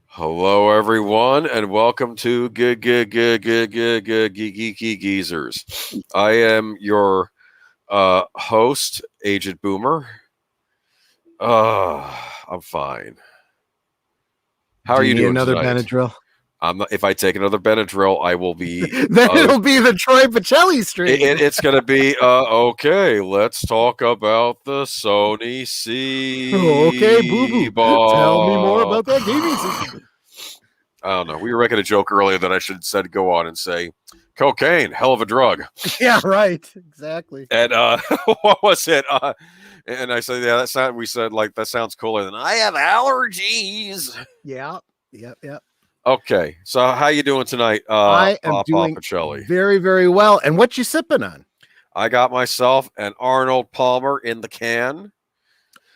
Hello, everyone, and welcome to Geeky Geezers. I am your host, Agent Boomer. I'm fine. How Do are you you need doing another tonight? Benadryl? I'm not, if I take another Benadryl, I will be. Then it'll be the Troy Pacelli stream. It's going to be okay. Let's talk about the Sony Okay, boo boo. Tell me more C-Ball. about that gaming system. I don't know. We were making a joke earlier that I should said go on and say, cocaine, hell of a drug. Yeah, right. Exactly. And what was it? And I said, yeah, that's not. We said like that sounds cooler than I have allergies. Yeah. Yep. Okay, so how you doing tonight? I am doing Pacelli? very, very well. And what you sipping on? I got myself an Arnold Palmer in the can.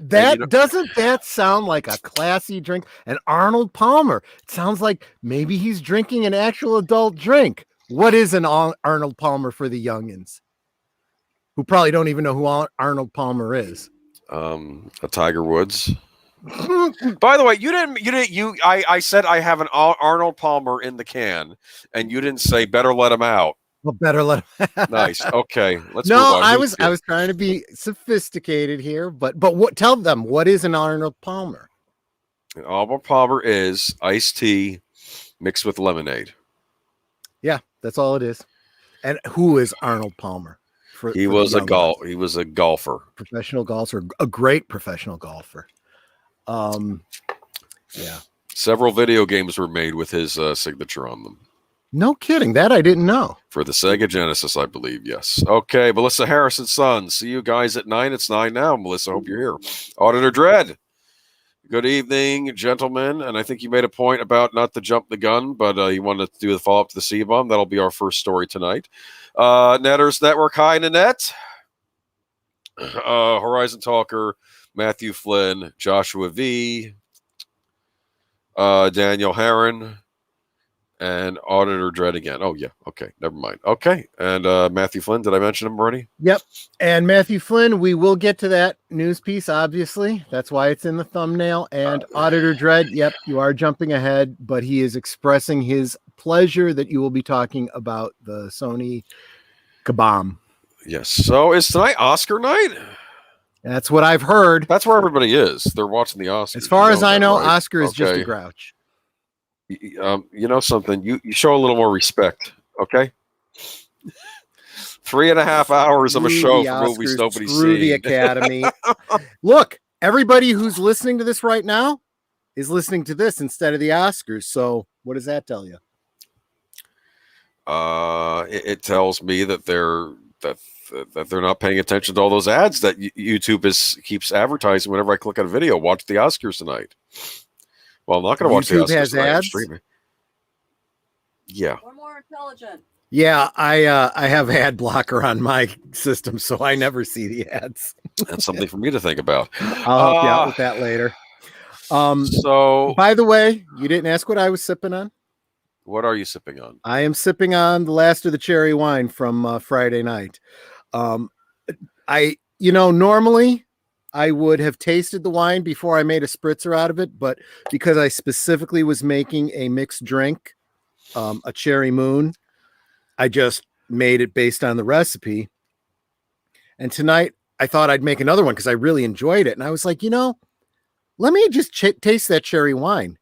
Doesn't that sound like a classy drink? An Arnold Palmer. It sounds like maybe he's drinking an actual adult drink. What is an Arnold Palmer for the youngins who probably don't even know who Arnold Palmer is? A Tiger Woods. By the way, I said I have an Arnold Palmer in the can, and you didn't say better let him out. Well, better let him. Nice. Okay, let's no, move on. I was trying to be sophisticated here, but what? Tell them what is an Arnold Palmer. An Arnold Palmer is iced tea mixed with lemonade. Yeah, that's all it is. And who is Arnold Palmer? He was a golfer, professional golfer, a great professional golfer. Yeah. Several video games were made with his signature on them. No kidding. That I didn't know. For the Sega Genesis, I believe, yes. Okay, Melissa Harrison Son. See you guys at 9. It's 9 now. Melissa, hope you're here. Auditor Dread. Good evening, gentlemen. And I think you made a point about not to jump the gun, but you wanted to do the follow-up to the C-Bomb. That'll be our first story tonight. Netters Network. Hi, Nanette. Horizon Talker. Matthew Flynn. Joshua V. Daniel Herron. And Auditor Dread again. Oh, yeah. Okay. Never mind. Okay. And Matthew Flynn, did I mention him already? Yep. And Matthew Flynn, we will get to that news piece, obviously. That's why it's in the thumbnail. And Auditor Dread, yep, you are jumping ahead, but he is expressing his pleasure that you will be talking about the Sony Kabam. Yes. So is tonight Oscar night? That's what I've heard. That's where everybody is. They're watching the Oscars. As far as I know, right? Oscar is just a grouch. You know something? You show a little more respect, okay? 3.5 hours of a show for movies nobody's seen. The Academy. Look, everybody who's listening to this right now is listening to this instead of the Oscars. So what does that tell you? It tells me that they're not paying attention to all those ads that YouTube keeps advertising whenever I click on a video. Watch the Oscars tonight. Well, I'm not going to watch the Oscars has ads. Streaming. Yeah. We're more intelligent. Yeah, I have ad blocker on my system, so I never see the ads. That's something for me to think about. I'll help you out with that later. So, by the way, you didn't ask what I was sipping on. What are you sipping on? I am sipping on the last of the cherry wine from Friday night. Normally I would have tasted the wine before I made a spritzer out of it, but because I specifically was making a mixed drink, a cherry moon, I just made it based on the recipe. And tonight I thought I'd make another one because I really enjoyed it. And I was like, let me just taste that cherry wine.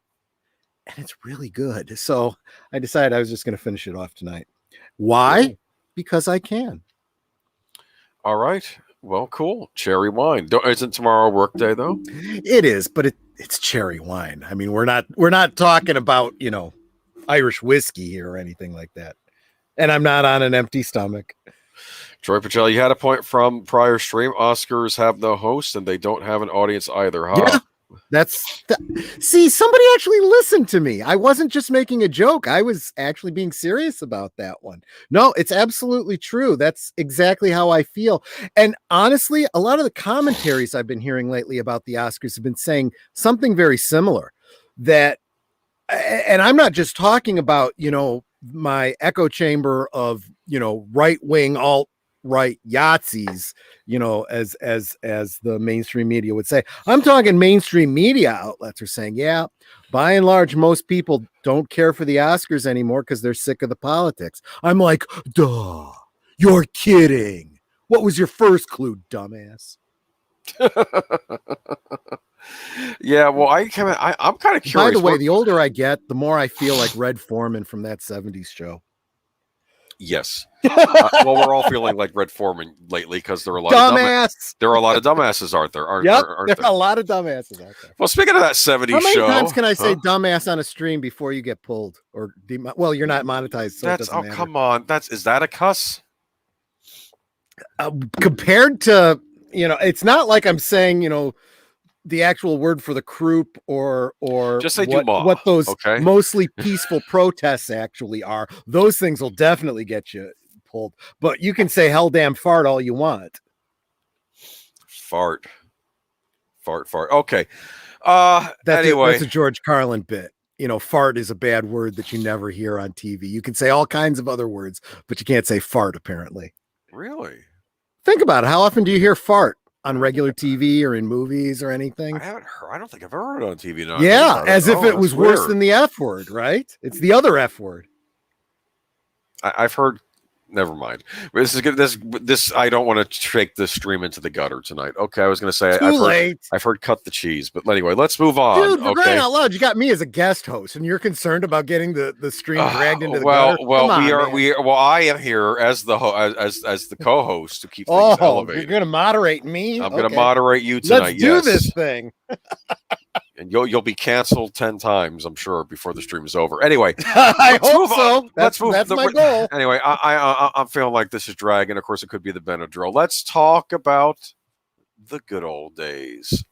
And it's really good. So I decided I was just going to finish it off tonight. Why? Cool. Because I can. All right. Well, cool. Cherry wine. Isn't tomorrow work day though? It is, but it's cherry wine. I mean, we're not talking about, Irish whiskey here or anything like that. And I'm not on an empty stomach. Troy Pacelli, you had a point from prior stream. Oscars have no host and they don't have an audience either, huh? Yeah. See, somebody actually listened to me. I wasn't just making a joke. I was actually being serious about that one. No, it's absolutely true. That's exactly how I feel. And honestly, a lot of the commentaries I've been hearing lately about the Oscars have been saying something very similar. And I'm not just talking about, my echo chamber of, right-wing alt right Yahtzees, as the mainstream media would say. I'm talking mainstream media outlets are saying, yeah, by and large, most people don't care for the Oscars anymore because they're sick of the politics. I'm like, duh, you're kidding. What was your first clue, dumbass? Yeah, well, I'm kind of curious. By the way, the older I get, the more I feel like Red Foreman from that 70s show. Yes. Well, we're all feeling like Red Foreman lately because there are a lot of dumbasses, aren't there? There are a lot of dumbasses out there. Well, speaking of that 70s how many show, times can I say dumbass on a stream before you get pulled or well, you're not monetized, so that's it doesn't matter. Come on, is that a cuss? Compared to it's not like I'm saying the actual word for the croup or just say what those mostly peaceful protests actually are. Those things will definitely get you pulled. But you can say hell damn fart all you want. Fart. Okay. Anyway, that's a George Carlin bit. Fart is a bad word that you never hear on TV. You can say all kinds of other words, but you can't say fart, apparently. Really? Think about it. How often do you hear fart on regular TV or in movies or anything? I haven't heard. I don't think I've ever heard it on TV. Now. Yeah, as if it was worse than the F word, right? It's the other F word. I've heard. Never mind. This is good. This I don't want to take this stream into the gutter tonight. Okay, I was going to say I've heard cut the cheese, but anyway, let's move on. Dude, for crying out loud, you got me as a guest host, and you're concerned about getting the stream dragged into the gutter. Well, I am here as the as the co-host to keep things elevated. You're going to moderate me. I'm going to moderate you tonight. Let's do this thing. And you'll be canceled 10 times, I'm sure, before the stream is over. Anyway, I hope so. That's my goal. Anyway, I'm feeling like this is dragging. Of course, it could be the Benadryl. Let's talk about the good old days.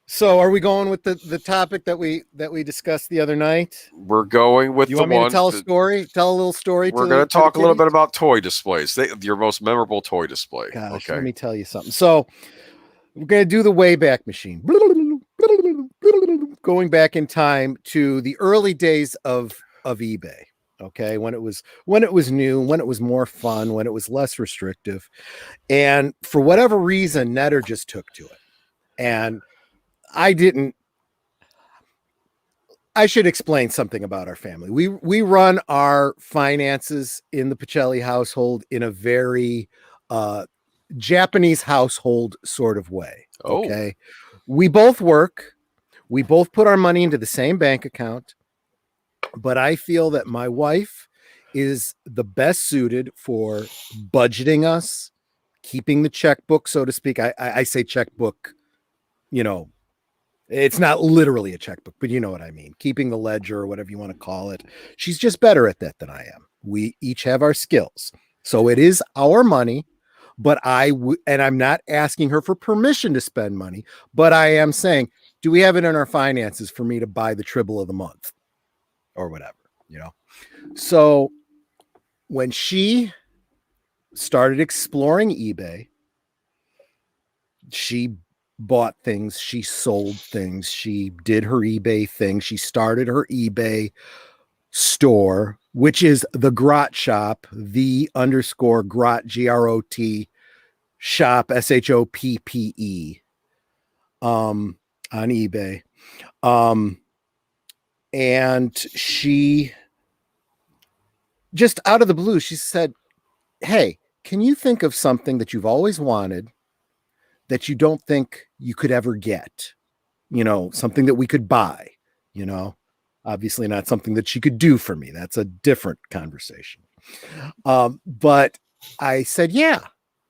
So, are we going with the topic that we discussed the other night? We're going with you want me to tell a story? Tell a little story. We're going to talk a little bit about toy displays. Your most memorable toy display. Gosh, okay. Let me tell you something. So, we're going to do the Wayback Machine. Going back in time to the early days of eBay. Okay, when it was new, when it was more fun, when it was less restrictive, and for whatever reason, Netter just took to it, and I didn't. I should explain something about our family. We run our finances in the Pacelli household in a very Japanese household sort of way. Okay, we both work. We both put our money into the same bank account, but I feel that my wife is the best suited for budgeting us, keeping the checkbook, so to speak. I say checkbook, it's not literally a checkbook, but you know what I mean. Keeping the ledger or whatever you want to call it. She's just better at that than I am. We each have our skills. So it is our money, but and I'm not asking her for permission to spend money, but I am saying, do we have it in our finances for me to buy the Tribble of the month or whatever, So when she started exploring eBay, she bought things, she sold things, she did her eBay thing. She started her eBay store, which is the Grot Shop, _Grot, GROT shop, SHOPPE. On eBay. And she just out of the blue, she said, hey, can you think of something that you've always wanted that you don't think you could ever get? Something that we could buy, obviously not something that she could do for me. That's a different conversation. But I said, yeah,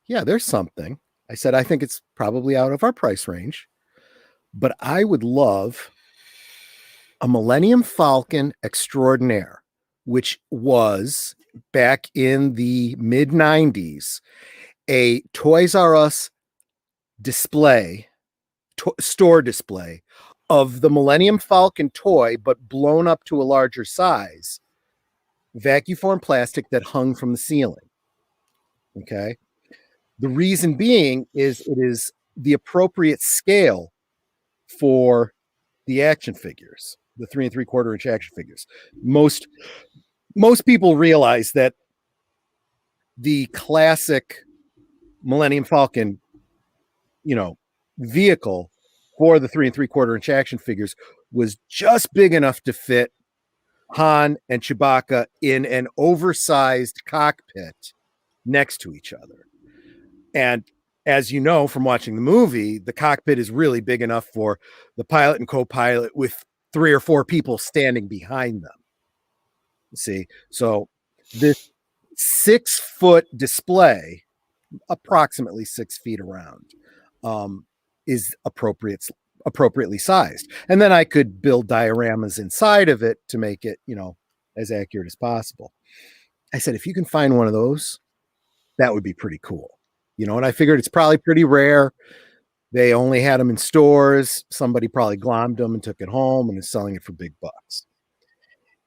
there's something. I said, I think it's probably out of our price range. But I would love a Millennium Falcon Extraordinaire, which was back in the mid 90s, a Toys R Us display, store display of the Millennium Falcon toy, but blown up to a larger size, vacuum formed plastic that hung from the ceiling. Okay. The reason being is it is the appropriate scale for the action figures, the 3 3/4 inch action figures. Most people realize that the classic Millennium Falcon, vehicle for the 3 3/4 inch action figures was just big enough to fit Han and Chewbacca in an oversized cockpit next to each other. And as you know from watching the movie, the cockpit is really big enough for the pilot and co-pilot with 3 or 4 people standing behind them. See, so this 6-foot display, approximately 6 feet around, is appropriately sized. And then I could build dioramas inside of it to make it, as accurate as possible. I said, if you can find one of those, that would be pretty cool. And I figured it's probably pretty rare. They only had them in stores. Somebody probably glommed them and took it home and is selling it for big bucks.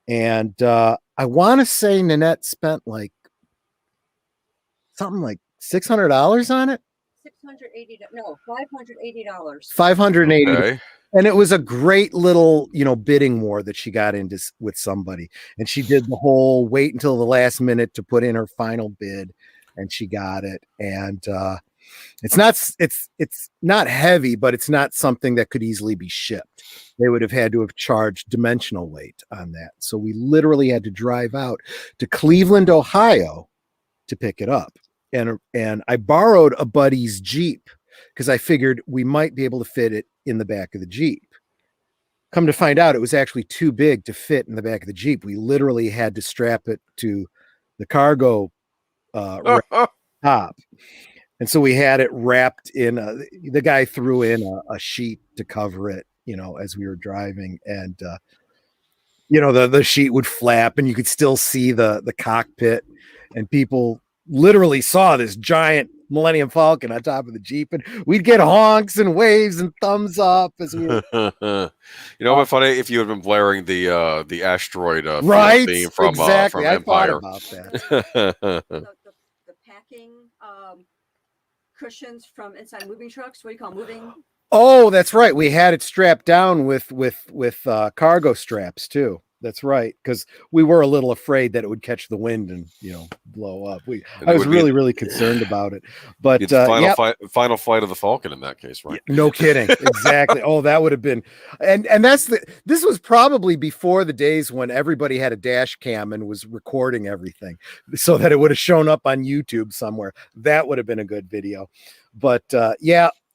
And I want to say Nanette spent something like $600 on it. $580. $580. Okay. And it was a great little, bidding war that she got into with somebody. And she did the whole wait until the last minute to put in her final bid, and she got it. And it's not heavy, but it's not something that could easily be shipped. They would have had to have charged dimensional weight on that. So we literally had to drive out to Cleveland, Ohio to pick it up. And I borrowed a buddy's Jeep because I figured we might be able to fit it in the back of the Jeep. Come to find out, it was actually too big to fit in the back of the Jeep. We literally had to strap it to the cargo top. And so we had it wrapped in, the guy threw in a sheet to cover it, as we were driving. And, the sheet would flap and you could still see the cockpit, and people literally saw this giant Millennium Falcon on top of the Jeep, and we'd get honks and waves and thumbs up as we were. It'd funny if you had been blaring the asteroid right theme from exactly. from Empire. I thought about that. the packing cushions from inside moving trucks. What do you call moving? Oh, that's right. We had it strapped down with cargo straps too. That's right, because we were a little afraid that it would catch the wind and blow up. I was really concerned about it. But final flight of the Falcon in that case, right? No kidding. Exactly. Oh, that would have been, and this was probably before the days when everybody had a dash cam and was recording everything, so that it would have shown up on YouTube somewhere. That would have been a good video. But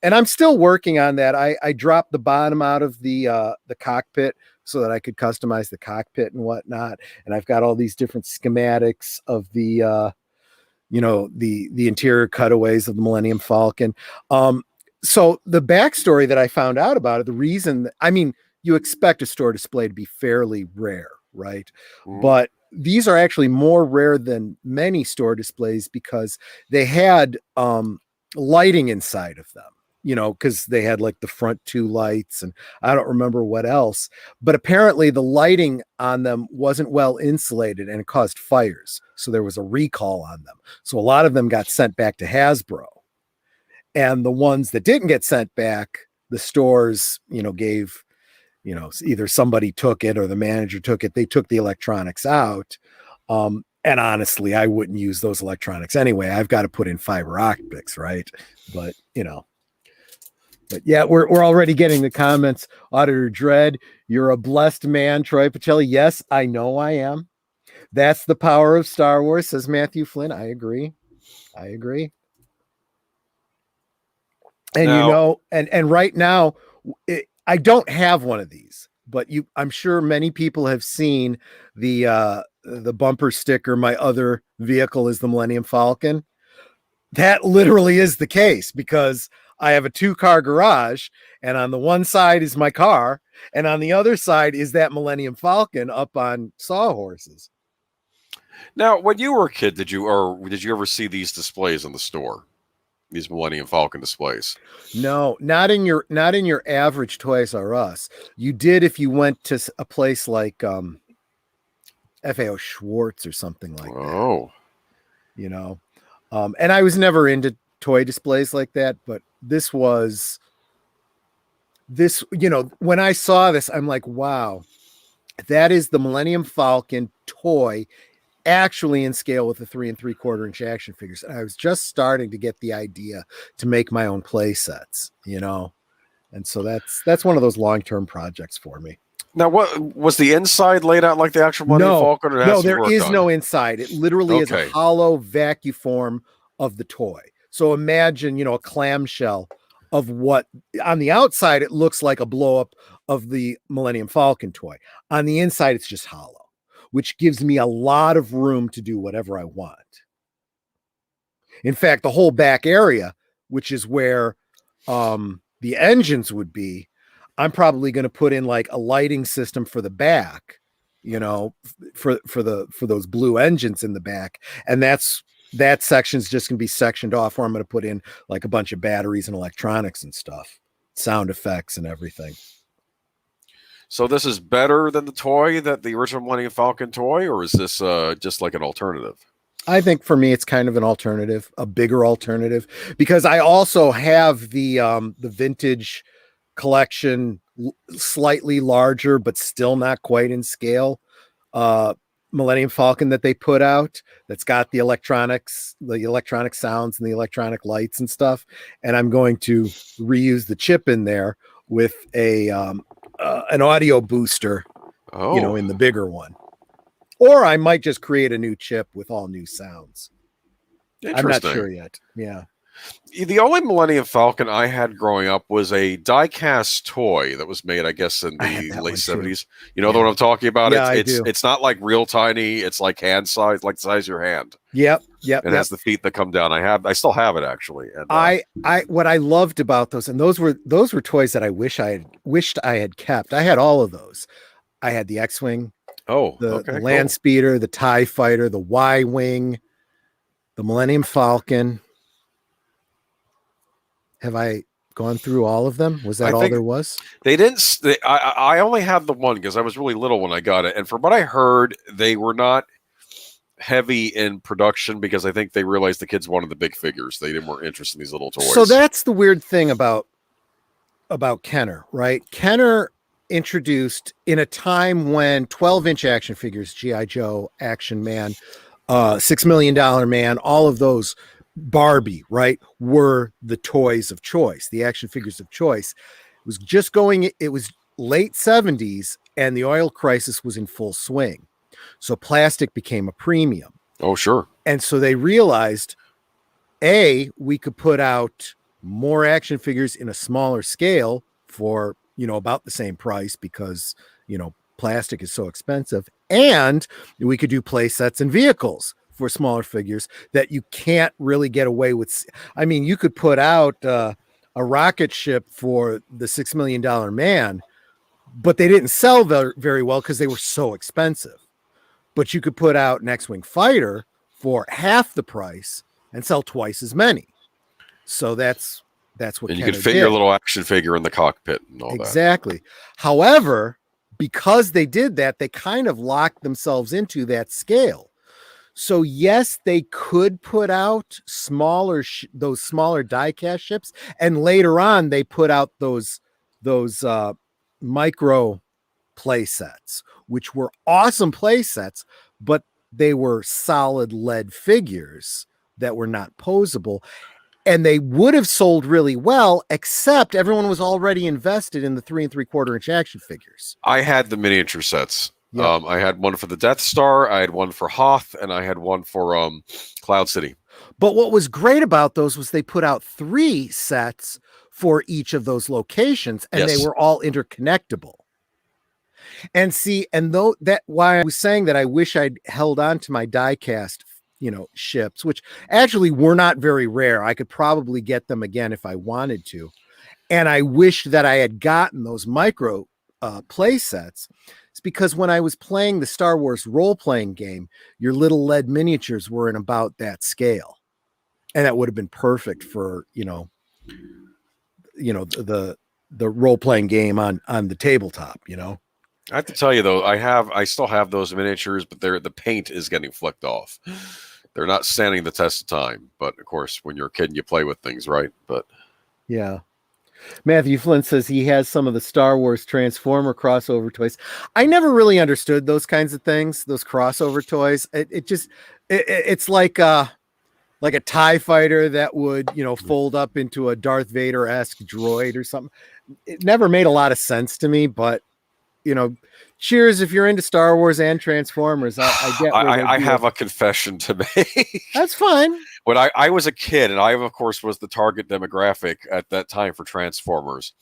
and I'm still working on that. I dropped the bottom out of the cockpit so that I could customize the cockpit and whatnot. And I've got all these different schematics of the interior cutaways of the Millennium Falcon. So the backstory that I found out about it, the reason, you expect a store display to be fairly rare, right? Mm. But these are actually more rare than many store displays because they had lighting inside of them. Because they had the front 2 lights, and I don't remember what else, but apparently the lighting on them wasn't well insulated and it caused fires. So there was a recall on them. So a lot of them got sent back to Hasbro, and the ones that didn't get sent back, the stores, gave, either somebody took it or the manager took it. They took the electronics out. And honestly, I wouldn't use those electronics anyway. I've got to put in fiber optics, right? But, But yeah, we're already getting the comments. Auditor Dread, you're a blessed man. Troy Pacelli, yes, I know I am. That's the power of Star Wars, says Matthew Flynn. I agree. And now, and right now, I don't have one of these, but I'm sure many people have seen the bumper sticker. My other vehicle is the Millennium Falcon. That literally is the case because I have a 2-car garage, and on the one side is my car, and on the other side is that Millennium Falcon up on sawhorses. Now, when you were a kid, did you ever see these displays in the store? These Millennium Falcon displays? No, not in your average Toys R Us. You did if you went to a place like FAO Schwartz or something like that. Oh. And I was never into toy displays like that, but this, when I saw this, I'm like, wow, that is the Millennium Falcon toy actually in scale with the 3 3/4 inch action figures. And I was just starting to get the idea to make my own play sets, you know. And so that's one of those long-term projects for me. Now, what was the inside laid out like the actual Millennium Falcon? Or it has No, some there work is done? no inside. It literally is a Okay. hollow vacuum form of the toy. So imagine, a clamshell of what on the outside it looks like a blow up of the Millennium Falcon toy. On the inside, it's just hollow, which gives me a lot of room to do whatever I want. In fact, the whole back area, which is where the engines would be, I'm probably going to put in like a lighting system for the back, for those blue engines in the back. And that section's just going to be sectioned off where I'm going to put in like a bunch of batteries and electronics and stuff, sound effects and everything. So this is better than the toy, that the original Millennium Falcon toy, or is this just like an alternative? I think for me, it's kind of an alternative, a bigger alternative, because I also have the vintage collection, slightly larger, but still not quite in scale. Millennium Falcon that they put out that's got the electronic sounds and the electronic lights and stuff. And I'm going to reuse the chip in there with an audio booster, in the bigger one. Or I might just create a new chip with all new sounds. I'm not sure yet. Yeah. The only Millennium Falcon I had growing up was a die-cast toy that was made, I guess, in the late 70s. You know the one I'm talking about? Yeah, it's not like real tiny. It's like hand size, like the size of your hand. Yep. It has the feet that come down. I still have it actually. And, what I loved about those, and those were toys that I wished I had kept. I had all of those. I had the X-Wing. The Land Speeder, the TIE Fighter, the Y-Wing, the Millennium Falcon. Have I gone through all of them? Was that all there was? They didn't. I only had the one because I was really little when I got it. And from what I heard, they were not heavy in production because I think they realized the kids wanted the big figures. They didn't weren't interested in these little toys. So that's the weird thing about Kenner, right? Kenner introduced in a time when 12-inch action figures, G.I. Joe, Action Man, $6 Million Man, all of those, Barbie, right, were the toys of choice, the action figures of choice. It was late 70s and the oil crisis was in full swing. So plastic became a premium. Oh, sure. And so they realized, we could put out more action figures in a smaller scale for, about the same price because, plastic is so expensive. And we could do play sets and vehicles for smaller figures that you can't really get away with. I mean, you could put out a rocket ship for the $6 Million Man, but they didn't sell very well because they were so expensive. But you could put out an X-Wing fighter for half the price and sell twice as many. So that's what. And you could fit your little action figure in the cockpit and all that. Exactly. However, because they did that, they kind of locked themselves into that scale. So yes, they could put out those smaller die-cast ships, and later on they put out those micro play sets, which were awesome play sets, but they were solid lead figures that were not posable. And they would have sold really well, except everyone was already invested in the 3 3/4-inch action figures. I had the miniature sets. Yep. I had one for the Death Star, I had one for Hoth, and I had one for Cloud City. But what was great about those was they put out 3 sets for each of those locations, and they were all interconnectable. And see, why I was saying that I wish I'd held on to my die-cast ships, which actually were not very rare. I could probably get them again if I wanted to. And I wish that I had gotten those micro play sets. It's because when I was playing the Star Wars role-playing game, your little lead miniatures were in about that scale. And that would have been perfect for, the role-playing game on the tabletop, I have to tell you though, I still have those miniatures, but the paint is getting flicked off. They're not standing the test of time. But of course, when you're a kid, you play with things, right? But yeah. Matthew Flynn says he has some of the Star Wars Transformer crossover toys. I never really understood those kinds of things, those crossover toys. It's like a TIE fighter that would, fold up into a Darth Vader-esque droid or something. It never made a lot of sense to me, but cheers if you're into Star Wars and Transformers. I get I have a confession to make. That's fine. When I was a kid, and I, of course, was the target demographic at that time for Transformers,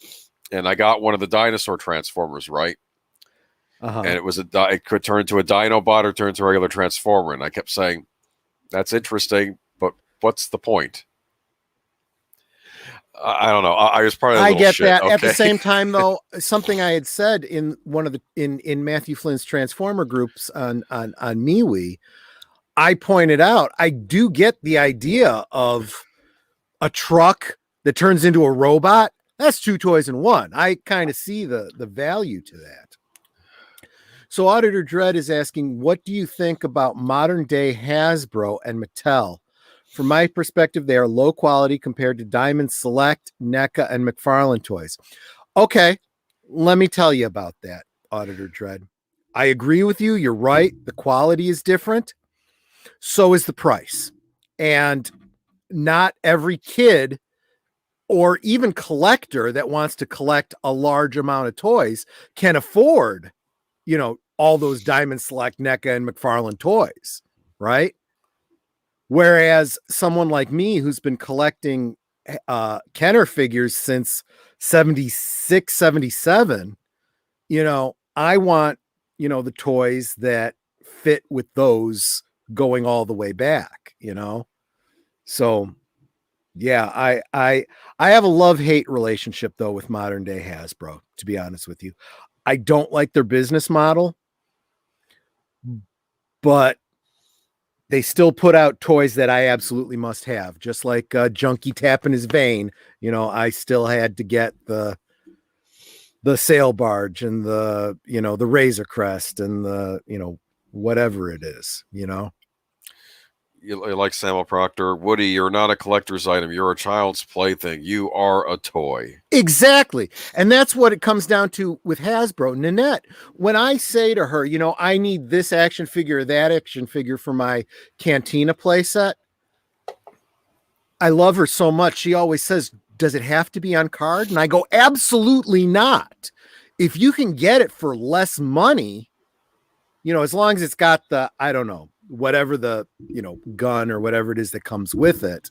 and I got one of the dinosaur Transformers, right? And it was it could turn into a Dinobot or turn into a regular Transformer, and I kept saying, "That's interesting, but what's the point?" I don't know. I was probably. I get shit, that. okay? At the same time, though, something I had said in one of the in Matthew Flynn's Transformer groups on MeWe, I pointed out I do get the idea of a truck that turns into a robot. That's two toys in one. I kind of see the value to that. So Auditor Dread is asking, what do you think about modern day Hasbro and Mattel? From my perspective, they are low quality compared to Diamond Select, NECA, and McFarlane toys. Okay, let me tell you about that, Auditor Dread. I agree with you. You're right. The quality is different. So is the price. And not every kid or even collector that wants to collect a large amount of toys can afford, all those Diamond Select, NECA, and McFarlane toys, right? Whereas someone like me who's been collecting Kenner figures since 76, 77, I want, the toys that fit with those going all the way back, So yeah, I have a love-hate relationship though with modern day Hasbro, to be honest with you. I don't like their business model, but they still put out toys that I absolutely must have, just like Junkie tapping his vein. I still had to get the sail barge and the Razor Crest and the whatever it is. You like Samuel Proctor, Woody. You're not a collector's item. You're a child's plaything. You are a toy. Exactly. And that's what it comes down to with Hasbro. Nanette, when I say to her, I need this action figure or that action figure for my Cantina playset, I love her so much. She always says, does it have to be on card? And I go, absolutely not. If you can get it for less money, as long as it's got the, I don't know, whatever the, gun or whatever it is that comes with it,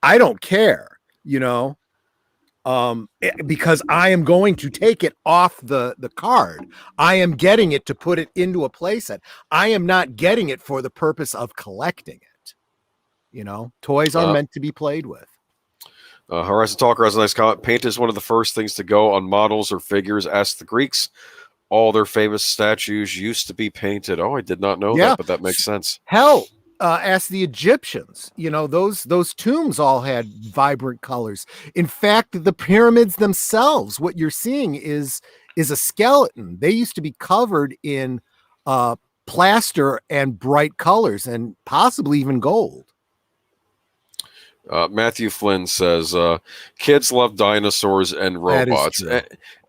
I don't care, because I am going to take it off the card. I am getting it to put it into a playset. I am not getting it for the purpose of collecting it. Toys are meant to be played with. Horizon Talker has a nice comment. Paint is one of the first things to go on models or figures. Ask the Greeks. All their famous statues used to be painted. Oh, I did not know that, but that makes sense. Hell, ask the Egyptians. Those tombs all had vibrant colors. In fact, the pyramids themselves, what you're seeing is a skeleton. They used to be covered in plaster and bright colors and possibly even gold. Matthew Flynn says, kids love dinosaurs and robots.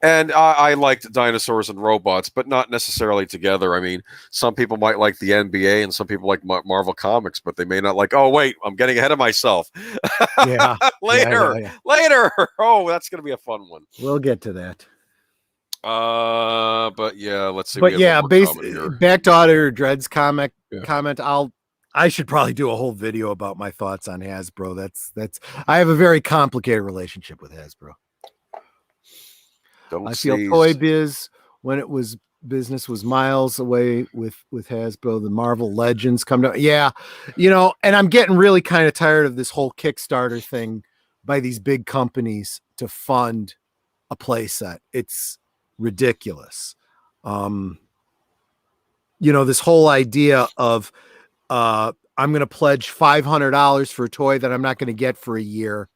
And I liked dinosaurs and robots, but not necessarily together. I mean, some people might like the NBA and some people like Marvel Comics, but they may not like, oh, wait, I'm getting ahead of myself. Yeah. Later. Oh, that's going to be a fun one. We'll get to that. But yeah, let's see. But yeah, back to Auditor Dread's comment. I should probably do a whole video about my thoughts on Hasbro. That's I have a very complicated relationship with Hasbro. I feel Toy Biz, when it was business, was miles away with Hasbro. The Marvel Legends come down. Yeah, and I'm getting really kind of tired of this whole Kickstarter thing by these big companies to fund a playset. It's ridiculous. This whole idea of I'm going to pledge $500 for a toy that I'm not going to get for a year.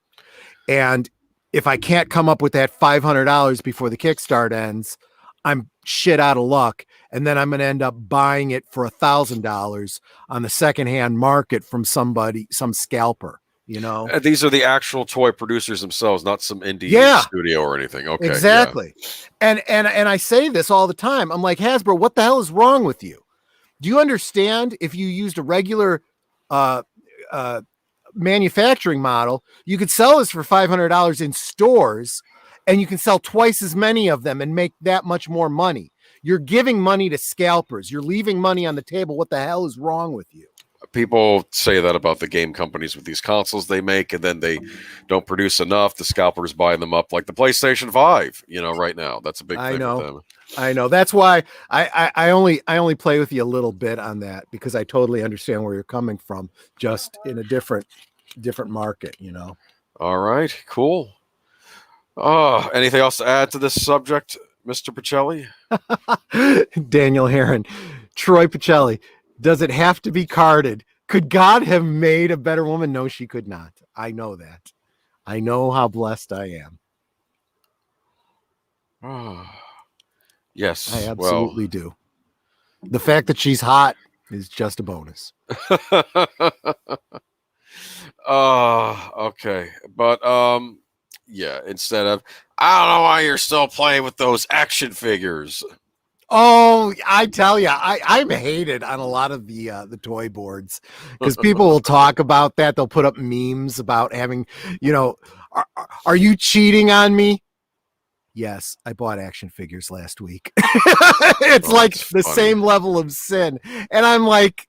And if I can't come up with that $500 before the Kickstart ends, I'm shit out of luck. And then I'm going to end up buying it for $1,000 on the secondhand market from some scalper. you know? These are the actual toy producers themselves, not some indie Yeah. studio or anything. Okay. Exactly. And I say this all the time. I'm like, Hasbro, what the hell is wrong with you? Do you understand if you used a regular manufacturing model, you could sell this for $500 in stores and you can sell twice as many of them and make that much more money. You're giving money to scalpers. You're leaving money on the table. What the hell is wrong with you? People say that about the game companies with these consoles they make, and then they don't produce enough. The scalpers buy them up, like the PlayStation 5, right now. That's a big thing with them. I know. That's why I only play with you a little bit on that, because I totally understand where you're coming from, just in a different market, All right, cool. Anything else to add to this subject, Mr. Pacelli? Daniel Heron, Troy Pacelli, does it have to be carded? Could God have made a better woman? No, she could not. I know that. I know how blessed I am. Yes, I absolutely do. The fact that she's hot is just a bonus. Okay, but yeah. Instead of, I don't know why you're still playing with those action figures. Oh, I tell you, I'm hated on a lot of the toy boards, because people will talk about that. They'll put up memes about having, are you cheating on me? Yes, I bought action figures last week. It's like the same level of sin. And I'm like,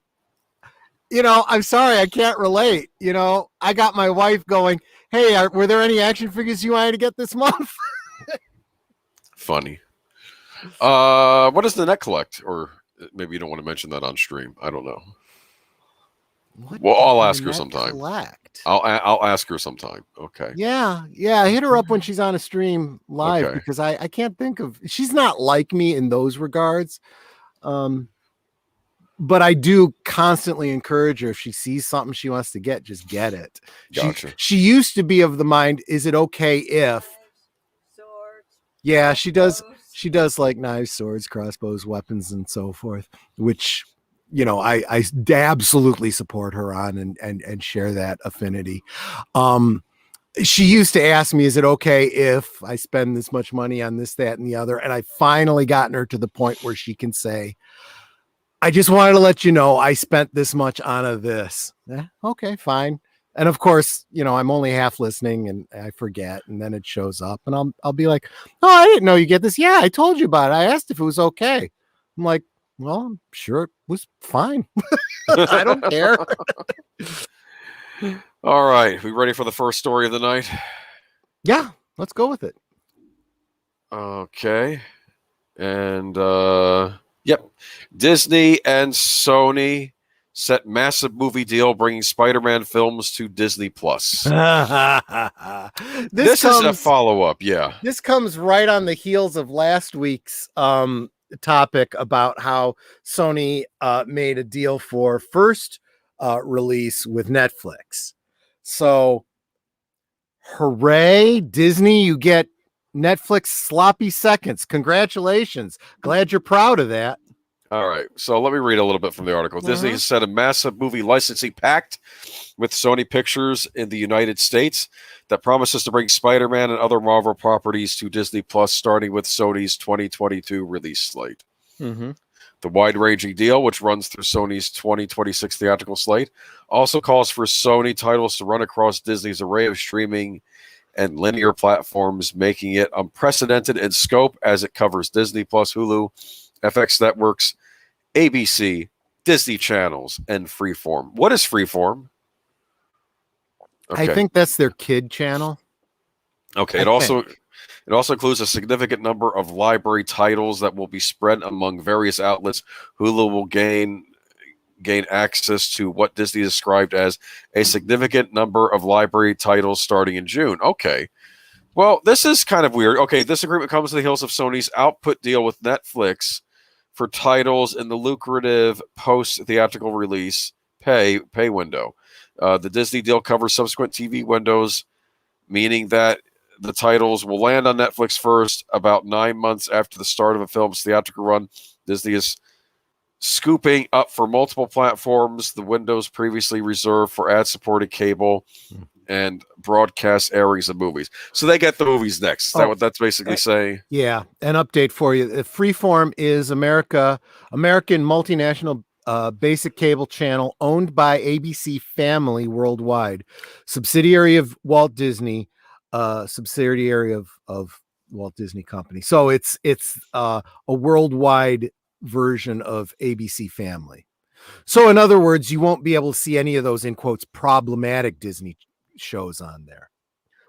I'm sorry, I can't relate. I got my wife going, hey, were there any action figures you wanted to get this month? Funny. What does the net collect? Or maybe you don't want to mention that on stream. I don't know. Well, I'll ask her sometime. I'll ask her sometime. Okay. Yeah. Hit her up when she's on a stream live, because I can't think of. She's not like me in those regards. But I do constantly encourage her, if she sees something she wants to get, just get it. Gotcha. She used to be of the mind, is it okay if? Swords. Yeah, she does. She does like knives, swords, crossbows, weapons, and so forth, which, I absolutely support her on and share that affinity. She used to ask me, is it okay if I spend this much money on this, that, and the other? And I finally gotten her to the point where she can say, I just wanted to let you know I spent this much on this. Okay, fine. And of course, I'm only half listening and I forget, and then it shows up and I'll be like, oh, I didn't know you get this. Yeah, I told you about it. I asked if it was okay. I'm like, well, I'm sure it was fine. I don't care. All right. We ready for the first story of the night? Yeah, let's go with it. Okay. And yep. Disney and Sony set massive movie deal bringing Spider-Man films to Disney Plus. This is a follow-up, yeah. This comes right on the heels of last week's topic about how Sony made a deal for first release with Netflix. So, hooray, Disney, you get Netflix sloppy seconds. Congratulations. Glad you're proud of that. All right, so let me read a little bit from the article. Disney has set a massive movie licensing pact with Sony Pictures in the United States that promises to bring Spider-Man and other Marvel properties to Disney Plus, starting with Sony's 2022 release slate. Mm-hmm. The wide-ranging deal, which runs through Sony's 2026 theatrical slate, also calls for Sony titles to run across Disney's array of streaming and linear platforms, making it unprecedented in scope as it covers Disney Plus, Hulu, FX Networks, ABC, Disney channels, and Freeform. What is Freeform? Okay. I think that's their kid channel. Okay. It also includes a significant number of library titles that will be spread among various outlets. Hulu will gain access to what Disney described as a significant number of library titles starting in June. Okay. Well, this is kind of weird. Okay, this agreement comes to the heels of Sony's output deal with Netflix for titles in the lucrative post-theatrical release pay window. The Disney deal covers subsequent TV windows, meaning that the titles will land on Netflix first, about 9 months after the start of a film's theatrical run. Disney is scooping up for multiple platforms the windows previously reserved for ad-supported cable and broadcast airings of movies. So they get the movies next. Is that what that's basically saying? Yeah, an update for you. Freeform is American multinational basic cable channel owned by ABC Family worldwide, subsidiary of Walt Disney, subsidiary of Walt Disney Company. So it's a worldwide version of ABC Family. So in other words, you won't be able to see any of those in quotes problematic Disney shows on there,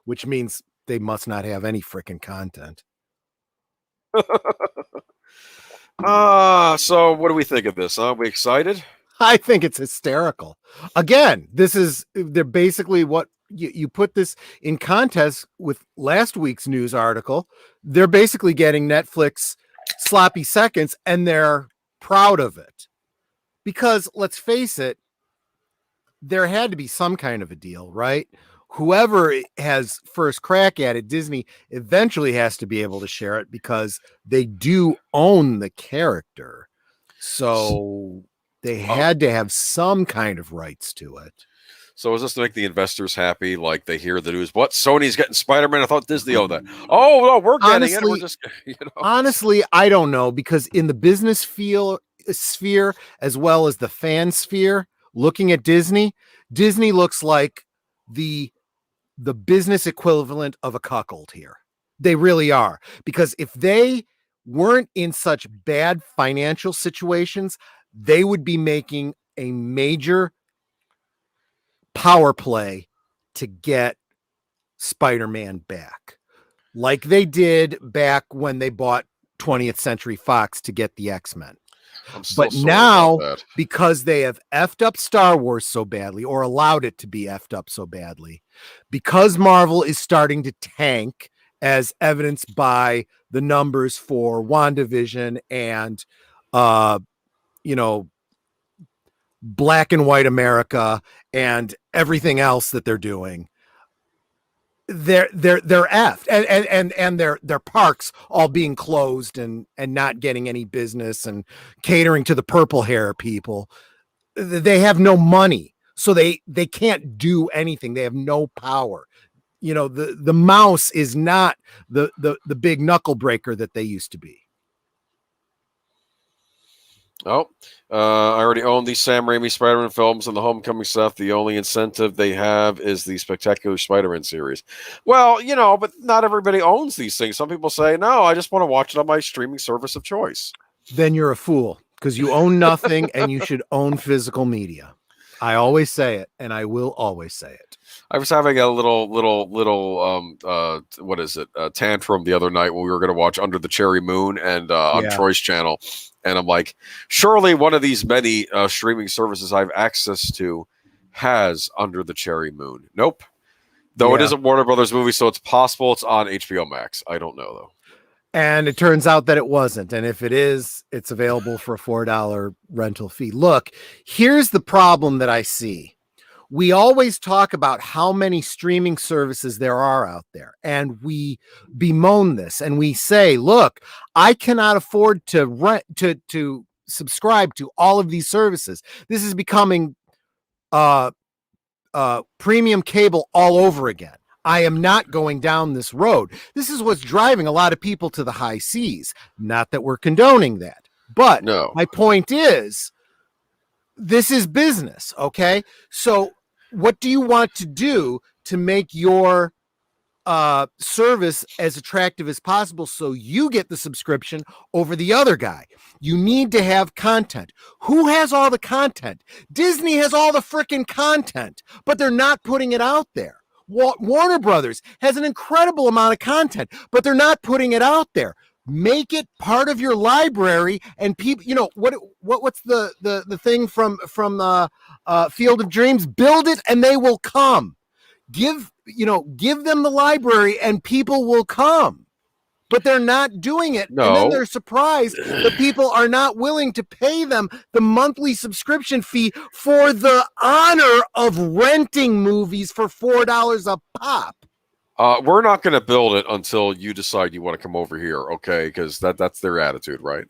which means they must not have any freaking content. So what do we think of this? Are we excited? I think it's hysterical. Again, they're basically what you put this in contest with last week's news article. They're basically getting Netflix sloppy seconds, and they're proud of it. Because let's face it, there had to be some kind of a deal, right? Whoever has first crack at it, Disney eventually has to be able to share it because they do own the character. So they had to have some kind of rights to it. So is this to make the investors happy? Like they hear the news, what? Sony's getting Spider-Man? I thought Disney owned that. Oh, no, we're getting it. We're just, Honestly, I don't know, because in the business sphere, as well as the fan sphere, looking at Disney looks like the business equivalent of a cuckold here. They really are. Because if they weren't in such bad financial situations, they would be making a major power play to get Spider-Man back, like they did back when they bought 20th Century Fox to get the X-Men. But now, because they have effed up Star Wars so badly, or allowed it to be effed up so badly, because Marvel is starting to tank, as evidenced by the numbers for WandaVision and, Black and White America and everything else that they're doing, they're effed, and their parks all being closed and not getting any business and catering to the purple hair people. They have no money, so they can't do anything. They have no power. The mouse is not the big knuckle breaker that they used to be. I already own these Sam Raimi Spider-Man films and the Homecoming stuff. The only incentive they have is the Spectacular Spider-Man series. Well, but not everybody owns these things. Some people say, no, I just want to watch it on my streaming service of choice. Then you're a fool, because you own nothing and you should own physical media. I always say it, and I will always say it. I was having a little tantrum the other night when we were going to watch Under the Cherry Moon and on Troy's channel. And I'm like, surely one of these many streaming services I have access to has Under the Cherry Moon. Nope. Though it is a Warner Brothers movie, so it's possible it's on HBO Max. I don't know, though. And it turns out that it wasn't. And if it is, it's available for a $4 rental fee. Look, here's the problem that I see. We always talk about how many streaming services there are out there, and we bemoan this, and we say, look, I cannot afford to to subscribe to all of these services. This is becoming premium cable all over again. I am not going down this road. This is what's driving a lot of people to the high seas. Not that we're condoning that, but my point is, this is business, okay? So what do you want to do to make your service as attractive as possible so you get the subscription over the other guy? You need to have content. Who has all the content? Disney has all the freaking content, but they're not putting it out there. Warner Brothers has an incredible amount of content, but they're not putting it out there. Make it part of your library, and people, what's the thing from Field of Dreams? Build it and they will come. Give them the library and people will come. But they're not doing it. No. And then they're surprised that people are not willing to pay them the monthly subscription fee for the honor of renting movies for $4 a pop. We're not going to build it until you decide you want to come over here, okay? Because that's their attitude, right?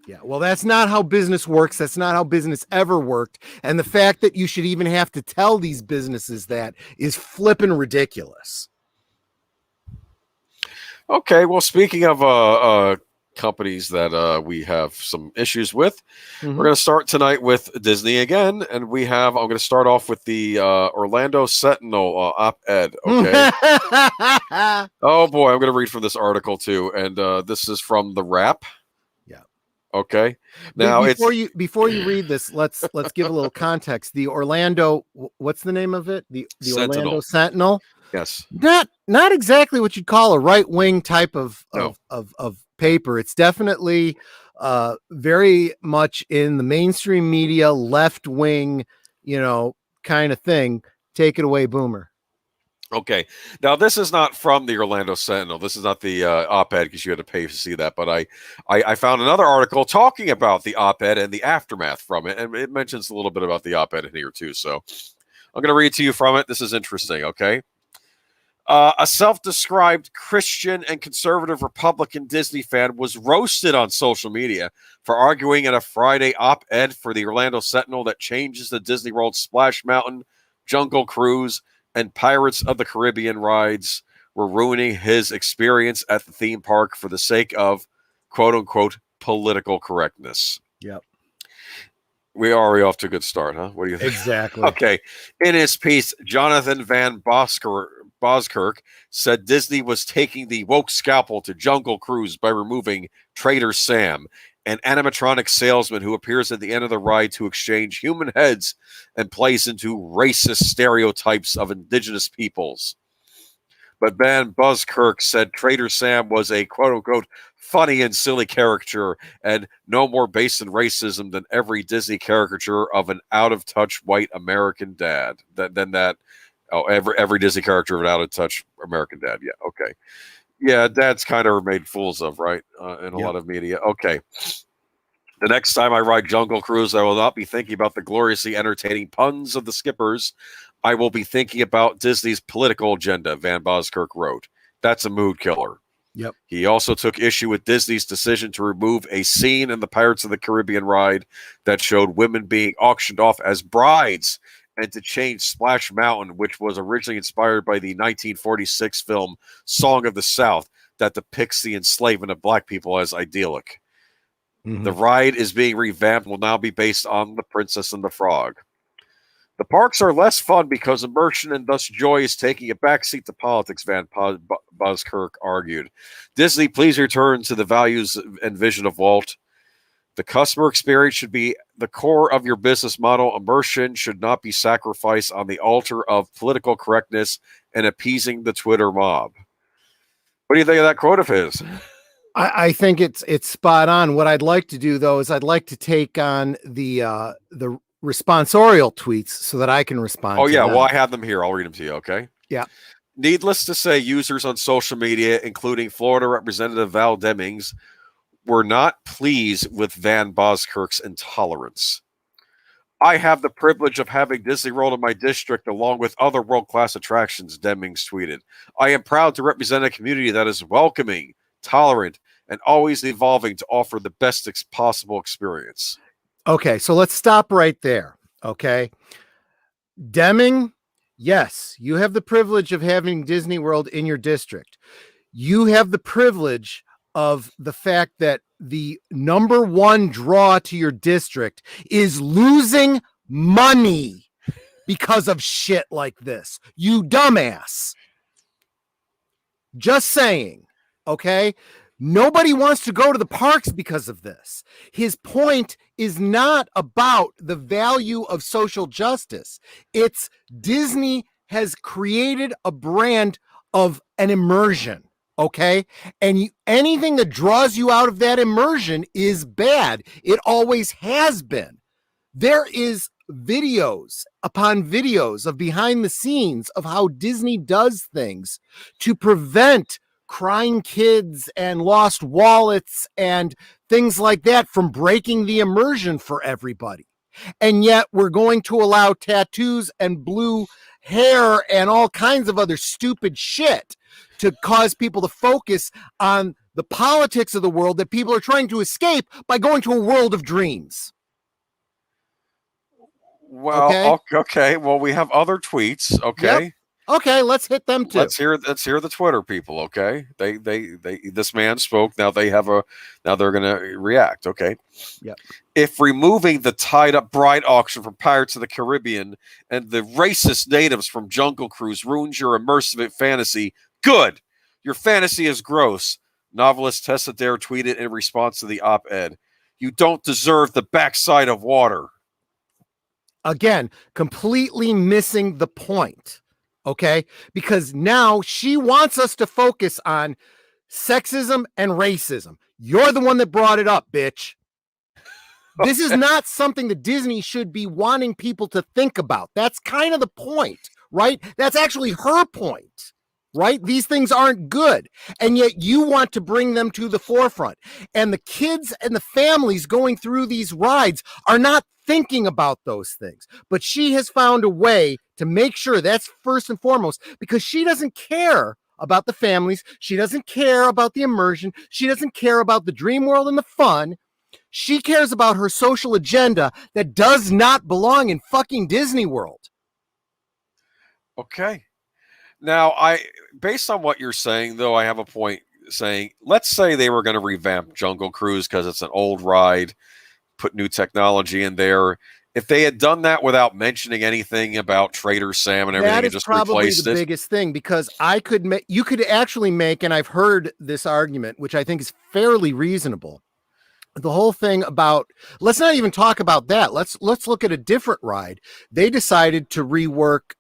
Yeah, well, that's not how business works. That's not how business ever worked. And the fact that you should even have to tell these businesses that is flipping ridiculous. Okay, well, speaking of companies that we have some issues with, we're going to start tonight with Disney again, and I'm going to start off with the Orlando Sentinel op-ed. Okay. Oh boy, I'm going to read from this article too, and this is from the Wrap. Yeah. Okay. Now before you read this, let's give a little context. The Orlando, what's the name of it? The Sentinel. Orlando Sentinel. Yes. Not exactly what you'd call a right-wing type of paper. It's definitely very much in the mainstream media, left-wing, kind of thing. Take it away, Boomer. Okay. Now, this is not from the Orlando Sentinel. This is not the op-ed because you had to pay to see that. But I found another article talking about the op-ed and the aftermath from it. And it mentions a little bit about the op-ed in here, too. So I'm going to read to you from it. This is interesting, okay? A self-described Christian and conservative Republican Disney fan was roasted on social media for arguing in a Friday op-ed for the Orlando Sentinel that changes the Disney World Splash Mountain, Jungle Cruise, and Pirates of the Caribbean rides were ruining his experience at the theme park for the sake of, quote-unquote, political correctness. Yep. We are already off to a good start, huh? What do you think? Exactly. Okay. In his piece, Jonathan Van Boskirk said Disney was taking the woke scalpel to Jungle Cruise by removing Trader Sam, an animatronic salesman who appears at the end of the ride to exchange human heads and plays into racist stereotypes of indigenous peoples. But Van Buskirk said Trader Sam was a quote-unquote funny and silly caricature and no more based in racism than every Disney caricature of an out-of-touch white American dad. Every Disney character of an out-of-touch American dad. Yeah, okay. Yeah, dads kind of are made fools of, right? In a lot of media. Okay. The next time I ride Jungle Cruise, I will not be thinking about the gloriously entertaining puns of the skippers. I will be thinking about Disney's political agenda, Van Boskirk wrote. That's a mood killer. Yep. He also took issue with Disney's decision to remove a scene in the Pirates of the Caribbean ride that showed women being auctioned off as brides and to change Splash Mountain, which was originally inspired by the 1946 film Song of the South that depicts the enslavement of black people as idyllic. Mm-hmm. The ride is being revamped and will now be based on The Princess and the Frog. The parks are less fun because immersion and thus joy is taking a backseat to politics, Van Buskirk argued. Disney, please return to the values and vision of Walt. The customer experience should be the core of your business model. Immersion should not be sacrificed on the altar of political correctness and appeasing the Twitter mob. What do you think of that quote of his? I think it's spot on. What I'd like to do, though, is I'd like to take on the responsorial tweets so that I can respond. Oh, yeah. Well, I have them here. I'll read them to you. Okay. Yeah. Needless to say, users on social media, including Florida Representative Val Demings, were not pleased with Van Boskirk's intolerance. I have the privilege of having Disney World in my district along with other world-class attractions, Demings tweeted. I am proud to represent a community that is welcoming, tolerant, and always evolving to offer the best possible experience. Okay, so let's stop right there. Okay. Deming, yes, you have the privilege of having Disney World in your district. You have the privilege of the fact that the number one draw to your district is losing money because of shit like this. You dumbass. Just saying. Okay. Nobody wants to go to the parks because of this. His point is not about the value of social justice. It's Disney has created a brand of an immersion. Okay. And anything that draws you out of that immersion is bad. It always has been. There is videos upon videos of behind the scenes of how Disney does things to prevent crying kids and lost wallets and things like that from breaking the immersion for everybody. And yet we're going to allow tattoos and blue hair and all kinds of other stupid shit to cause people to focus on the politics of the world that people are trying to escape by going to a world of dreams. Well, okay. Well, we have other tweets. Okay. Yep. Okay, let's hit them too. Let's hear the Twitter people. Okay. They this man spoke. Now they're going to react. Okay. Yep. If removing the tied up bride auction from Pirates of the Caribbean and the racist natives from Jungle Cruise ruins your immersive fantasy, good. Your fantasy is gross. Novelist Tessa Dare tweeted in response to the op-ed. You don't deserve the backside of water. Again, completely missing the point. Okay, because now she wants us to focus on sexism and racism. You're the one that brought it up, bitch. This is not something that Disney should be wanting people to think about. That's kind of the point, right? That's actually her point, right? These things aren't good. And yet you want to bring them to the forefront. And the kids and the families going through these rides are not thinking about those things. But she has found a way to make sure that's first and foremost, because she doesn't care about the families. She doesn't care about the immersion. She doesn't care about the dream world and the fun. She cares about her social agenda that does not belong in fucking Disney World. Okay. Now, based on what you're saying, though, I have a point saying, let's say they were going to revamp Jungle Cruise because it's an old ride, put new technology in there. If they had done that without mentioning anything about Trader Sam and everything, that and is just probably replaced the it, biggest thing, because you could actually make, and I've heard this argument, which I think is fairly reasonable. The whole thing about, let's not even talk about that. Let's look at a different ride. They decided to rework,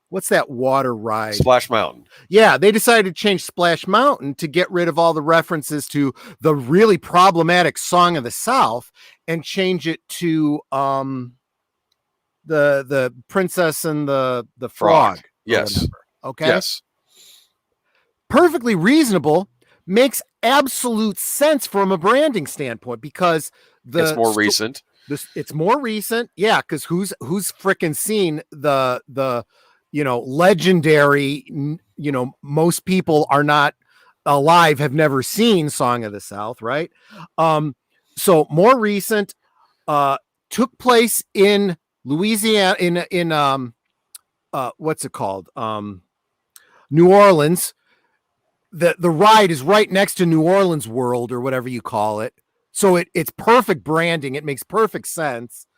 what's that water ride? Splash Mountain. Yeah, they decided to change Splash Mountain to get rid of all the references to the really problematic Song of the South and change it to the Princess and the Frog. Yes. Whatever. Okay. Yes. Perfectly reasonable. Makes absolute sense from a branding standpoint, because it's more recent. It's more recent. Yeah, because who's freaking seen the legendary, most people are not alive, have never seen Song of the South, right? So more recent, took place in Louisiana, in what's it called? New Orleans. The ride is right next to New Orleans World, or whatever you call it. So it's perfect branding. It makes perfect sense.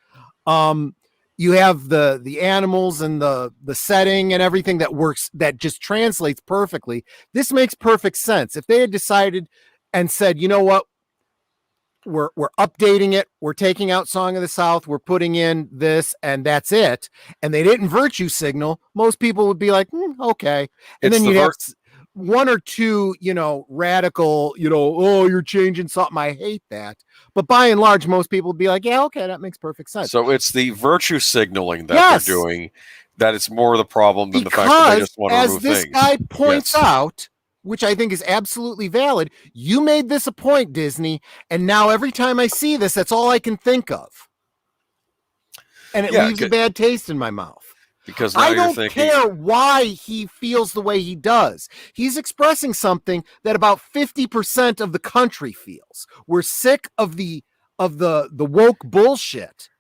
You have the animals and the setting and everything that works, that just translates perfectly. This makes perfect sense. If they had decided and said, you know what, we're updating it, we're taking out Song of the South, we're putting in this, and that's it, and they didn't virtue signal, most people would be like, okay. And then you have one or two, radical, oh, you're changing something, I hate that. But by and large, most people would be like, yeah, okay, that makes perfect sense. So it's the virtue signaling that they're doing, that it's more the problem than the fact that they just want to remove things. As this guy points out, which I think is absolutely valid, you made this a point, Disney, and now every time I see this, that's all I can think of. And it leaves a bad taste in my mouth. Because now I don't care why he feels the way he does. He's expressing something that about 50% of the country feels. We're sick of the woke bullshit.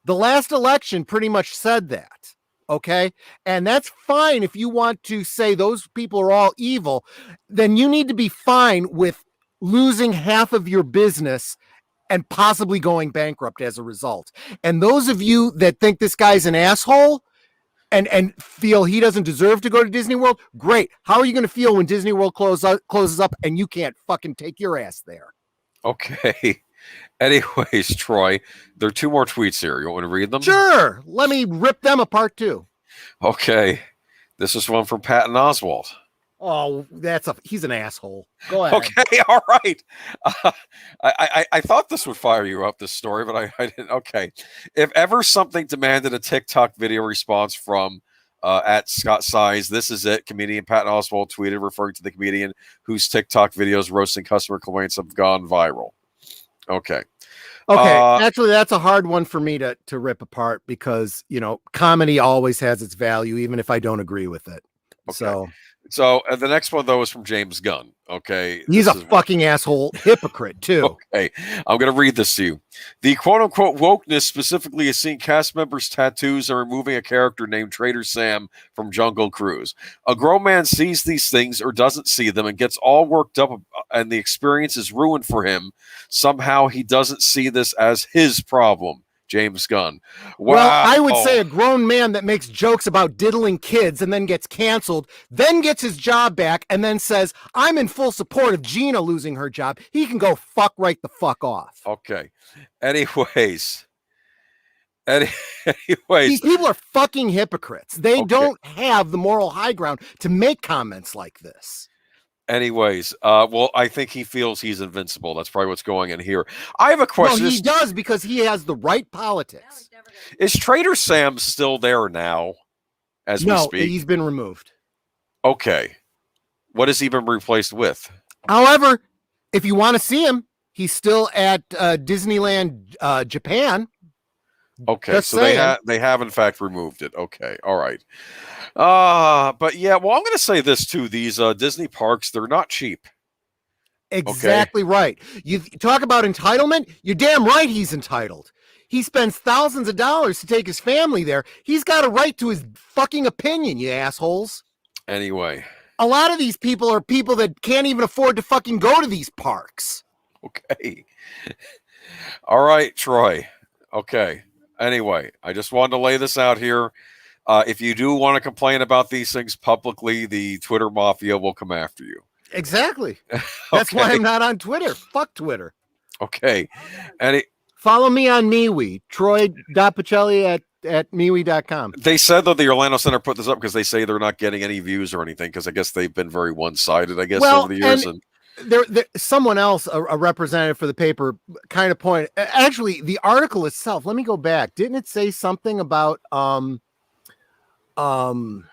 The last election pretty much said that. Okay. And that's fine. If you want to say those people are all evil, then you need to be fine with losing half of your business and possibly going bankrupt as a result. And those of you that think this guy's an asshole and feel he doesn't deserve to go to Disney World, great. How are you going to feel when Disney World closes up and you can't fucking take your ass there? Okay. Anyways, Troy, there are two more tweets here. You want to read them? Sure. Let me rip them apart too. Okay. This is one from Patton Oswald. Oh, he's an asshole. Go ahead. Okay, all right. I thought this would fire you up, this story, but I didn't. Okay. If ever something demanded a TikTok video response from at Scott Size, this is it. Comedian Patton Oswald tweeted referring to the comedian whose TikTok videos roasting customer complaints have gone viral. Okay. Actually, that's a hard one for me to rip apart because, comedy always has its value, even if I don't agree with it. Okay. So So the next one though is from James Gunn. Okay, He's this a is fucking asshole hypocrite too. okay. I'm going to read this to you. The quote unquote wokeness specifically is seeing cast members' tattoos and removing a character named Trader Sam from Jungle Cruise. A grown man sees these things or doesn't see them and gets all worked up, and the experience is ruined for him. Somehow he doesn't see this as his problem. James Gunn. Wow. Well, I would say a grown man that makes jokes about diddling kids and then gets canceled, then gets his job back, and then says, I'm in full support of Gina losing her job. He can go fuck right the fuck off. Okay. Anyways. These people are fucking hypocrites. They don't have the moral high ground to make comments like this. Anyways, well, I think he feels he's invincible. That's probably what's going in here. I have a question. No, he does because he has the right politics. Is Trader Sam still there now as we speak? No, he's been removed. Okay. What has he been replaced with? However, if you want to see him, he's still at Disneyland Japan. Okay, Just so saying. they have in fact removed it. Okay, all right. But yeah, well, I'm going to say this too. These Disney parks, they're not cheap. Exactly right. You talk about entitlement. You're damn right he's entitled. He spends thousands of dollars to take his family there. He's got a right to his fucking opinion, you assholes. Anyway. A lot of these people are people that can't even afford to fucking go to these parks. Okay. All right, Troy. Okay. Anyway, I just wanted to lay this out here. If you do want to complain about these things publicly, the Twitter mafia will come after you. Exactly. That's why I'm not on Twitter. Fuck Twitter. Okay. Follow me on MeWe, Troy.Pacelli at MeWe.com. They said that the Orlando Center put this up because they say they're not getting any views or anything because I guess they've been very one-sided, over the years. And there someone else, a representative for the paper, kind of pointed. Actually, the article itself. Let me go back. Didn't it say something about I don't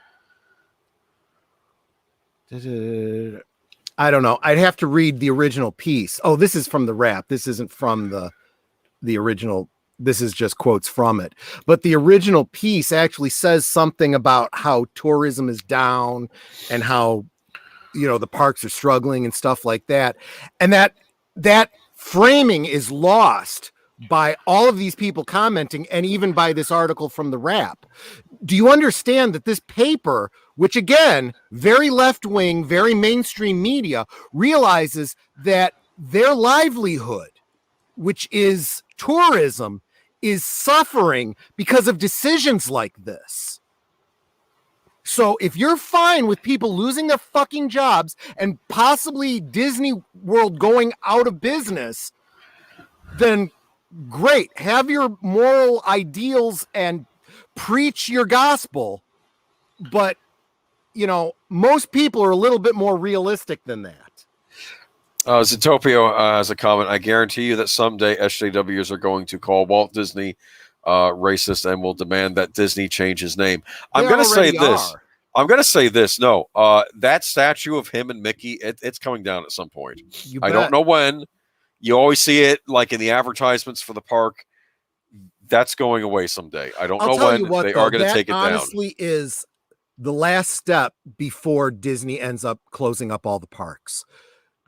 know. I'd have to read the original piece. Oh, this is from the Wrap. This isn't from the original. This is just quotes from it. But the original piece actually says something about how tourism is down and how, the parks are struggling and stuff like that. And that framing is lost by all of these people commenting and even by this article from the Wrap. Do you understand that this paper, which again, very left-wing, very mainstream media, realizes that their livelihood, which is tourism, is suffering because of decisions like this? So if you're fine with people losing their fucking jobs and possibly Disney World going out of business, then great. Have your moral ideals and preach your gospel. But, most people are a little bit more realistic than that. Zootopia has a comment. I guarantee you that someday SJWs are going to call Walt Disney racist and will demand that Disney change his name. I'm going to say this. I'm going to say this. No, that statue of him and Mickey, it's coming down at some point. I don't know when. You always see it like in the advertisements for the park. That's going away someday. I don't know when they are going to take it down. Honestly, is the last step before Disney ends up closing up all the parks,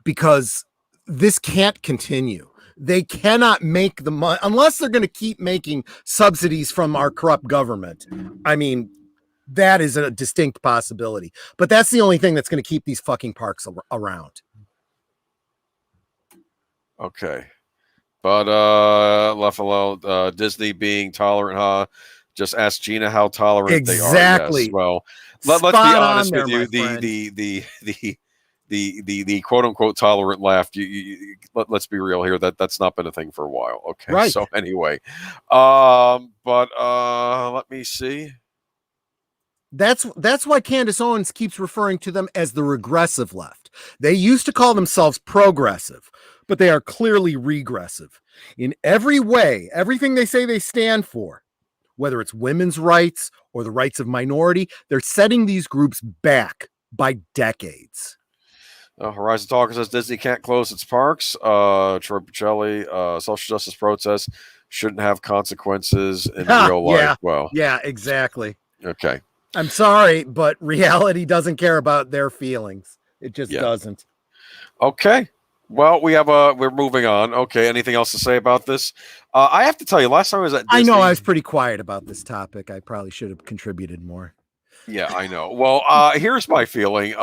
because this can't continue. They cannot make the money unless they're going to keep making subsidies from our corrupt government. I mean, that is a distinct possibility, but that's the only thing that's going to keep these fucking parks around. Okay. But left alone, Disney being tolerant, just ask Gina how tolerant they are. Yes. Well, let's be honest with you. The quote unquote tolerant laugh. Let's be real here. That's not been a thing for a while. Okay. Right. So anyway, but let me see. That's why Candace Owens keeps referring to them as the regressive left. They used to call themselves progressive, but they are clearly regressive in every way. Everything they say they stand for, whether it's women's rights or the rights of minority, they're setting these groups back by decades. Horizon Talker says Disney can't close its parks. Troy Pacelli, social justice protests shouldn't have consequences in real life. Yeah, well, yeah, exactly. Okay. I'm sorry, but reality doesn't care about their feelings. It just doesn't. Okay. Well, we're moving on. Okay. Anything else to say about this? I have to tell you, last time I was at Disney, I know I was pretty quiet about this topic. I probably should have contributed more. Yeah, I know. Well, here's my feeling.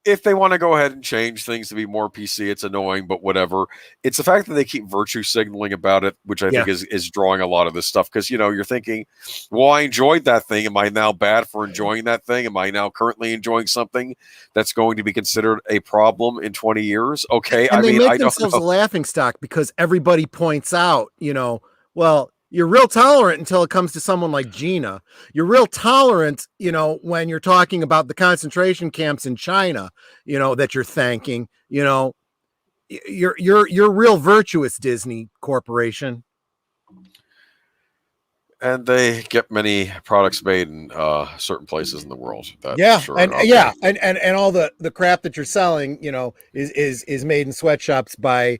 If they want to go ahead and change things to be more PC, it's annoying, but whatever. It's the fact that they keep virtue signaling about it, which I think is drawing a lot of this stuff. Because, you're thinking, well, I enjoyed that thing. Am I now bad for enjoying that thing? Am I now currently enjoying something that's going to be considered a problem in 20 years? Okay. And they make I don't themselves know. a laughing stock because everybody points out, well, you're real tolerant until it comes to someone like Gina. You're real tolerant, when you're talking about the concentration camps in China, that you're thanking, you're real virtuous, Disney Corporation. And they get many products made in certain places in the world. That's sure. And and all the crap that you're selling, is made in sweatshops by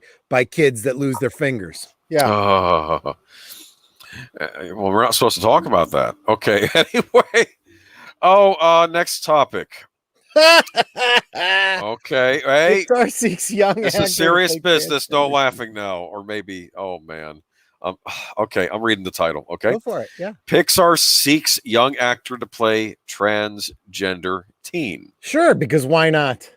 kids that lose their fingers. Yeah. Well, we're not supposed to talk about that. Okay. Anyway. Next topic. Okay. Hey, Pixar seeks young. this is serious business. No laughing now, or maybe. Oh man. Okay. I'm reading the title. Okay. Go for it. Yeah. Pixar seeks young actor to play transgender teen. Sure, because why not?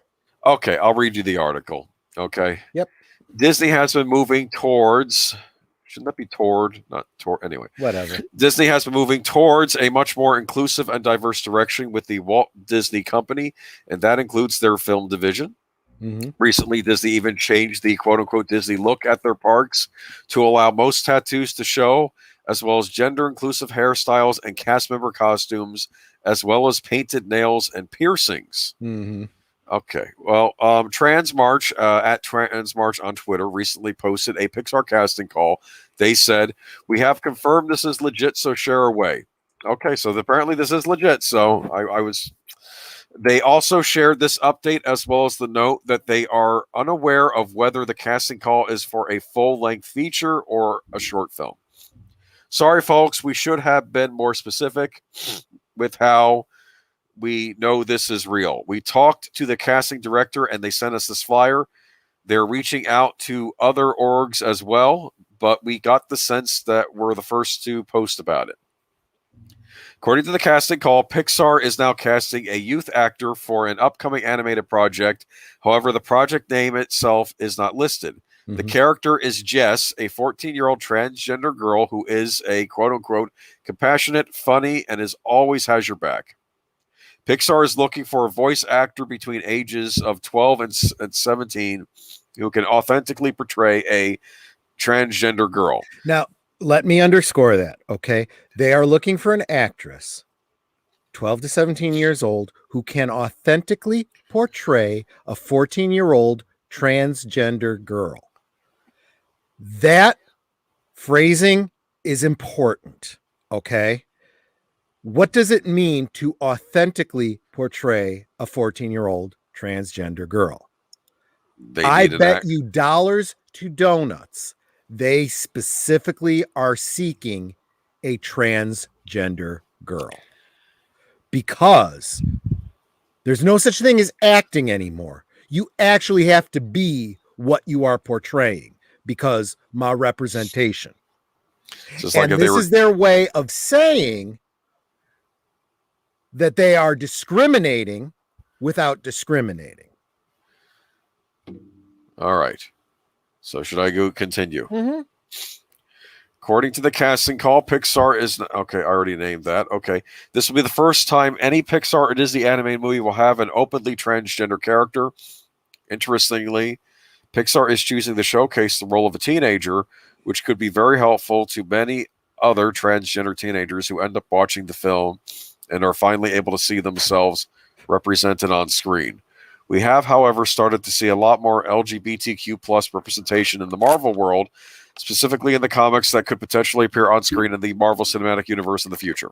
Okay. I'll read you the article. Okay. Yep. Disney has been moving towards. Shouldn't that be toward? Not toward. Anyway. Whatever. Disney has been moving towards a much more inclusive and diverse direction with the Walt Disney Company, and that includes their film division. Mm-hmm. Recently, Disney even changed the quote-unquote Disney look at their parks to allow most tattoos to show, as well as gender-inclusive hairstyles and cast member costumes, as well as painted nails and piercings. Mm-hmm. Okay. Well, Transmarch at Transmarch on Twitter recently posted a Pixar casting call. They said, "We have confirmed this is legit, so share away." Okay, so apparently this is legit. So I was. They also shared this update as well as the note that they are unaware of whether the casting call is for a full-length feature or a short film. Sorry, folks. We should have been more specific with how we know this is real. We talked to the casting director and they sent us this flyer. They're reaching out to other orgs as well, but we got the sense that we're the first to post about it. According to the casting call, Pixar is now casting a youth actor for an upcoming animated project. However, the project name itself is not listed. Mm-hmm. The character is Jess, a 14-year-old transgender girl who is a quote-unquote compassionate, funny, and always has your back. Pixar is looking for a voice actor between ages of 12 and 17 who can authentically portray a transgender girl. Now, let me underscore that, okay? They are looking for an actress, 12 to 17 years old, who can authentically portray a 14-year-old transgender girl. That phrasing is important, okay? What does it mean to authentically portray a 14-year-old transgender girl? I bet you dollars to donuts, they specifically are seeking a transgender girl. Because there's no such thing as acting anymore. You actually have to be what you are portraying because my representation. And this is their way of saying that they are discriminating without discriminating. All right. So should I go continue? Mm-hmm. According to the casting call, Pixar is... Okay, I already named that. Okay. This will be the first time any Pixar or Disney animated movie will have an openly transgender character. Interestingly, Pixar is choosing to showcase the role of a teenager, which could be very helpful to many other transgender teenagers who end up watching the film and are finally able to see themselves represented on screen. We have, however, started to see a lot more LGBTQ plus representation in the Marvel world, specifically in the comics that could potentially appear on screen in the Marvel Cinematic Universe in the future.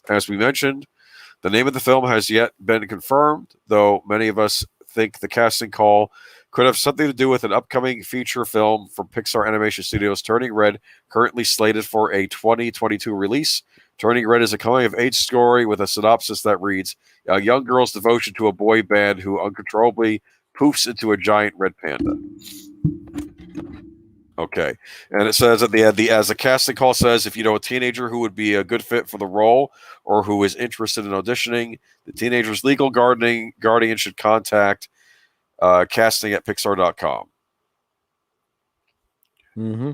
As we mentioned, the name of the film has yet been confirmed, though many of us think the casting call could have something to do with an upcoming feature film from Pixar Animation Studios, Turning Red, currently slated for a 2022 release. Turning Red is a coming-of-age story with a synopsis that reads, a young girl's devotion to a boy band who uncontrollably poofs into a giant red panda. Okay. And it says at the end, as the casting call says, if you know a teenager who would be a good fit for the role or who is interested in auditioning, the teenager's legal guardian should contact casting at pixar.com. Mm-hmm.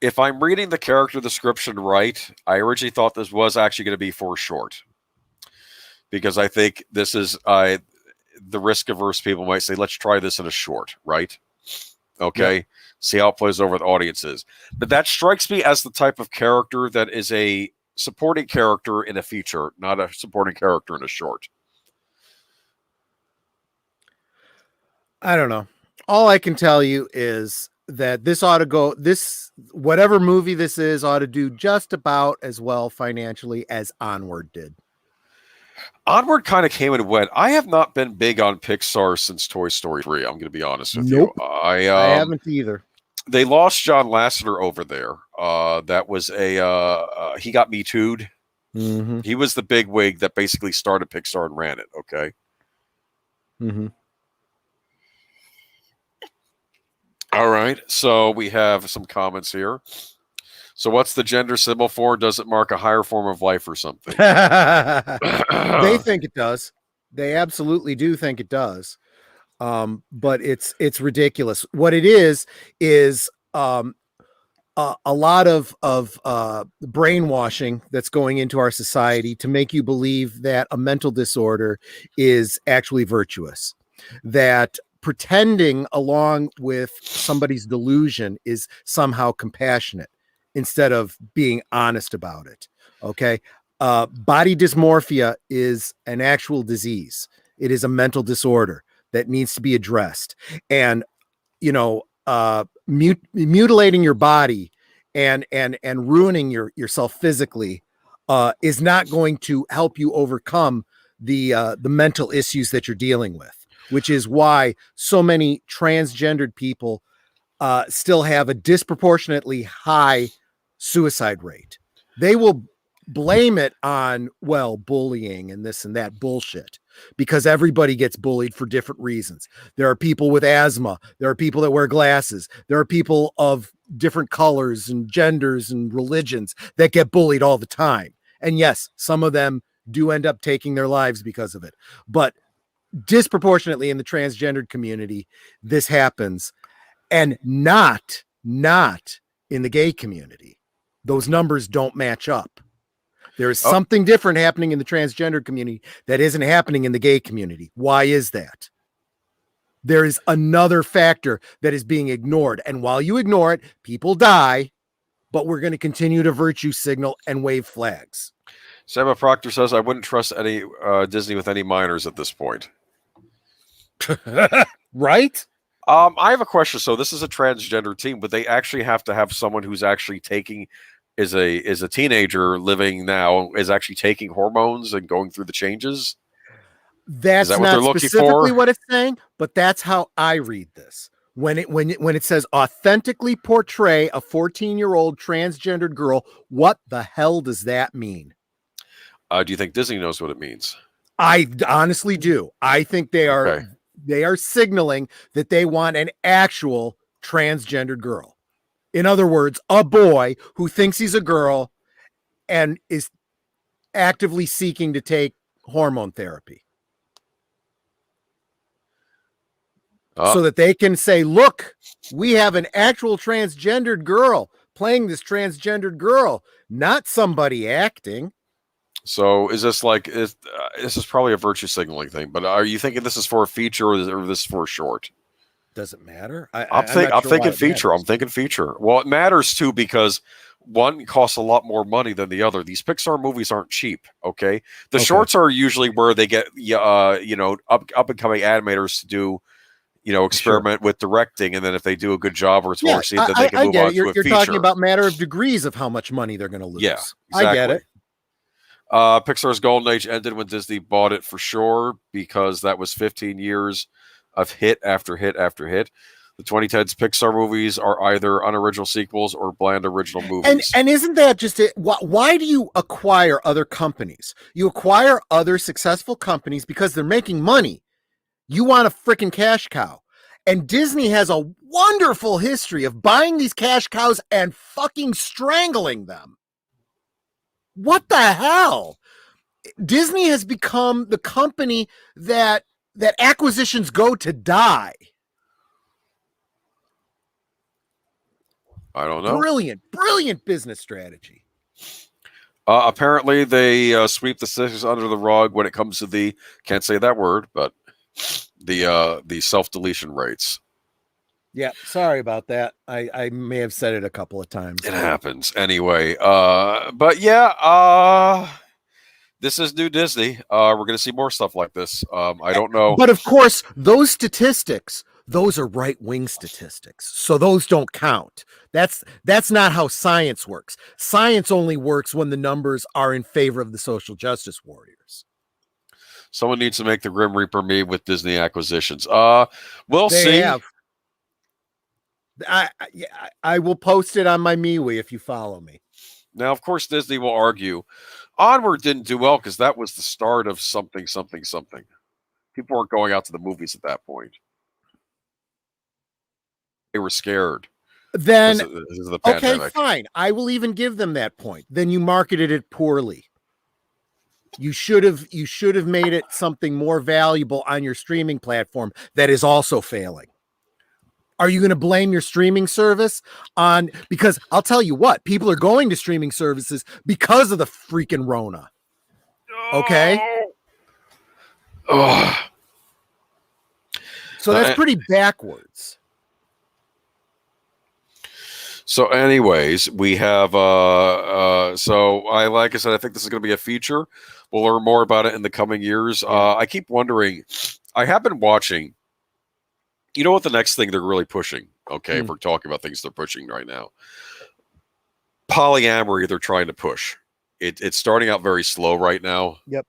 If I'm reading the character description right, I originally thought this was actually going to be for short. Because I think this is the risk-averse people might say, let's try this in a short, right? Okay. Yep. See how it plays over with audiences. But that strikes me as the type of character that is a supporting character in a feature, not a supporting character in a short. I don't know. All I can tell you is that this ought to go, whatever movie this is ought to do just about as well financially as Onward did. Onward kind of came and went. I have not been big on Pixar since Toy Story 3. I'm going to be honest with you. I haven't either. They lost John Lasseter over there. That was he got Me Too'd. Mm-hmm. He was the big wig that basically started Pixar and ran it. Okay. Mm-hmm. All right. So we have some comments here. So what's the gender symbol for? Does it mark a higher form of life or something? They think it does. They absolutely do think it does. But it's ridiculous. What it is a lot of brainwashing that's going into our society to make you believe that a mental disorder is actually virtuous, that pretending along with somebody's delusion is somehow compassionate instead of being honest about it. Okay. Body dysmorphia is an actual disease. It is a mental disorder that needs to be addressed. And, mutilating your body and ruining yourself physically is not going to help you overcome the mental issues that you're dealing with, which is why so many transgendered people still have a disproportionately high suicide rate. They will blame it on, bullying and this and that bullshit, because everybody gets bullied for different reasons. There are people with asthma. There are people that wear glasses. There are people of different colors and genders and religions that get bullied all the time. And yes, some of them do end up taking their lives because of it. But disproportionately in the transgendered community, this happens, and not in the gay community. Those numbers don't match up. There is something different happening in the transgender community that isn't happening in the gay community. Why is that? There is another factor that is being ignored. And while you ignore it, people die, but we're going to continue to virtue signal and wave flags. Sam Proctor says, I wouldn't trust any Disney with any minors at this point. Right? I have a question. So this is a transgender team, but they actually have to have someone who's actually is a teenager living now, is actually taking hormones and going through the changes. That's that not specifically what it's saying, but that's how I read this. When it says authentically portray a 14-year-old transgendered girl, what the hell does that mean? Do you think Disney knows what it means? I honestly do. I think they are signaling that they want an actual transgendered girl. In other words, a boy who thinks he's a girl and is actively seeking to take hormone therapy. So that they can say, look, we have an actual transgendered girl playing this transgendered girl, not somebody acting. So is this this is probably a virtue signaling thing, but are you thinking this is for a feature or this is for a short? Doesn't matter. I'm thinking feature. I'm thinking feature. Well, it matters too because one costs a lot more money than the other. These Pixar movies aren't cheap. Okay, the shorts are usually where they get up and coming animators to do experiment with directing, and then if they do a good job or it's well received, then they can move on to a feature. You're talking about matter of degrees of how much money they're going to lose. Yeah, exactly. I get it. Pixar's golden age ended when Disney bought it for sure, because that was 15 years of hit after hit after hit. The 2010s Pixar movies are either unoriginal sequels or bland original movies. And isn't that just it? Why do you acquire other companies? You acquire other successful companies because they're making money. You want a freaking cash cow. And Disney has a wonderful history of buying these cash cows and fucking strangling them. What the hell? Disney has become the company that acquisitions go to die. I don't know. Brilliant business strategy. Apparently, they sweep the scissors under the rug when it comes to the, can't say that word, but the self-deletion rates. Yeah, sorry about that. I may have said it a couple of times. It happens anyway. But yeah, this is new Disney. We're going to see more stuff like this. I don't know. But of course, those statistics, those are right-wing statistics. So those don't count. That's not how science works. Science only works when the numbers are in favor of the social justice warriors. Someone needs to make the Grim Reaper meme with Disney acquisitions. We'll see. Have. I will post it on my MeWe if you follow me. Now, of course, Disney will argue Onward didn't do well because that was the start of something. People weren't going out to the movies at that point. They were scared. Then, this is the okay, pandemic. fine. I will even give them that point. Then you marketed it poorly. You should have made it something more valuable on your streaming platform that is also failing. Are you going to blame your streaming service on, because I'll tell you what, people are going to streaming services because of the freaking Rona. Okay. Oh. So that's pretty backwards. So anyways, we have, like I said, I think this is going to be a feature. We'll learn more about it in the coming years. I keep wondering, I have been watching, you know what the next thing they're really pushing? Okay, if we're talking about things they're pushing right now. Polyamory they're trying to push. It's starting out very slow right now. Yep.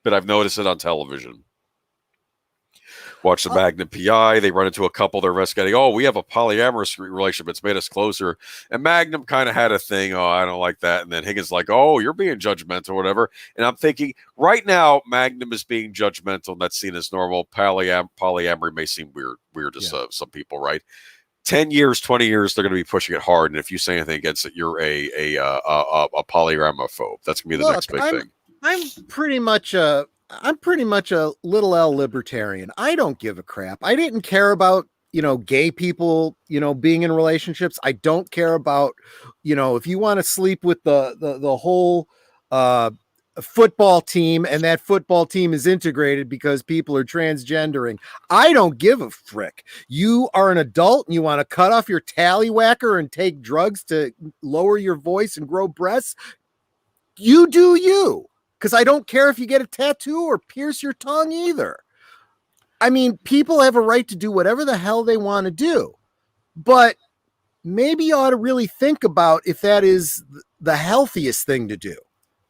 But I've noticed it on television. Watch the Magnum PI. They run into a couple. They're investigating. Oh, we have a polyamorous relationship. It's made us closer. And Magnum kind of had a thing. Oh, I don't like that. And then Higgins like, oh, you're being judgmental or whatever. And I'm thinking right now, Magnum is being judgmental. And that's seen as normal. Polyamory may seem weird to some people, right? 10 years, 20 years, they're going to be pushing it hard. And if you say anything against it, you're a polyamorophobe. That's going to be the next big thing. I'm pretty much a little L libertarian. I don't give a crap. I didn't care about, gay people, being in relationships. I don't care about, if you want to sleep with the whole football team and that football team is integrated because people are transgendering. I don't give a frick. You are an adult and you want to cut off your tallywhacker and take drugs to lower your voice and grow breasts. You do you. Because I don't care if you get a tattoo or pierce your tongue either. I mean, people have a right to do whatever the hell they want to do. But maybe you ought to really think about if that is the healthiest thing to do.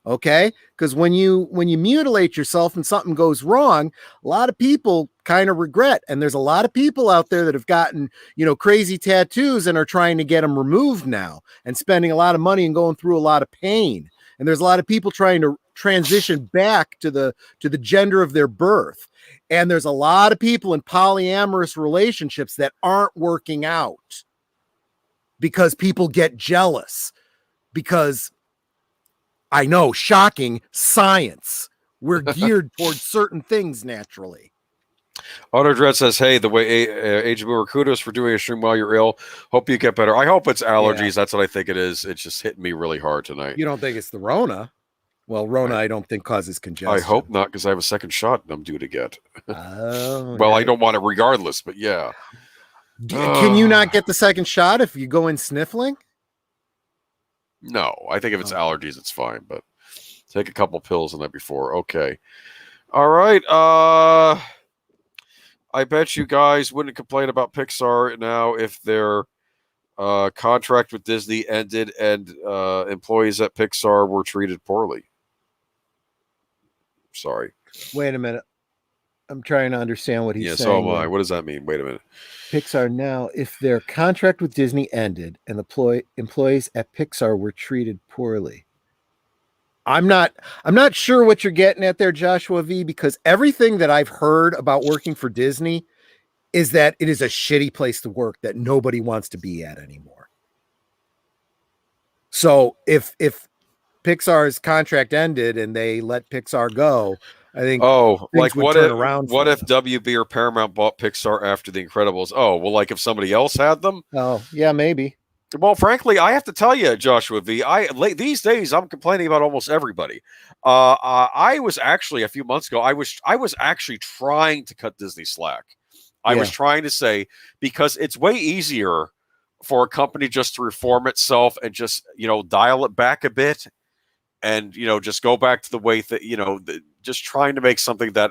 Okay? Because when you mutilate yourself and something goes wrong, a lot of people kind of regret. And there's a lot of people out there that have gotten, crazy tattoos and are trying to get them removed now and spending a lot of money and going through a lot of pain. And there's a lot of people trying to transition back to the gender of their birth. And there's a lot of people in polyamorous relationships that aren't working out because people get jealous. Because I know, shocking, science. We're geared towards certain things naturally. Auto Dread says, hey, the way Age of Boomer, kudos for doing a stream while you're ill. Hope you get better. I hope it's allergies. Yeah. That's what I think it is. It's just hitting me really hard tonight. You don't think it's the Rona? Well, Rona, I don't think causes congestion. I hope not, because I have a second shot I'm due to get. Oh, well, I don't want it regardless, but yeah. Can you not get the second shot if you go in sniffling? No, I think if it's allergies, it's fine. But take a couple pills the night before. Okay. All right. I bet you guys wouldn't complain about Pixar now if their contract with Disney ended and employees at Pixar were treated poorly. Sorry. Wait a minute. I'm trying to understand what he's Yeah, saying. so am I. here. What does that mean? Wait a minute. Pixar now, if their contract with Disney ended and the employees at Pixar were treated poorly. I'm not sure what you're getting at there, Joshua V, because everything that I've heard about working for Disney is that it is a shitty place to work that nobody wants to be at anymore. So if Pixar's contract ended and they let Pixar go, I think things would turn around. What if WB or Paramount bought Pixar after The Incredibles? Oh, well, like if somebody else had them? Oh, yeah, maybe. Well, frankly, I have to tell you, Joshua V. These days I'm complaining about almost everybody. I was actually a few months ago. I was actually trying to cut Disney slack. I was trying to say, because it's way easier for a company just to reform itself and just dial it back a bit, and just go back to the way that just trying to make something that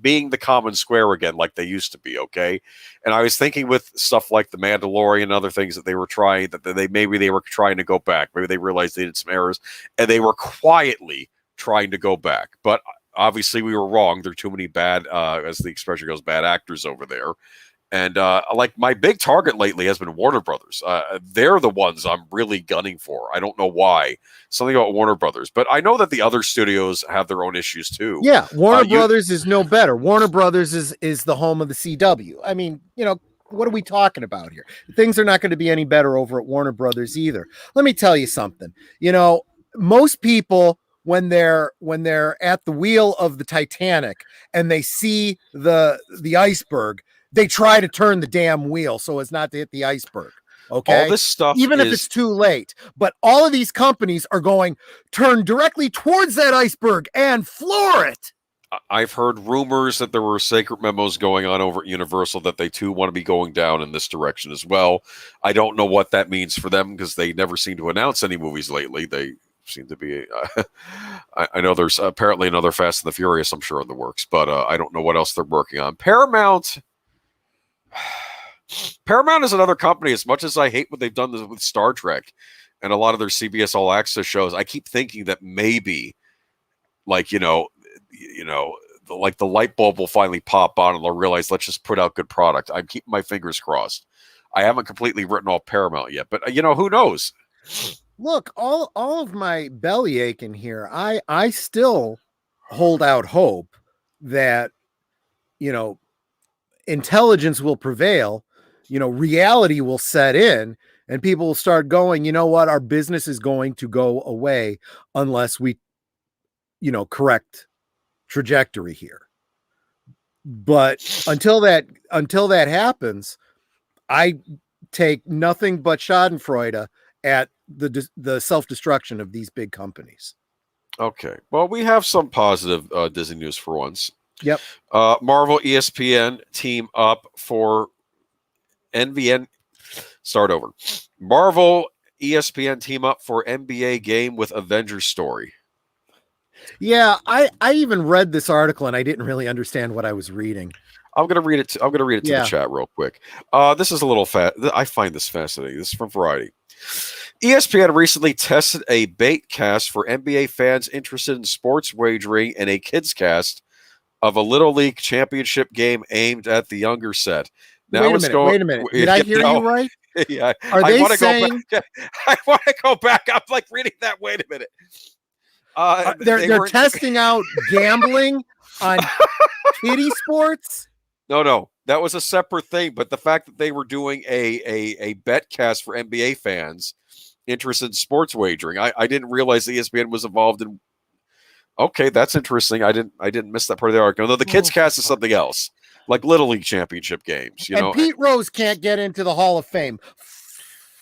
being the common square again, like they used to be. Okay. And I was thinking with stuff like the Mandalorian and other things that they were trying, that they were trying to go back. Maybe they realized they did some errors and they were quietly trying to go back. But obviously we were wrong. There are too many bad, as the expression goes, bad actors over there. And like my big target lately has been Warner Brothers. They're the ones I'm really gunning for. I don't know why. Something about Warner Brothers, but I know that the other studios have their own issues too. Yeah, Warner Brothers is no better. Warner Brothers is the home of the CW. I mean, what are we talking about here? Things are not going to be any better over at Warner Brothers either. Let me tell you something. Most people, when they're at the wheel of the Titanic and they see the iceberg, they try to turn the damn wheel so as not to hit the iceberg. Okay. All this stuff, even if it's too late, but all of these companies are going turn directly towards that iceberg and floor it. I've heard rumors that there were secret memos going on over at Universal that they too want to be going down in this direction as well. I don't know what that means for them because they never seem to announce any movies lately. They seem to be I know there's apparently another Fast and the Furious, I'm sure, in the works, but I don't know what else they're working on. Paramount is another company. As much as I hate what they've done with Star Trek and a lot of their CBS All Access shows, I keep thinking that maybe, like the light bulb will finally pop on and they'll realize, let's just put out good product. I'm keeping my fingers crossed. I haven't completely written off Paramount yet, but who knows? Look, all of my belly aching here, I still hold out hope that intelligence will prevail, reality will set in, and people will start going, you know what, our business is going to go away unless we, correct trajectory here. But until that happens, I take nothing but schadenfreude at the self-destruction of these big companies. Okay. Well, we have some positive Disney news for once. Yep. Marvel ESPN team up for NVN. Start over. Marvel ESPN team up for NBA game with Avengers story. Yeah, I even read this article and I didn't really understand what I was reading. I'm gonna read it to the chat real quick. This is a little I find this fascinating. This is from Variety. ESPN recently tested a bait cast for NBA fans interested in sports wagering and a kids cast of a Little League championship game aimed at the younger set. Now wait a minute. Did I hear you right? Yeah. Are they saying? I want to go back. I'm like reading that. Wait a minute. They're testing out gambling on kiddie sports. No, that was a separate thing. But the fact that they were doing a bet cast for NBA fans interested in sports wagering, I didn't realize the ESPN was involved in. Okay, that's interesting. I didn't miss that part of the article. No, the kids cast is something else, like Little League championship games. And Pete Rose can't get into the Hall of Fame.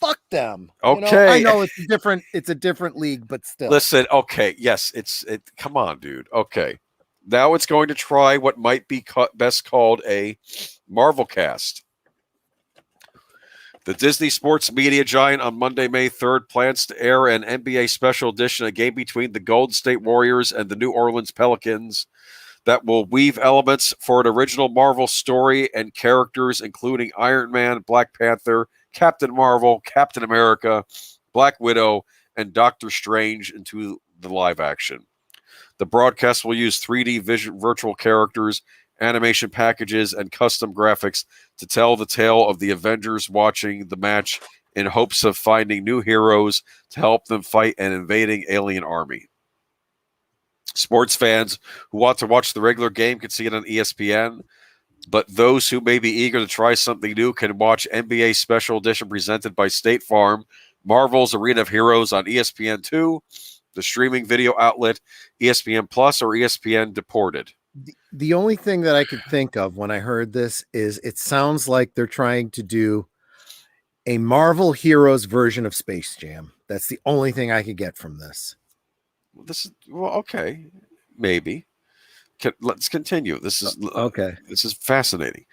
Fuck them. Okay, I know it's a different league, but still. Listen, okay, yes, come on, dude. Okay, now it's going to try what might be best called a Marvel cast. The Disney sports media giant on Monday, May 3rd, plans to air an NBA special edition, a game between the Golden State Warriors and the New Orleans Pelicans, that will weave elements for an original Marvel story and characters, including Iron Man, Black Panther, Captain Marvel, Captain America, Black Widow, and Doctor Strange into the live action. The broadcast will use 3D virtual characters, animation packages, and custom graphics to tell the tale of the Avengers watching the match in hopes of finding new heroes to help them fight an invading alien army. Sports fans who want to watch the regular game can see it on ESPN, but those who may be eager to try something new can watch NBA Special Edition presented by State Farm, Marvel's Arena of Heroes on ESPN2, the streaming video outlet ESPN Plus, or ESPN Deported. The only thing that I could think of when I heard this is it sounds like they're trying to do a Marvel Heroes version of Space Jam. That's the only thing I could get from this. This is okay, maybe. Let's continue. This is okay. This is fascinating.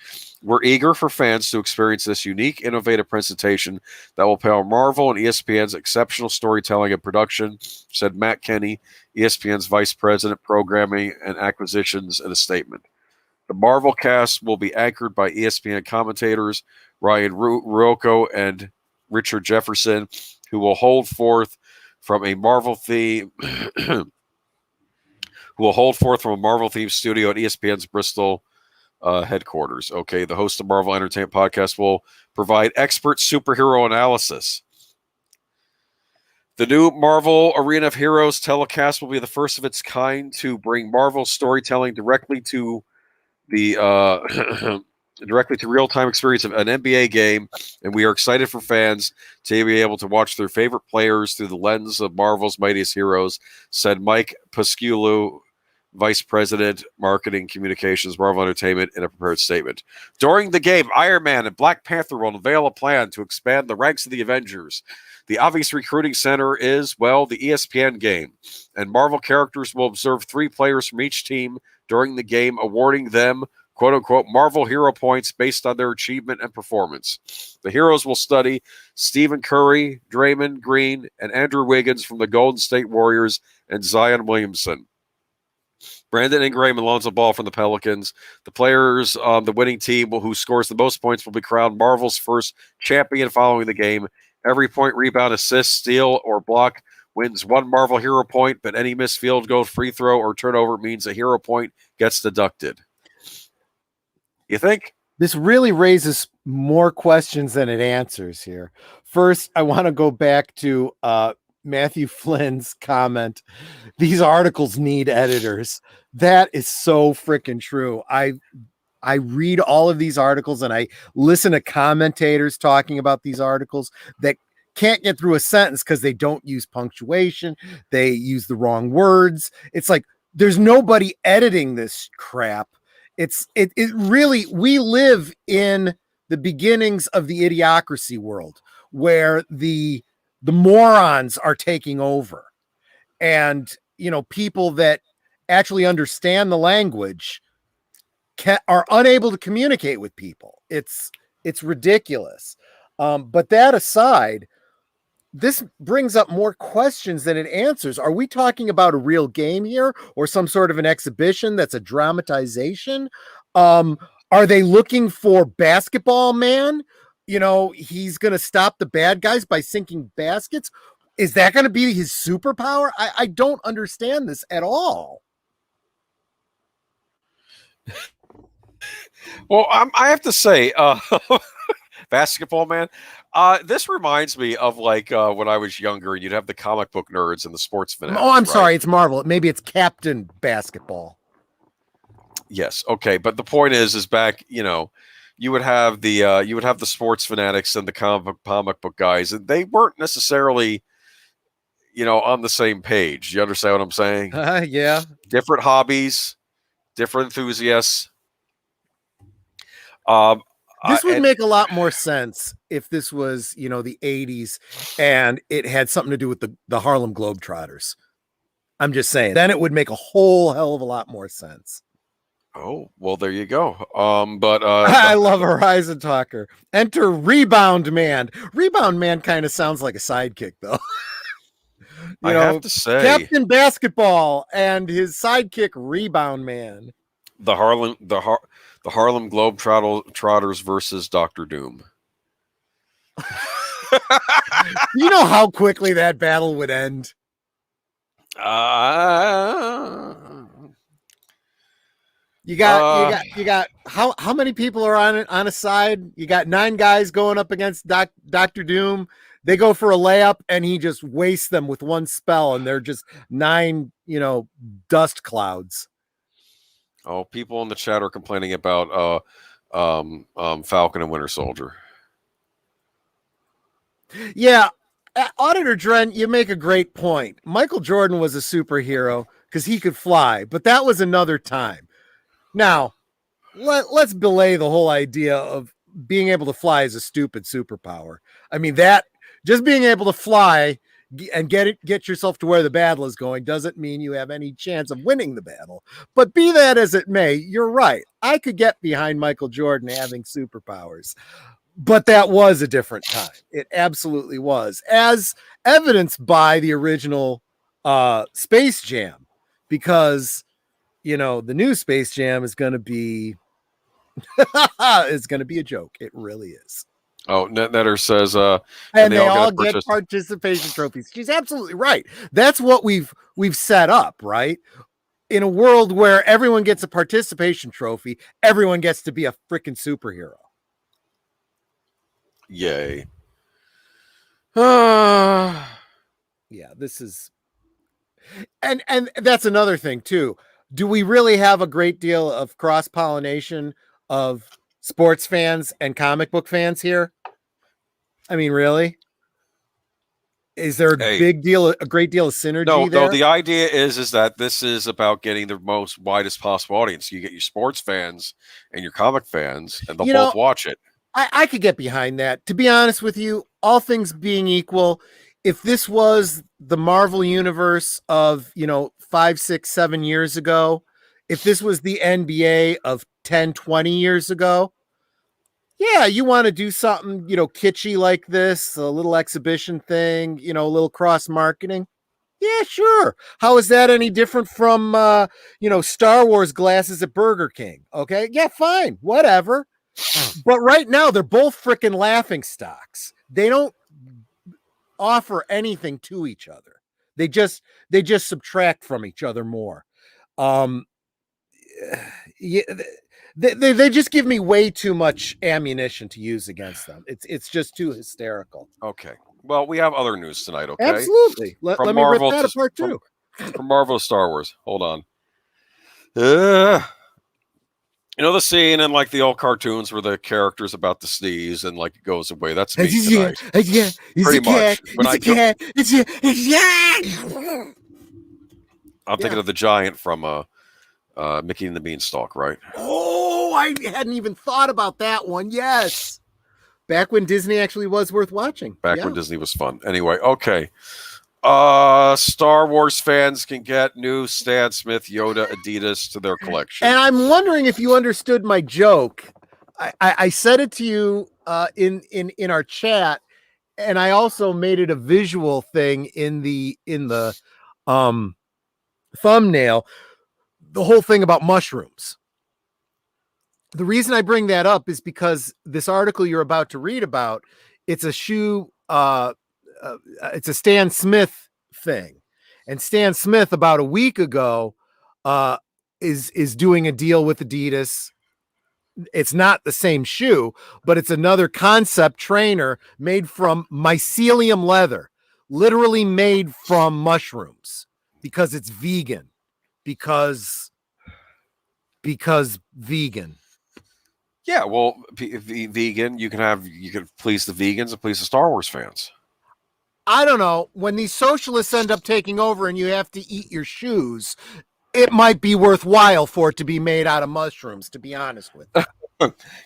We're eager for fans to experience this unique, innovative presentation that will pair Marvel and ESPN's exceptional storytelling and production, said Matt Kenny, ESPN's Vice President, Programming and Acquisitions, in a statement. The Marvel cast will be anchored by ESPN commentators Ryan Ruocco and Richard Jefferson, who will hold forth from a Marvel theme. Who will hold forth from a Marvel-themed studio at ESPN's Bristol headquarters. Okay, the host of Marvel Entertainment Podcast will provide expert superhero analysis. The new Marvel Arena of Heroes telecast will be the first of its kind to bring Marvel storytelling directly to the directly to real-time experience of an NBA game, and we are excited for fans to be able to watch their favorite players through the lens of Marvel's mightiest heroes, said Mike Pasquale, Vice President, Marketing Communications, Marvel Entertainment, in a prepared statement. During the game, Iron Man and Black Panther will unveil a plan to expand the ranks of the Avengers. The obvious recruiting center is, well, the ESPN game, and Marvel characters will observe 3 players from each team during the game, awarding them quote-unquote Marvel hero points based on their achievement and performance. The heroes will study Stephen Curry, Draymond Green, and Andrew Wiggins from the Golden State Warriors, and Zion Williamson. Brandon Ingram and Lonzo Ball from the Pelicans. The players on the winning team who scores the most points will be crowned Marvel's first champion following the game. Every point, rebound, assist, steal, or block wins 1 Marvel hero point, but any missed field goal, free throw, or turnover means a hero point gets deducted. You think? This really raises more questions than it answers here. First, I want to go back to Matthew Flynn's comment. These articles need editors. That is so freaking true. I read all of these articles and I listen to commentators talking about these articles that can't get through a sentence because they don't use punctuation. They use the wrong words. It's like there's nobody editing this crap. It really, we live in the beginnings of the idiocracy world where the morons are taking over, and people that actually understand the language are unable to communicate with people. It's ridiculous. But that aside, this brings up more questions than it answers. Are we talking about a real game here or some sort of an exhibition that's a dramatization? Are they looking for Basketball Man? He's going to stop the bad guys by sinking baskets. Is that going to be his superpower? I don't understand this at all. Well, I have to say, Basketball Man. This reminds me of when I was younger, you'd have the comic book nerds and the sports fanatics. Oh, I'm right? sorry. It's Marvel. Maybe it's Captain Basketball. Yes. Okay. But the point is back, you would have the sports fanatics and the comic book guys, and they weren't necessarily, on the same page. You understand what I'm saying? Yeah. Different hobbies, different enthusiasts. This would make a lot more sense if this was, the 80s and it had something to do with the Harlem Globetrotters. I'm just saying. Then it would make a whole hell of a lot more sense. Oh, well, there you go. But I love Horizon Talker. Enter Rebound Man. Rebound Man kind of sounds like a sidekick, though. I have to say, Captain Basketball and his sidekick Rebound Man. The Harlem Globetrotters versus Dr. Doom. You know how quickly that battle would end? Uh, You got how many people are on a side? You got 9 guys going up against Dr. Doom. They go for a layup and he just wastes them with one spell, and they're just 9, dust clouds. Oh, people in the chat are complaining about Falcon and Winter Soldier. Yeah, Auditor Dren, you make a great point. Michael Jordan was a superhero because he could fly, but that was another time. Now, let's belay the whole idea of being able to fly is a stupid superpower. I mean, that just being able to fly and get yourself to where the battle is going doesn't mean you have any chance of winning the battle. But be that as it may, you're right. I could get behind Michael Jordan having superpowers. But that was a different time. It absolutely was, as evidenced by the original Space Jam, because the new Space Jam is going to be a joke. It really is. Oh, Netter says, and they all get participation trophies. She's absolutely right. That's what we've set up, right? In a world where everyone gets a participation trophy, everyone gets to be a freaking superhero. Yay. Yeah, this is, and that's another thing too. Do we really have a great deal of cross-pollination of sports fans and comic book fans here? I mean, really? Is there a great deal of synergy there? No, the idea is that this is about getting the most widest possible audience. You get your sports fans and your comic fans, and they'll both watch it. I could get behind that. To be honest with you, all things being equal, if this was the Marvel universe of, 5, 6, 7 years ago, if this was the NBA of 10, 20 years ago, yeah, you want to do something, kitschy like this, a little exhibition thing, a little cross marketing. Yeah, sure. How is that any different from, Star Wars glasses at Burger King? Okay. Yeah, fine. Whatever. But right now they're both freaking laughing stocks. They don't offer anything to each other. They just subtract from each other more. Yeah, they just give me way too much ammunition to use against them. It's just too hysterical. Okay. Well, we have other news tonight, okay? Absolutely. Let me rip that apart too. From Marvel to Star Wars. Hold on. The scene in like the old cartoons where the character's about to sneeze and like it goes away. That's me tonight. Yeah, pretty much. I'm thinking of the giant from Mickey and the Beanstalk, right? Oh, I hadn't even thought about that one. Yes. Back when Disney actually was worth watching. Back when Disney was fun. Anyway, okay. Star Wars fans can get new Stan Smith Yoda Adidas to their collection. And I'm wondering if you understood my joke. I said it to you in our chat, and I also made it a visual thing in the thumbnail. The whole thing about mushrooms. The reason I bring that up is because this article you're about to read about, it's a shoe. It's a Stan Smith thing, and Stan Smith about a week ago is doing a deal with Adidas. It's not the same shoe, but it's another concept trainer made from mycelium leather, literally made from mushrooms, because it's vegan, because vegan. Yeah, well, vegan. You can please the vegans and please the Star Wars fans. I don't know. When these socialists end up taking over and you have to eat your shoes, it might be worthwhile for it to be made out of mushrooms, to be honest with you.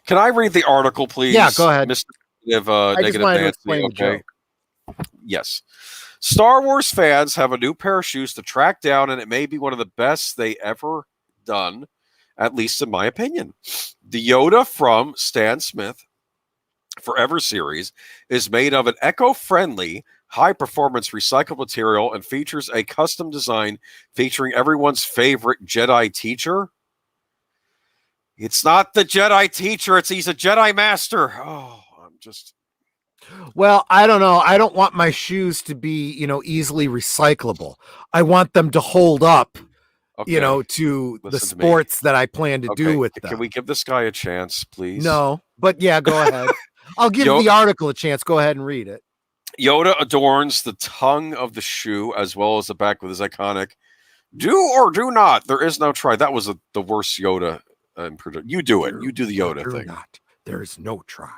Can I read the article, please? Yeah, go ahead. Mr. Negative Nancy, okay. Yes. Star Wars fans have a new pair of shoes to track down, and it may be one of the best they ever done, at least in my opinion. The Yoda from Stan Smith Forever series is made of an eco-friendly, high-performance recycled material and features a custom design featuring everyone's favorite Jedi teacher. It's not the Jedi teacher. He's a Jedi master. Oh, I'm just... Well, I don't know. I don't want my shoes to be, easily recyclable. I want them to hold up, Okay. to the Listen to me. sports that I plan to do Okay. with Can them. we give this guy a chance, please? No, but yeah, go ahead. I'll give Yo- the article a chance. Go ahead and read it. Yoda adorns the tongue of the shoe as well as the back with his iconic "Do or do not. There is no try." That was the worst Yoda. You do it. You do the Yoda thing. Not. There is no try.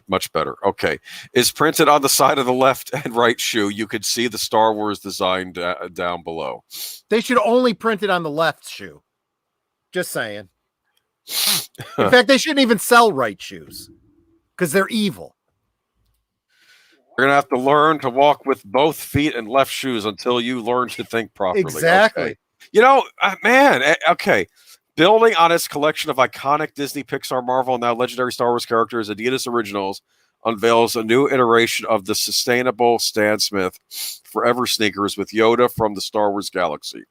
Much better. Okay. Is printed on the side of the left and right shoe. You could see the Star Wars design down below. They should only print it on the left shoe. Just saying. In fact, they shouldn't even sell right shoes because they're evil. You're going to have to learn to walk with both feet and left shoes until you learn to think properly. Exactly. Okay. Man, okay. Building on its collection of iconic Disney, Pixar, Marvel, and now legendary Star Wars characters, Adidas Originals unveils a new iteration of the sustainable Stan Smith Forever sneakers with Yoda from the Star Wars galaxy.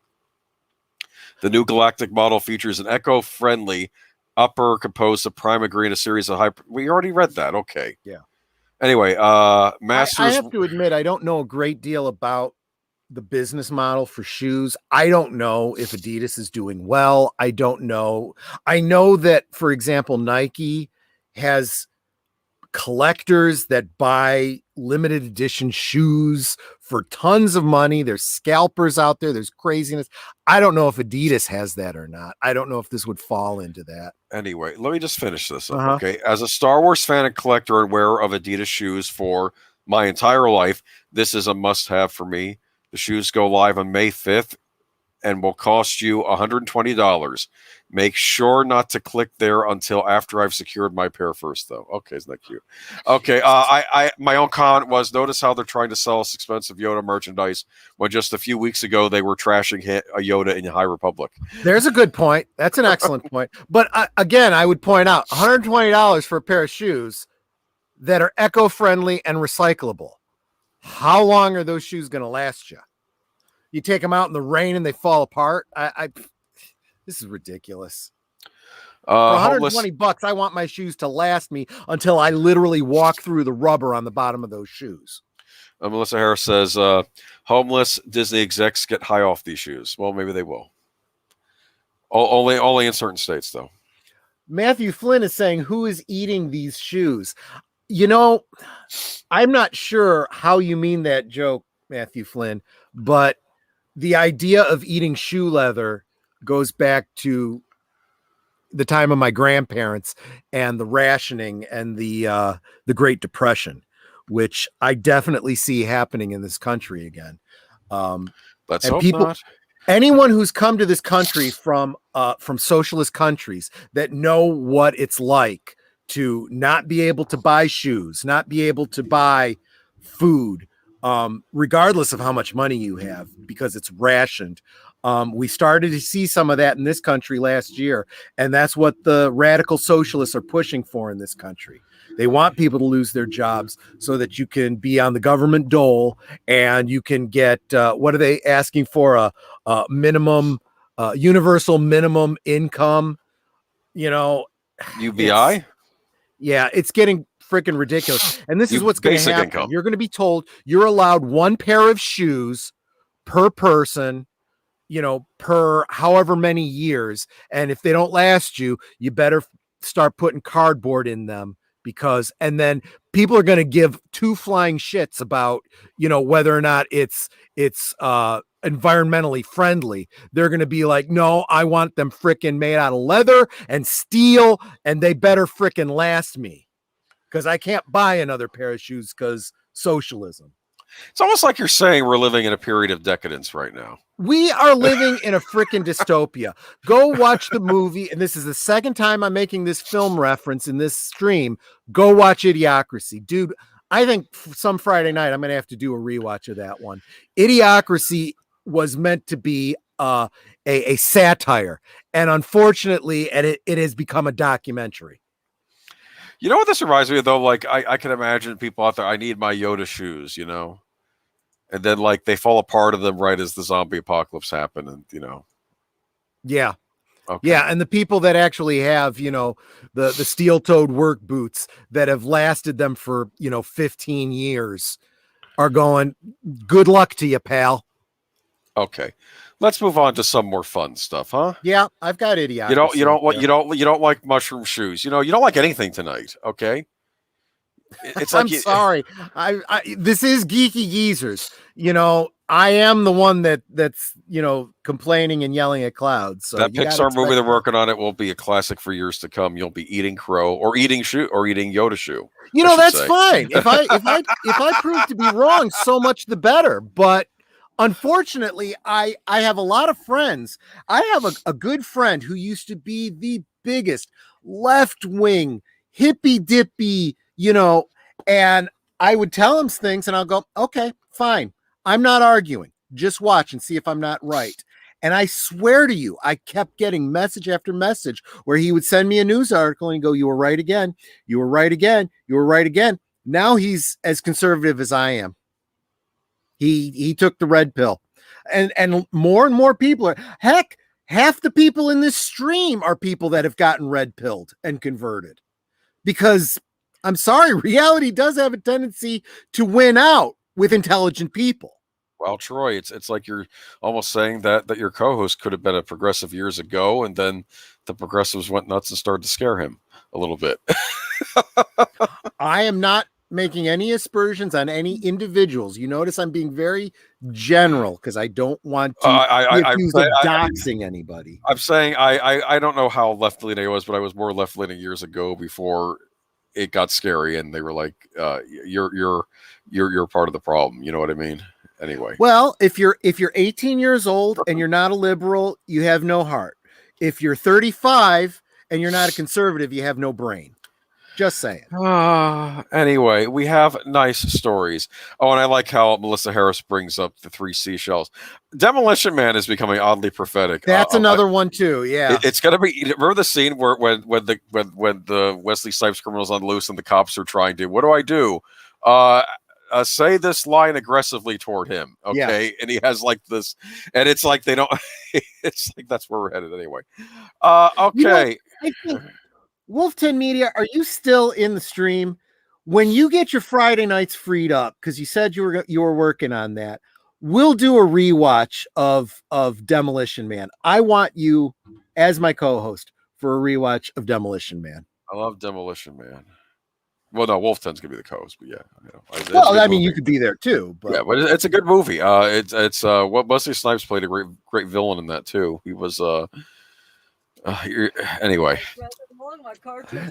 The new galactic model features an eco-friendly upper composed of prime green, a series of we already read that. Okay. Yeah. Anyway, Masters. I have to admit, I don't know a great deal about the business model for shoes. I don't know if Adidas is doing well. I don't know. I know that, for example, Nike has collectors that buy limited edition shoes for tons of money. There's scalpers out there. There's craziness. I don't know if Adidas has that or not. I don't know if this would fall into that. Anyway, let me just finish this up, okay? As a Star Wars fan and collector and wearer of Adidas shoes for my entire life, this is a must-have for me. The shoes go live on May 5th and will cost you $120. Make sure not to click there until after I've secured my pair first, though. Okay, isn't that cute? Okay, my own comment was, notice how they're trying to sell us expensive Yoda merchandise when just a few weeks ago they were trashing a Yoda in High Republic. There's a good point. That's an excellent point. But again, I would point out $120 for a pair of shoes that are eco-friendly and recyclable. How long are those shoes going to last you? You take them out in the rain and they fall apart. This is ridiculous. For $120, I want my shoes to last me until I literally walk through the rubber on the bottom of those shoes. Melissa Harris says, homeless Disney execs get high off these shoes. Well, maybe they will. Only in certain states, though. Matthew Flynn is saying, who is eating these shoes? I'm not sure how you mean that joke, Matthew Flynn, but the idea of eating shoe leather goes back to the time of my grandparents and the rationing and the Great Depression, which I definitely see happening in this country again. Let's hope not. Anyone who's come to this country from socialist countries that know what it's like to not be able to buy shoes, not be able to buy food, regardless of how much money you have, because it's rationed. We started to see some of that in this country last year, and that's what the radical socialists are pushing for in this country. They want people to lose their jobs so that you can be on the government dole and you can get, what are they asking for? A minimum, universal minimum income, UBI? It's getting freaking ridiculous. And this is what's going to happen. Income. You're going to be told you're allowed one pair of shoes per person, per however many years. And if they don't last you, you better start putting cardboard in them, and then people are going to give two flying shits about, whether or not it's environmentally friendly. They're going to be like, no, I want them freaking made out of leather and steel, and they better freaking last me because I can't buy another pair of shoes because socialism. It's almost like you're saying we're living in a period of decadence right now. We are living in a freaking dystopia. Go watch the movie. And this is the second time I'm making this film reference in this stream. Go watch Idiocracy. Dude, I think some Friday night I'm going to have to do a rewatch of that one. Idiocracy was meant to be a satire. And unfortunately, it has become a documentary. You know what this reminds me of, though? Like, I can imagine people out there, I need my Yoda shoes, And then, like, they fall apart of them right as the zombie apocalypse happened, and, Yeah. Okay. Yeah, and the people that actually have, the steel-toed work boots that have lasted them for, 15 years are going, good luck to you, pal. Okay. Let's move on to some more fun stuff, huh? Yeah, I've got idiocracy. You don't like mushroom shoes. You don't like anything tonight, okay? It's like I'm sorry. This is Geeky Geezers. I am the one that's complaining and yelling at clouds. So that you gotta Pixar movie expect they're that. working on it will be a classic for years to come. You'll be eating crow or eating Yoda shoe. That's fine. If I prove to be wrong, so much the better. But unfortunately, I have a lot of friends. I have a good friend who used to be the biggest left-wing hippy dippy, and I would tell him things and I'll go, okay, fine. I'm not arguing. Just watch and see if I'm not right. And I swear to you, I kept getting message after message where he would send me a news article and go, you were right again. You were right again. You were right again. Now he's as conservative as I am. He took the red pill. And more people are, heck, half the people in this stream are people that have gotten red pilled and converted. Because I'm sorry, reality does have a tendency to win out with intelligent people. Well, Troy, it's like you're almost saying that your co-host could have been a progressive years ago, and then the progressives went nuts and started to scare him a little bit. I am not making any aspersions on any individuals. You notice I'm being very general because I don't want to be accused of doxing anybody. I'm saying I don't know how left-leaning I was, but I was more left-leaning years ago before it got scary, and they were like, "You're part of the problem." You know what I mean? Anyway. Well, if you're 18 years old and you're not a liberal, you have no heart. If you're 35 and you're not a conservative, you have no brain. Just saying. Anyway, we have nice stories. Oh, and I like how Melissa Harris brings up the 3 seashells. Demolition Man is becoming oddly prophetic. That's another one too. Yeah, it's gonna be. Remember the scene where when the Wesley Snipes criminals on loose and the cops are trying to. What do I do? Say this line aggressively toward him, okay? Yeah. And he has like this, and it's like they don't. It's like that's where we're headed anyway. Okay. Wolf 10 Media, are you still in the stream? When you get your Friday nights freed up, because you said you were working on that, we'll do a rewatch of Demolition Man. I want you as my co-host for a rewatch of Demolition Man. I love Demolition Man. Well, no, Wolf 10's gonna be the co-host, but yeah. Well, I mean, you could be there too. But. Yeah, but it's a good movie. It's what Wesley Snipes played a great villain in that too. He was anyway.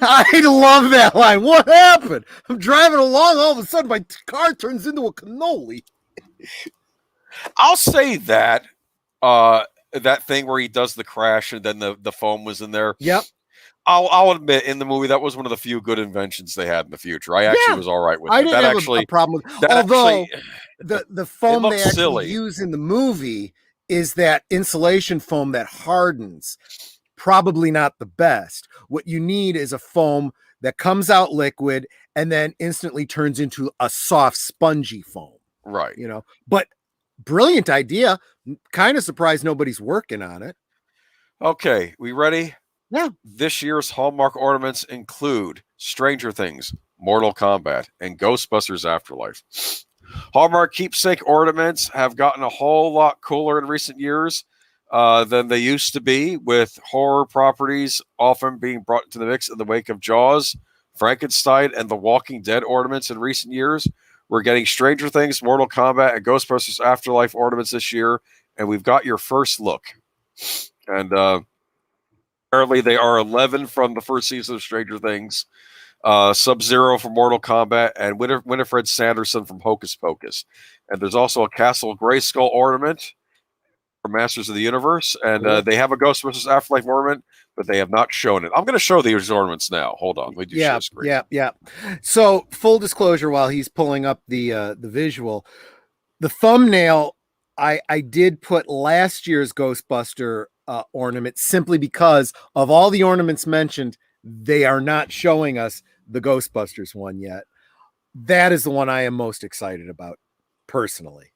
I love that line. What happened? I'm driving along, all of a sudden my car turns into a cannoli. I'll say that that thing where he does the crash and then the foam was in there. Yep. I'll admit, in the movie, that was one of the few good inventions they had in the future. I actually was all right with it. I didn't have a problem with it. Although the foam they actually use in the movie is that insulation foam that hardens. Probably not the best. What you need is a foam that comes out liquid and then instantly turns into a soft, spongy foam. Right. But brilliant idea. Kind of surprised nobody's working on it. Okay, we ready? Yeah. This year's Hallmark ornaments include Stranger Things, Mortal Kombat, and Ghostbusters Afterlife. Hallmark keepsake ornaments have gotten a whole lot cooler in recent years than they used to be, with horror properties often being brought into the mix in the wake of Jaws, Frankenstein, and The Walking Dead ornaments in recent years. We're getting Stranger Things, Mortal Kombat, and Ghostbusters Afterlife ornaments this year, and we've got your first look. And apparently they are 11 from the first season of Stranger Things, Sub-Zero from Mortal Kombat, and Winifred Sanderson from Hocus Pocus. And there's also a Castle Grayskull ornament for Masters of the Universe, and they have a Ghostbusters Afterlife ornament, but they have not shown it. I'm going to show these ornaments now. Hold on. We do share screen. Yeah. So, full disclosure, while he's pulling up the visual, the thumbnail, I did put last year's Ghostbuster ornament simply because of all the ornaments mentioned, they are not showing us the Ghostbusters one yet. That is the one I am most excited about, personally.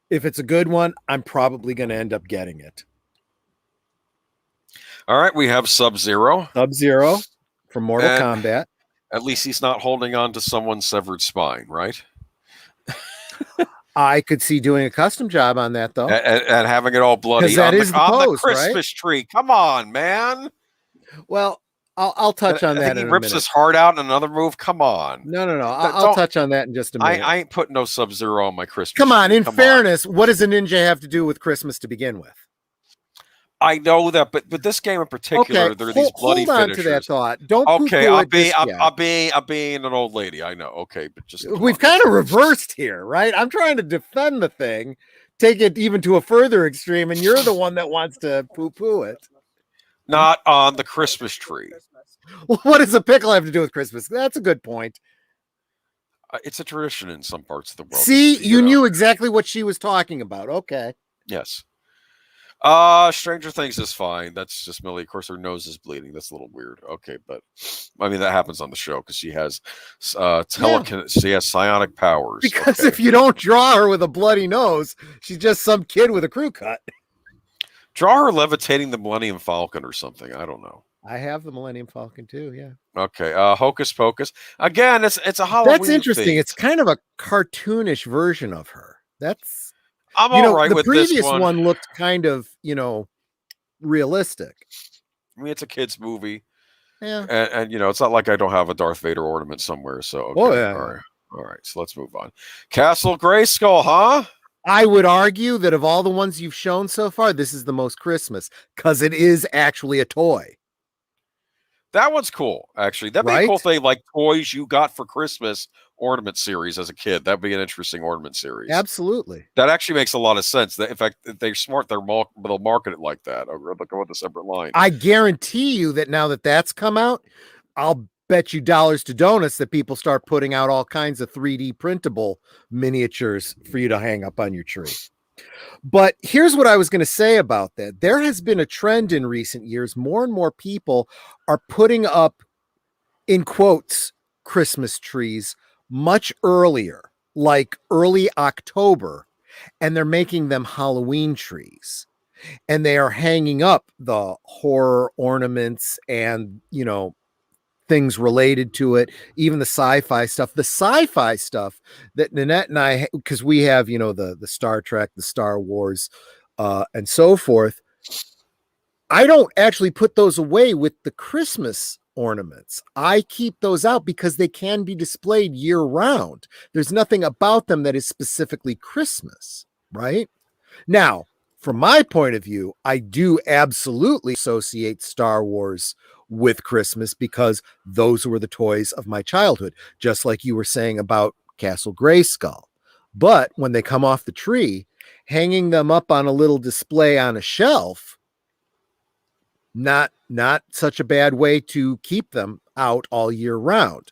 If it's a good one, I'm probably going to end up getting it. All right, we have Sub-Zero. Sub-Zero from Mortal And- Kombat. At least he's not holding on to someone's severed spine, right? I could see doing a custom job on that though. And having it all bloody 'Cause that on, is the on pose, the Christmas tree. Come on, man. Well, I'll touch on I that think in he a rips minute. his heart out in another move. Come on. No. I'll Don't- touch on that in just a minute. I ain't putting no Sub-Zero on my Christmas Come on, tree. in fairness, what does a ninja have to do with Christmas to begin with? I know that, but this game in particular, Okay, there are these bloody hold on finishers. to that thought. Don't Okay, poo-poo I'm it just being yet. an old lady. I know. Okay, but just come We've on. kind of reversed here, right? I'm trying to defend the thing, take it even to a further extreme, and you're the one that wants to poo-poo it. Not on the Christmas tree. Well, what does a pickle have to do with Christmas? That's a good point. It's a tradition in some parts of the world. See, Just, you know. knew exactly what she was talking about. Okay. Yes. Stranger Things is fine. That's just Millie. Of course, her nose is bleeding. That's a little weird. Okay, but I mean that happens on the show because she has she has psionic powers. Because okay. if you don't draw her with a bloody nose, she's just some kid with a crew cut. Draw her levitating the Millennium Falcon or something. I don't know. I have the Millennium Falcon too. Yeah. Okay. Hocus Pocus. Again, it's a Halloween. That's interesting. theme. It's kind of a cartoonish version of her. That's I'm you know, all right the with previous this one. looked kind of, realistic. I mean, it's a kids' movie, Yeah. and it's not like I don't have a Darth Vader ornament somewhere. So okay. Oh, yeah. All right. So let's move on. Castle Grayskull, huh? I would argue that of all the ones you've shown so far, this is the most Christmas because it is actually a toy. That one's cool, actually. That'd be a Right? cool thing, like toys you got for Christmas ornament series as a kid. That'd be an interesting ornament series. Absolutely. That actually makes a lot of sense. In fact, if they're smart, they'll market it like that. Or they'll go with a separate line. I guarantee you that now that that's come out, I'll bet you dollars to donuts that people start putting out all kinds of 3D printable miniatures for you to hang up on your tree. But here's what I was going to say about that. There has been a trend in recent years. More and more people are putting up, in quotes, Christmas trees much earlier, like early October, and they're making them Halloween trees. And they are hanging up the horror ornaments and, things related to it, even the sci-fi stuff. The sci-fi stuff that Nanette and I, because we have, the Star Trek, the Star Wars, and so forth. I don't actually put those away with the Christmas ornaments. I keep those out because they can be displayed year round. There's nothing about them that is specifically Christmas, right? Now, from my point of view, I do absolutely associate Star Wars with Christmas because those were the toys of my childhood, just like you were saying about Castle Grayskull. But when they come off the tree, hanging them up on a little display on a shelf, not such a bad way to keep them out all year round.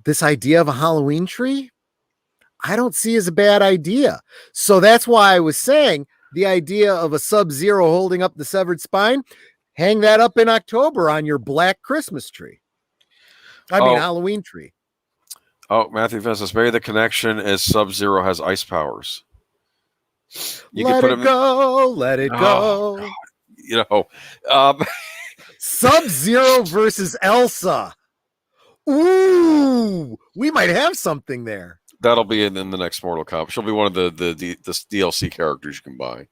This idea of a Halloween tree, I don't see as a bad idea. So that's why I was saying the idea of a Sub-Zero holding up the severed spine, hang that up in October on your black Christmas tree. I mean, Halloween tree. Oh, Matthew Vinces, maybe the connection is Sub-Zero has ice powers. Let it go. Sub-Zero versus Elsa. Ooh, we might have something there. That'll be in the next Mortal Kombat. She'll be one of the DLC characters you can buy.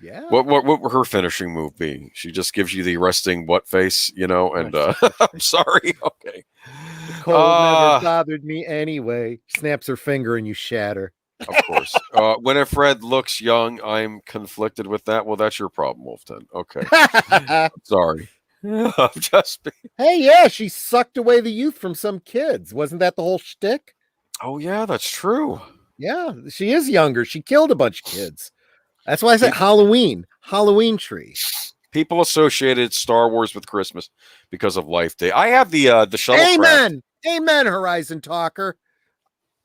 Yeah. What would her finishing move be? She just gives you the resting what face, and I'm sorry. Okay. The cold never bothered me anyway. Snaps her finger and you shatter. Of course. Winifred looks young. I'm conflicted with that. Well, that's your problem, Wolfton. Okay. I'm sorry. I'm just. Hey, yeah, she sucked away the youth from some kids. Wasn't that the whole shtick? Oh yeah, that's true. Yeah, she is younger. She killed a bunch of kids. That's why I said Halloween tree. People associated Star Wars with Christmas because of Life Day. I have the shuttlecraft. Amen, Horizon Talker.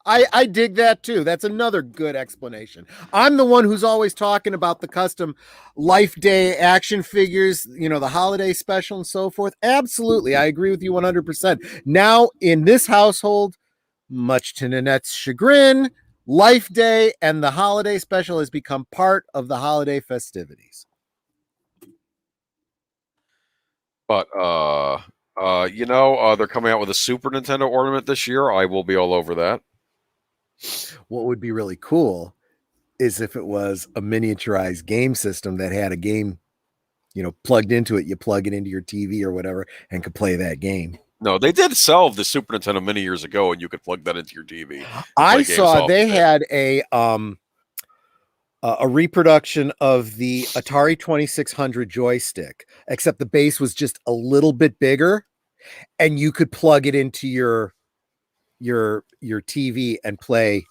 I dig that too. That's another good explanation. I'm the one who's always talking about the custom Life Day action figures, the holiday special and so forth. Absolutely. I agree with you 100%. Now, in this household, much to Nanette's chagrin, Life Day and the holiday special has become part of the holiday festivities. But they're coming out with a Super Nintendo ornament this year. I will be all over that. What would be really cool is if it was a miniaturized game system that had a game, plugged into it. You plug it into your TV or whatever and could play that game. No, they did sell the Super Nintendo many years ago, and you could plug that into your TV. I saw they had a reproduction of the Atari 2600 joystick, except the base was just a little bit bigger, and you could plug it into your TV and play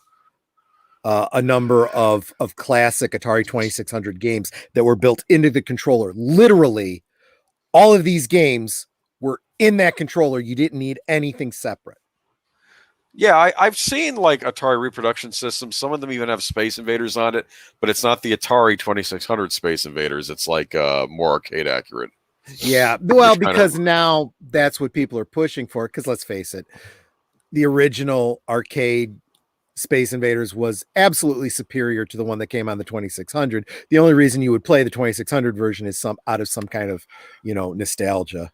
a number of classic Atari 2600 games that were built into the controller. Literally, all of these games were in that controller. You didn't need anything separate. Yeah, I've seen like Atari reproduction systems. Some of them even have Space Invaders on it, but it's not the Atari 2600 Space Invaders. It's like more arcade accurate. Yeah, well, because now that's what people are pushing for. Because let's face it, the original arcade Space Invaders was absolutely superior to the one that came on the 2600. The only reason you would play the 2600 version is out of some kind of nostalgia.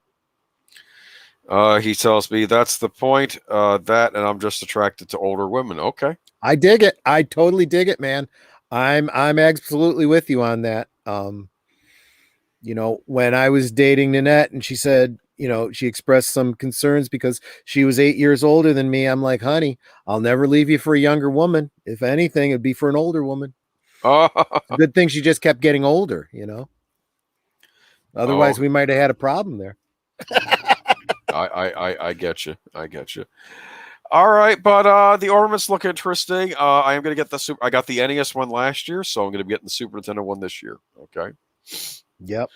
He tells me that's the point. And I'm just attracted to older women. Okay, I dig it. I totally dig it, man. I'm absolutely with you on that. When I was dating Nanette and she said, she expressed some concerns because she was 8 years older than me. I'm like, honey, I'll never leave you for a younger woman. If anything, it'd be for an older woman. Good thing she just kept getting older, Otherwise, we might have had a problem there. I get you. All right, but the ornaments look interesting. I am going to get I got the NES one last year, so I'm going to be getting the Super Nintendo one this year. Okay. Yep.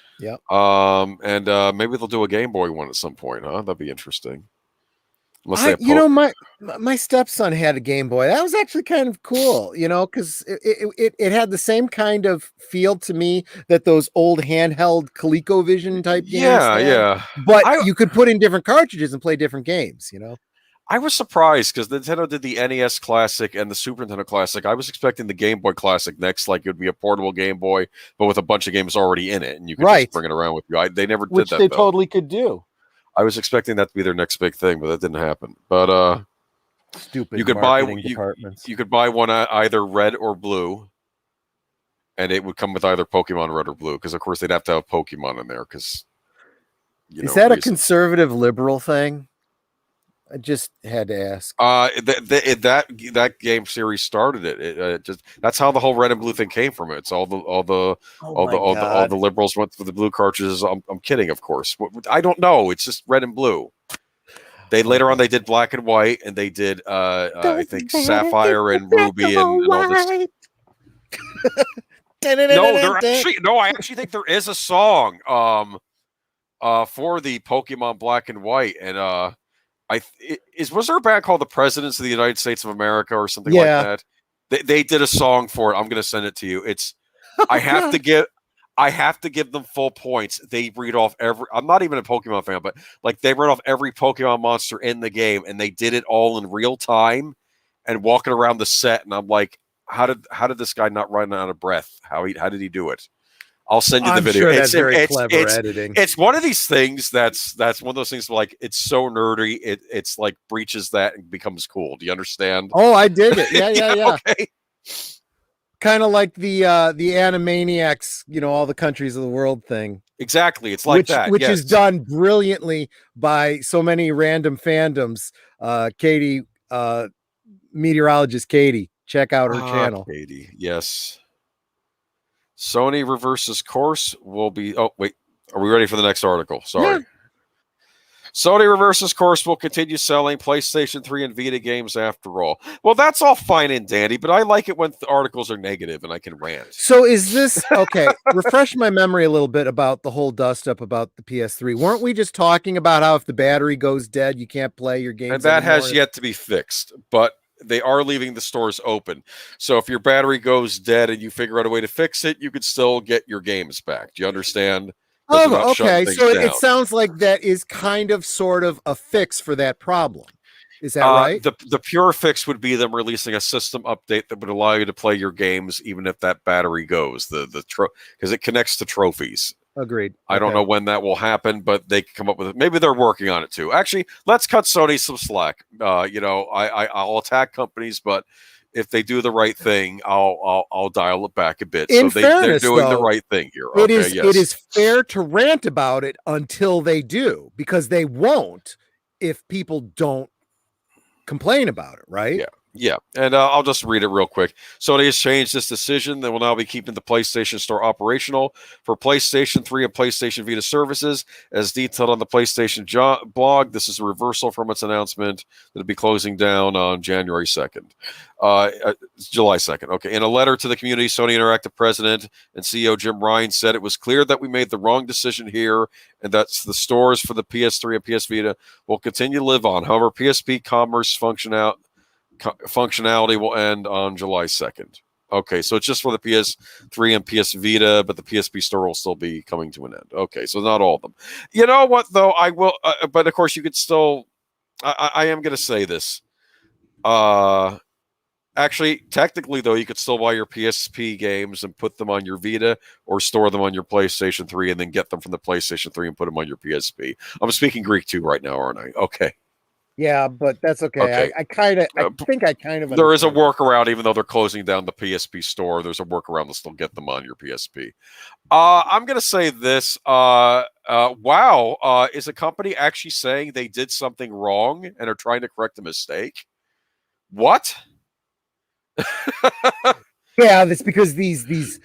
And maybe they'll do a Game Boy one at some point, huh? That'd be interesting. My stepson had a Game Boy. That was actually kind of cool, because it had the same kind of feel to me that those old handheld ColecoVision type games. Yeah. But you could put in different cartridges and play different games, I was surprised because Nintendo did the NES Classic and the Super Nintendo Classic. I was expecting the Game Boy Classic next, like it would be a portable Game Boy, but with a bunch of games already in it, and you could just bring it around with you. They never did that. Which they totally could do. I was expecting that to be their next big thing, but that didn't happen. But stupid. You could buy one either red or blue, and it would come with either Pokemon Red or Blue. Because of course they'd have to have Pokemon in there. Because is that a conservative liberal thing? I just had to ask. That game series started it. Just that's how the whole red and blue thing came from. It's all the liberals went for the blue cartridges. I'm kidding, of course. I don't know. It's just red and blue. Later on they did black and white, and they did I think sapphire and ruby and all this. I actually think there is a song for the Pokemon Black and White, and was there a band called the Presidents of the United States of America or something like that? They did a song for it. I'm going to send it to you. It's I have to give them full points. They read off I'm not even a Pokemon fan, but like they read off every Pokemon monster in the game, and they did it all in real time and walking around the set. And I'm like, how did this guy not run out of breath? How did he do it? I'll send you the video. Sure that's very clever editing. It's one of these things that's one of those things where, like, it's so nerdy. It's like breaches that and becomes cool. Do you understand? Oh, I dig it. Yeah. Okay. Kind of like the Animaniacs, all the countries of the world thing. Exactly. It's like that. Which is done brilliantly by so many random fandoms. Katie, meteorologist Katie, check out her channel. Katie, yes. Sony reverses course will be. Oh, wait. Are we ready for the next article? Sorry. Yeah. Sony reverses course will continue selling PlayStation 3 and Vita games after all. Well, that's all fine and dandy, but I like it when the articles are negative and I can rant. So is this okay? Refresh my memory a little bit about the whole dust up about the PS3. Weren't we just talking about how if the battery goes dead, you can't play your games? And that has yet to be fixed, but they are leaving the stores open. So if your battery goes dead and you figure out a way to fix it, you could still get your games back. Do you understand? Oh, okay. So it sounds like that is kind of sort of a fix for that problem. Is that right? The pure fix would be them releasing a system update that would allow you to play your games even if that battery goes. Because it connects to trophies. Agreed. I don't know when that will happen, but they can come up with it. Maybe they're working on it too. Actually, let's cut Sony some slack. I'll attack companies, but if they do the right thing, I'll dial it back a bit. In So fairness, they're doing the though, right thing here. It Okay, is fair to rant about it until they do, because they won't if people don't complain about it, right? Yeah, and I'll just read it real quick. Sony has changed this decision. They will now be keeping the PlayStation Store operational for PlayStation 3 and PlayStation Vita services. As detailed on the PlayStation blog, this is a reversal from its announcement that it'll be closing down on January 2nd. July 2nd. Okay. In a letter to the community, Sony Interactive President and CEO Jim Ryan said it was clear that we made the wrong decision here and that the stores for the PS3 and PS Vita will continue to live on. However, PSP commerce functionality will end on July 2nd. Okay, so it's just for the PS3 and PS Vita, but the PSP store will still be coming to an end. Okay, so not all of them. You know what, though? I will, but of course, you could still, I am going to say this. Actually, technically, though, you could still buy your PSP games and put them on your Vita or store them on your PlayStation 3 and then get them from the PlayStation 3 and put them on your PSP. I'm speaking Greek too right now, aren't I? Okay. Yeah, but that's okay. Okay. I think I kind of there is a understand. workaround, even though they're closing down the PSP store. There's a workaround to still get them on your PSP. I'm gonna say this. Wow, is a company actually saying they did something wrong and are trying to correct a mistake? What? Yeah, that's because these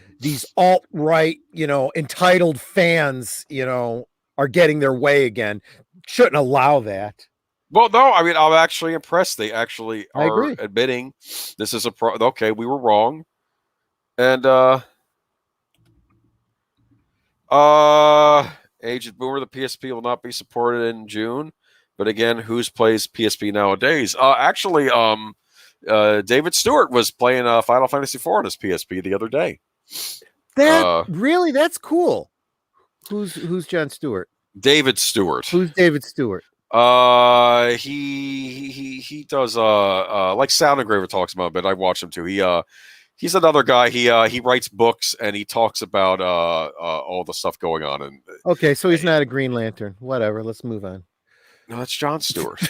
alt-right, entitled fans, are getting their way again. Shouldn't allow that. Well, no, I mean, I'm actually impressed. They actually I are agree. admitting this is okay, we were wrong. And Aged Boomer, the PSP will not be supported in June. But again, who's plays PSP nowadays? Actually, David Stewart was playing Final Fantasy IV on his PSP the other day. That's cool. Who's Jon Stewart? David Stewart. Who's David Stewart? He does like Sound Engraver talks about, but I watch him too. He's another guy. He writes books and he talks about all the stuff going on. And okay, so he's not a Green Lantern. Whatever. Let's move on. No, that's Jon Stewart.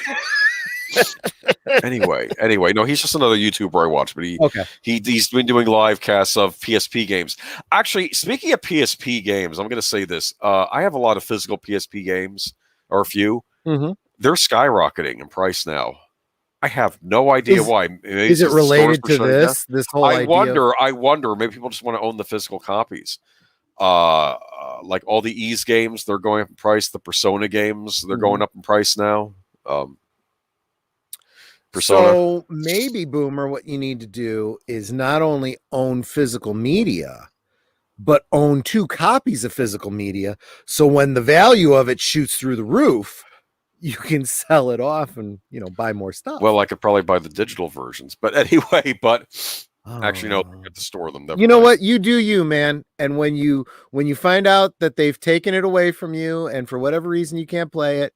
anyway, no, he's just another YouTuber I watch, but he's been doing live casts of PSP games. Actually, speaking of PSP games, I'm going to say this. I have a lot of physical PSP games, or a few. Mm-hmm. They're skyrocketing in price now. I have no idea why. Is it related to this? This whole I wonder. Maybe people just want to own the physical copies. Like all the Ys games, they're going up in price. The Persona games, they're going up in price now. Persona. So maybe, Boomer, what you need to do is not only own physical media, but own 2 copies of physical media. So when the value of it shoots through the roof, you can sell it off and buy more stuff. Well, I could probably buy the digital versions, but anyway. Actually, no, you have to store them. You know what? You do you, man. And when you find out that they've taken it away from you, and for whatever reason you can't play it,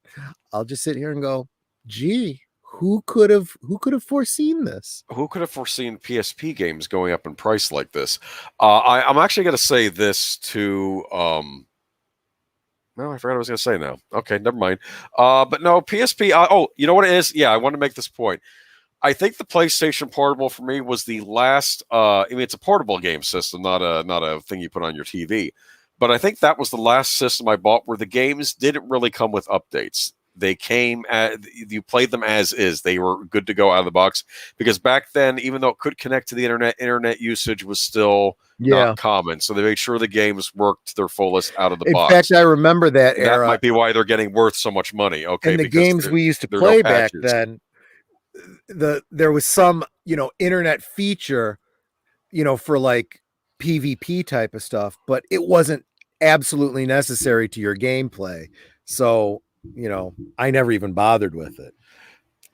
I'll just sit here and go, "Gee, who could have foreseen this? Who could have foreseen PSP games going up in price like this?" I'm actually going to say this to. No, I forgot what I was going to say now. Okay, never mind. But no, PSP. You know what it is? Yeah, I want to make this point. I think the PlayStation Portable for me was the last. I mean, it's a portable game system, not a thing you put on your TV. But I think that was the last system I bought where the games didn't really come with updates. They came you played them as is. They were good to go out of the box because back then, even though it could connect to the internet usage was still not common. So they made sure the games worked to their fullest out of the box. In fact, I remember that era. That might be why they're getting worth so much money. Okay, and the games we used to play back then, there was some internet feature, for like PvP type of stuff, but it wasn't absolutely necessary to your gameplay. So I never even bothered with it.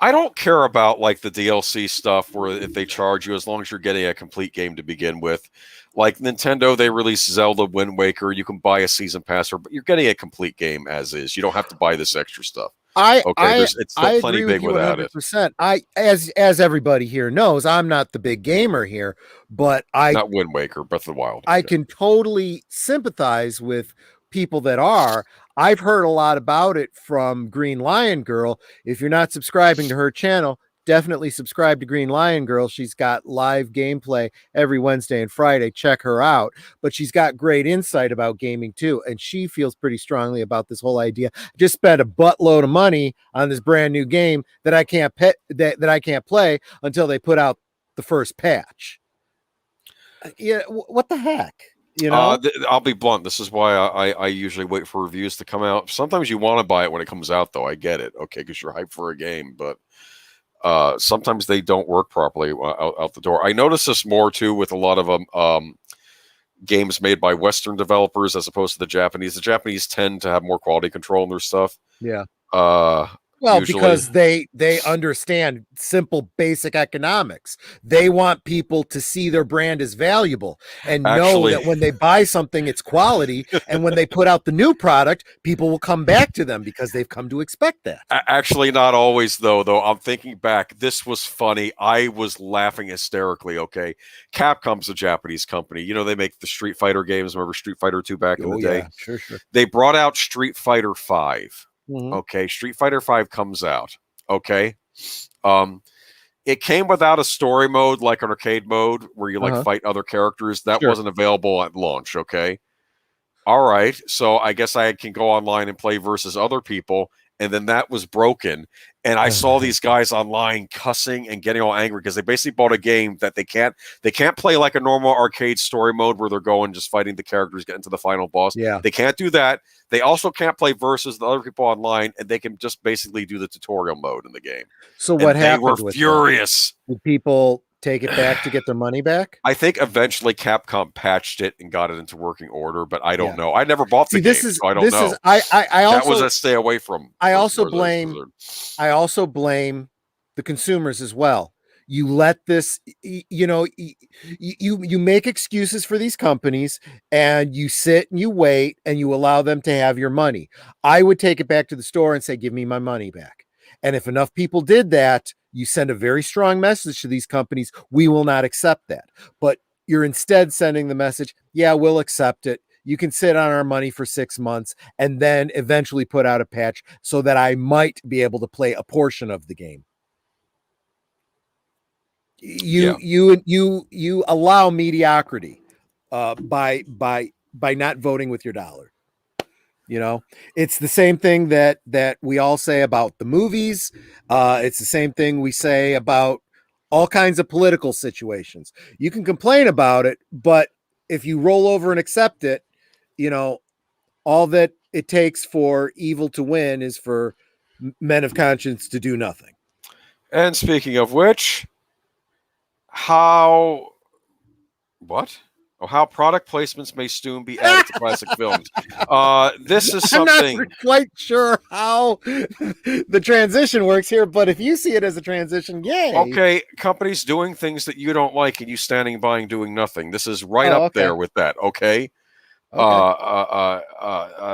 I don't care about like the DLC stuff where if they charge you, as long as you're getting a complete game to begin with. Like Nintendo, they released Zelda Wind Waker. You can buy a season pass, but you're getting a complete game as is. You don't have to buy this extra stuff. It's still plenty big without it. As everybody here knows, I'm not the big gamer here, but not Wind Waker, Breath of the Wild. I can totally sympathize with people that are. I've heard a lot about it from Green Lion Girl. If you're not subscribing to her channel, definitely subscribe to Green Lion Girl. She's got live gameplay every Wednesday and Friday. Check her out. But she's got great insight about gaming too. And she feels pretty strongly about this whole idea. Just spent a buttload of money on this brand new game that I can't that I can't play until they put out the first patch. Yeah, what the heck? You know, I'll be blunt. This is why I usually wait for reviews to come out. Sometimes you want to buy it when it comes out, though. I get it, okay, because you're hyped for a game, but sometimes they don't work properly out the door. I notice this more too with a lot of games made by Western developers as opposed to the Japanese. The Japanese tend to have more quality control in their stuff. Yeah. Well, because they understand simple basic economics. They want people to see their brand as valuable and know that when they buy something, it's quality. And when they put out the new product, people will come back to them because they've come to expect that. Actually, not always, though. I'm thinking back. This was funny. I was laughing hysterically, okay? Capcom's a Japanese company. You know, they make the Street Fighter games. Remember Street Fighter 2 back in the day? Sure. They brought out Street Fighter 5. Mm-hmm. Okay, Street Fighter 5 comes out. Okay. It came without a story mode, like an arcade mode where you like fight other characters. That wasn't available at launch. Okay. All right. So I guess I can go online and play versus other people. And then that was broken. And I saw these guys online cussing and getting all angry because they basically bought a game that they can't play like a normal arcade story mode where they're going just fighting the characters, getting to the final boss. Yeah. They can't do that. They also can't play versus the other people online, and they can just basically do the tutorial mode in the game. So what happened? They were furious. Did people take it back to get their money back? I think eventually Capcom patched it and got it into working order, but I don't know. I never bought the game, so I don't know. I also, that was a stay away from. I also blame the consumers as well. You let this, you make excuses for these companies and you sit and you wait and you allow them to have your money. I would take it back to the store and say, give me my money back. And if enough people did that, you send a very strong message to these companies. We will not accept that. But you're instead sending the message, yeah, we'll accept it. You can sit on our money for 6 months and then eventually put out a patch so that I might be able to play a portion of the game. You allow mediocrity by not voting with your dollar. You know, it's the same thing that we all say about the movies. It's the same thing we say about all kinds of political situations. You can complain about it, but if you roll over and accept it, you know, all that it takes for evil to win is for men of conscience to do nothing. And speaking of which, how product placements may soon be added to classic films. This is something. I'm not quite sure how the transition works here, but if you see it as a transition, yay. Okay, companies doing things that you don't like and you standing by and doing nothing. This is right up there with that. Okay.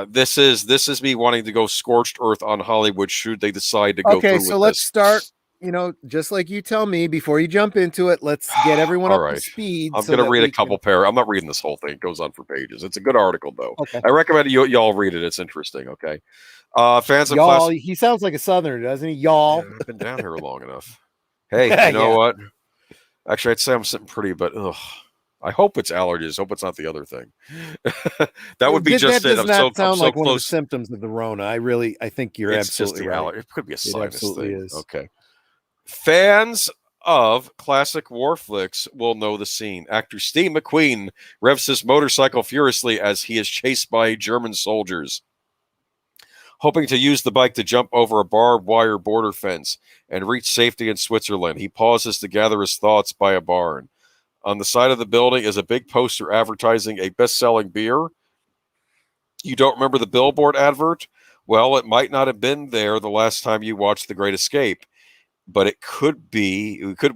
This is me wanting to go scorched earth on Hollywood should they decide to go through with this. Okay, so let's start. You know, just like you tell me before you jump into it, let's get everyone up to speed. I'm going to read a couple paragraphs. I'm not reading this whole thing. It goes on for pages. It's a good article, though. Okay. I recommend y'all read it. It's interesting. Okay. Fans of y'all. He sounds like a Southerner, doesn't he? Y'all. I've been down here long enough. Hey, you know what? Actually, I'd say I'm sitting pretty, but I hope it's allergies. Hope it's not the other thing. That would be just it. That does not sound like one of the symptoms of the Rona. I think you're absolutely right. It could be a sinus thing. Is. Okay. Fans of classic war flicks will know the scene. Actor Steve McQueen revs his motorcycle furiously as he is chased by German soldiers, hoping to use the bike to jump over a barbed wire border fence and reach safety in Switzerland. He pauses to gather his thoughts by a barn. On the side of the building is a big poster advertising a best-selling beer. You don't remember the billboard advert? Well, it might not have been there the last time you watched The Great Escape, but it could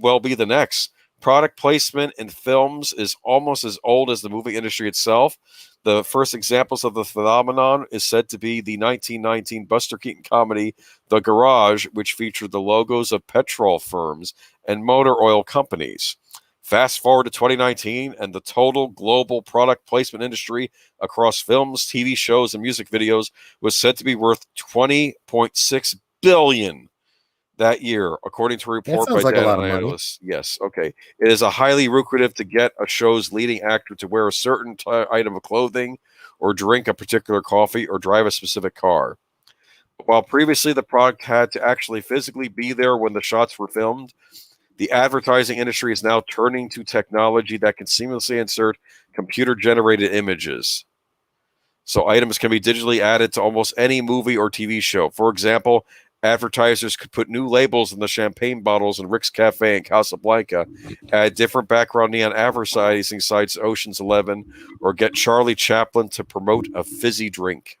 well be the next. Product placement in films is almost as old as the movie industry itself. The first examples of the phenomenon is said to be the 1919 Buster Keaton comedy The Garage, which featured the logos of petrol firms and motor oil companies. Fast forward to 2019, and the total global product placement industry across films, TV shows, and music videos was said to be worth $20.6 billion that year, according to a report by sounds like a data lot of money. analysts. Yes, okay. It is a highly lucrative to get a show's leading actor to wear a certain item of clothing, or drink a particular coffee, or drive a specific car. While previously the product had to actually physically be there when the shots were filmed, the advertising industry is now turning to technology that can seamlessly insert computer-generated images. So items can be digitally added to almost any movie or TV show. For example, advertisers could put new labels in the champagne bottles in Rick's Cafe in Casablanca, add different background neon advertising sites Ocean's 11, or get Charlie Chaplin to promote a fizzy drink.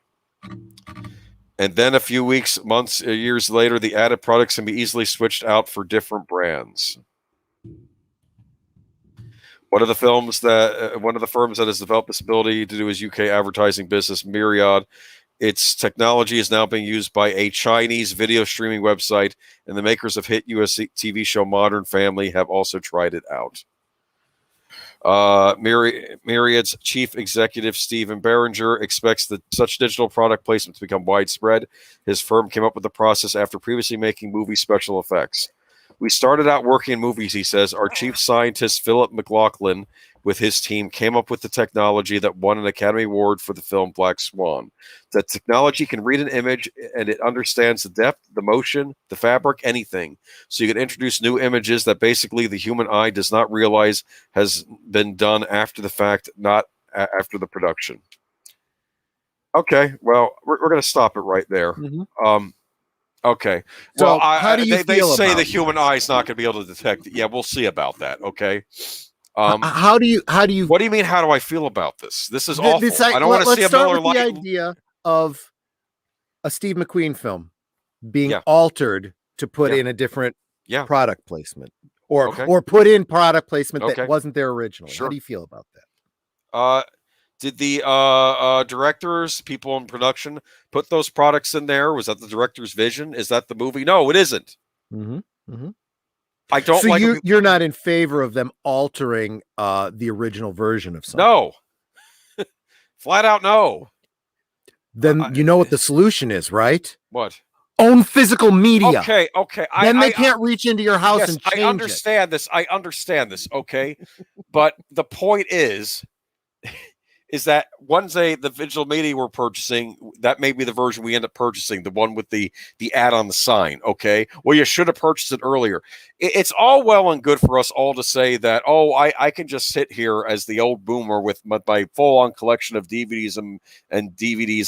And then a few weeks, months, years later, the added products can be easily switched out for different brands. One of the firms that has developed this ability to do is UK advertising business Myriad. Its technology is now being used by a Chinese video streaming website, and the makers of hit US TV show Modern Family have also tried it out. Myriad's chief executive Stephen Berenger expects that such digital product placement to become widespread. His firm came up with the process after previously making movie special effects. We started out working in movies, he says. Our chief scientist, Philip McLaughlin, with his team, came up with the technology that won an Academy Award for the film Black Swan. The technology can read an image, and it understands the depth, the motion, the fabric, anything. So you can introduce new images that basically the human eye does not realize has been done after the fact, not after the production. Okay, well, we're going to stop it right there. Mm-hmm. Okay. So well, how do you they feel say about the human eye is not going to be able to detect it. Yeah, we'll see about that. Okay. How do you? What do you mean? How do I feel about this? This is awful. I don't want to see a Miller Lite. Lite. The idea of a Steve McQueen film being Yeah. altered to put Yeah. in a different Yeah. product placement, or Okay. or put in product placement Okay. that wasn't there originally. Sure. How do you feel about that? Did the directors, people in production, put those products in there? Was that the director's vision? Is that the movie? No, it isn't. Mm-hmm. Mm-hmm. I don't So like. you're not in favor of them altering the original version of something? No. Flat out no. Then you know what the solution is, right? What? Own physical media. Okay. Then they can't reach into your house and change I understand this. I understand this. Okay, but the point is that one day the digital media we're purchasing, that may be the version we end up purchasing, the one with the ad on the sign. Okay, well, you should have purchased it earlier. It's all well and good for us all to say that, oh, I can just sit here as the old boomer with my full-on collection of DVDs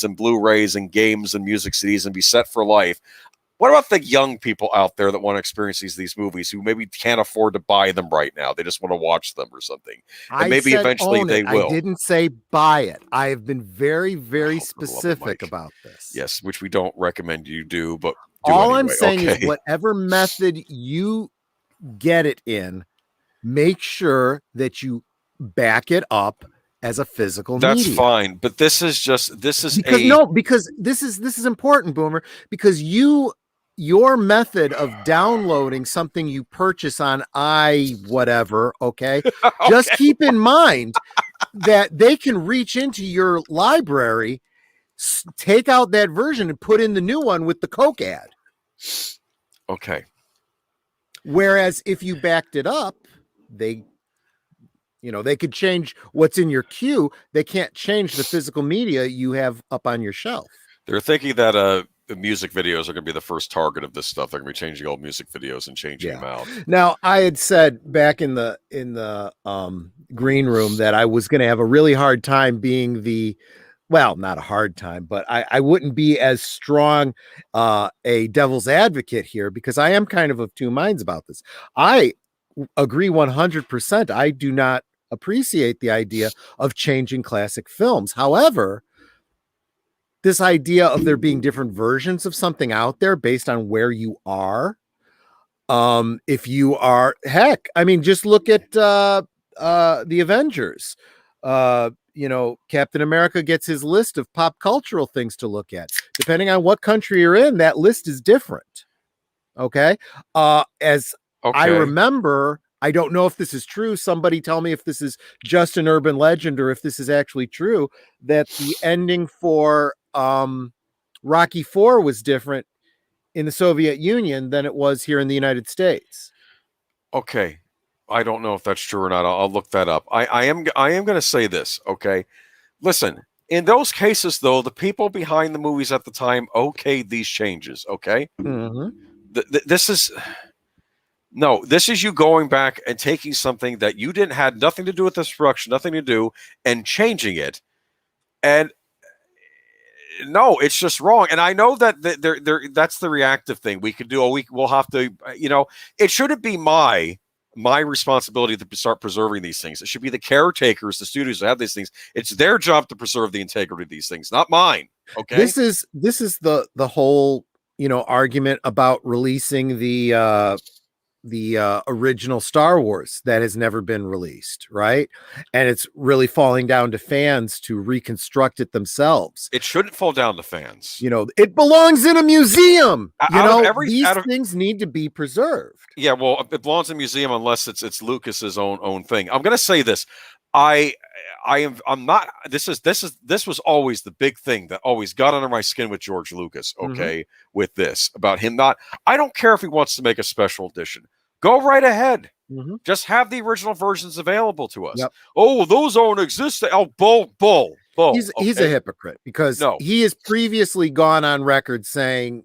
and Blu-rays and games and music CDs and be set for life. What about the young people out there that want to experience these movies who maybe can't afford to buy them right now? They just want to watch them or something. And maybe eventually they will. I didn't say buy it. I have been very, very specific about this. Yes, which we don't recommend you do, but all I'm saying is whatever method you get it in, make sure that you back it up as a physical media. That's fine, but this is because this is important, Boomer, because your method of downloading something you purchase on whatever, okay? Just keep in mind that they can reach into your library, take out that version and put in the new one with the Coke ad. Okay. Whereas if you backed it up, they could change what's in your queue. They can't change the physical media you have up on your shelf. They're thinking that the music videos are going to be the first target of this stuff. They're going to be changing old music videos and changing them out. Now, I had said back in the green room that I was going to have a really hard time being not a hard time, but I wouldn't be as strong a devil's advocate here because I am kind of two minds about this. I agree 100%. I do not appreciate the idea of changing classic films. However, this idea of there being different versions of something out there based on where you are. If you are, just look at the Avengers. Captain America gets his list of pop cultural things to look at. Depending on what country you're in, that list is different. Okay. I remember I don't know if this is true. Somebody tell me if this is just an urban legend or if this is actually true, that the ending for Rocky IV was different in the Soviet Union than it was here in the United States. Okay. I don't know if that's true or not. I'll look that up. I am going to say this, okay? Listen, in those cases, though, the people behind the movies at the time okayed these changes, okay? Mm-hmm. This is... No, this is you going back and taking something that you didn't had nothing to do with this production, nothing to do, and changing it. And no, it's just wrong. And I know that that's the reactive thing we could do. We'll have to, it shouldn't be my responsibility to start preserving these things. It should be the caretakers, the studios that have these things. It's their job to preserve the integrity of these things, not mine. Okay. This is the whole, argument about releasing the original Star Wars that has never been released, right? And it's really falling down to fans to reconstruct it themselves. It shouldn't fall down to fans. It belongs in a museum. These These things need to be preserved. Yeah, well, it belongs in a museum unless it's Lucas's own thing. I'm going to say this. I'm not. This was always the big thing that always got under my skin with George Lucas. Okay, with this about him not. I don't care if he wants to make a special edition. Go right ahead. Mm-hmm. Just have the original versions available to us. Yep. Oh, those don't exist. Oh, bull. He's a hypocrite because he has previously gone on record saying,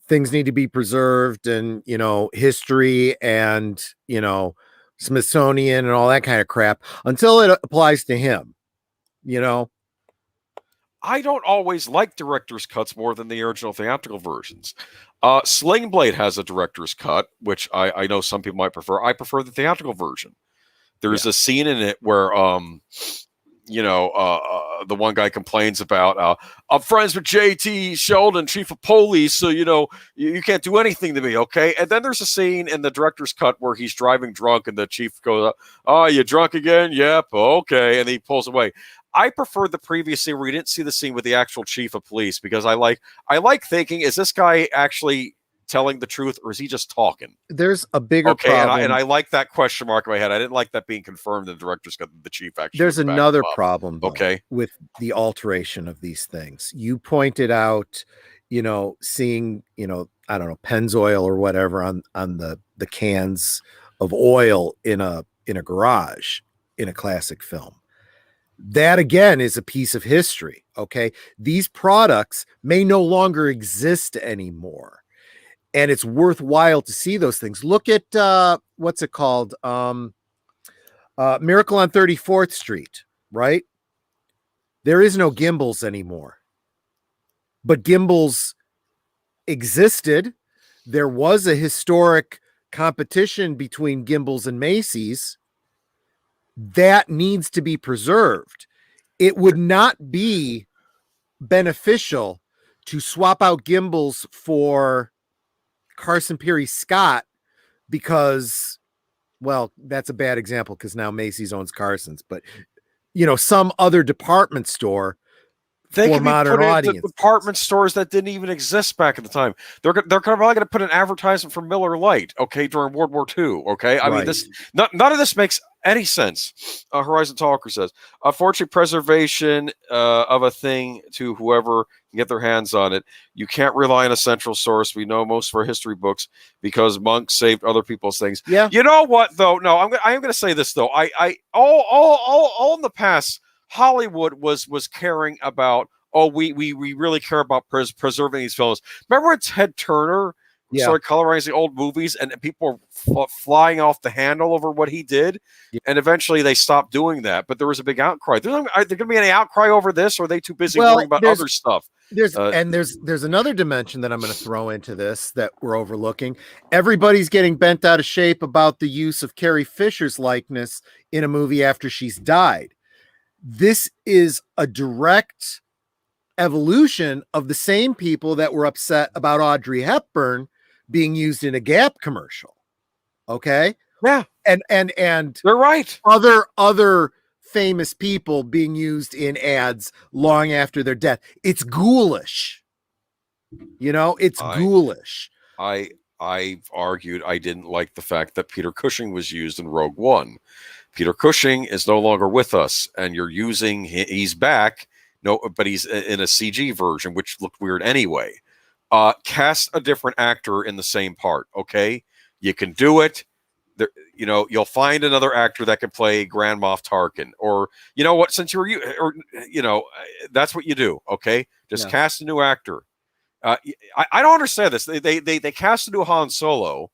things need to be preserved and, history and, Smithsonian and all that kind of crap until it applies to him, I don't always like director's cuts more than the original theatrical versions. Sling Blade has a director's cut, which I know some people might prefer. I prefer the theatrical version. There's a scene in it where, the one guy complains about, I'm friends with JT Sheldon, chief of police, so, you can't do anything to me, okay? And then there's a scene in the director's cut where he's driving drunk and the chief goes, oh, you drunk again? Yep, okay. And he pulls away. I prefer the previous scene where you didn't see the scene with the actual chief of police because I like thinking, is this guy actually telling the truth or is he just talking? There's a bigger problem. And I like that question mark in my head. I didn't like that being confirmed in the director's cut that the chief actually. There's another problem, though, okay, with the alteration of these things. You pointed out, seeing, I don't know, Pennzoil or whatever on the cans of oil in a garage in a classic film. That again is a piece of history. Okay. These products may no longer exist anymore. And it's worthwhile to see those things. Look at what's it called? Miracle on 34th Street, right? There is no gimbals anymore. But gimbals existed. There was a historic competition between Gimbals and Macy's. That needs to be preserved. It would not be beneficial to swap out gimbals for Carson Peary Scott because, well, that's a bad example because now Macy's owns Carson's, but some other department store for modern audience. Department stores that didn't even exist back at the time. They're probably going to put an advertisement for Miller Lite, okay, during World War II, okay? I mean, none of this makes any sense. Horizon Talker says, unfortunately, preservation of a thing to whoever can get their hands on it. You can't rely on a central source. We know most of our history books because monks saved other people's things. Yeah. You know what, though? No, I am going to say this, though. All in the past, Hollywood was caring about, we really care about preserving these films. Remember when Ted Turner started colorizing old movies and people were flying off the handle over what he did? Yeah. And eventually they stopped doing that. But there was a big outcry. Are there going to be any outcry over this? Or are they too busy worrying about other stuff? There's another dimension that I'm going to throw into this that we're overlooking. Everybody's getting bent out of shape about the use of Carrie Fisher's likeness in a movie after she's died. This is a direct evolution of the same people that were upset about Audrey Hepburn being used in a Gap commercial. Okay. Yeah. And they're right. Other famous people being used in ads long after their death. It's ghoulish. It's ghoulish. I I've argued I didn't like the fact that Peter Cushing was used in Rogue One. Peter Cushing is no longer with us, and you're using he's back. No, but he's in a CG version, which looked weird anyway. Cast a different actor in the same part. Okay, you can do it. There, you'll find another actor that can play Grand Moff Tarkin, or you know what? Since that's what you do. Okay, just cast a new actor. I don't understand this. They cast a new Han Solo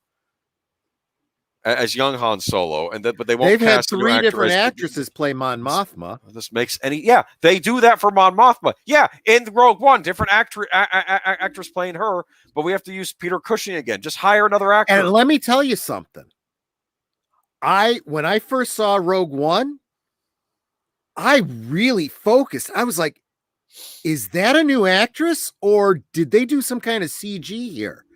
as young Han Solo, but they won't. They've had cast a new 3 actor different as actresses play Mon Mothma. This makes any they do that for Mon Mothma. Yeah, in Rogue One, different actress playing her, but we have to use Peter Cushing again. Just hire another actor. And let me tell you something. When I first saw Rogue One, I really focused. I was like, is that a new actress or did they do some kind of CG here?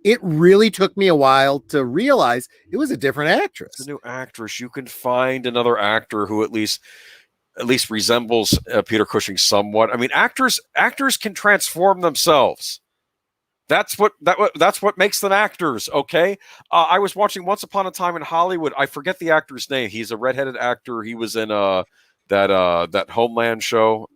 It really took me a while to realize it was a different actress. It's a new actress. You can find another actor who at least resembles Peter Cushing somewhat. I mean, actors can transform themselves. That's what makes them actors. Okay. I was watching Once Upon a Time in Hollywood. I forget the actor's name. He's a redheaded actor. He was in that Homeland show.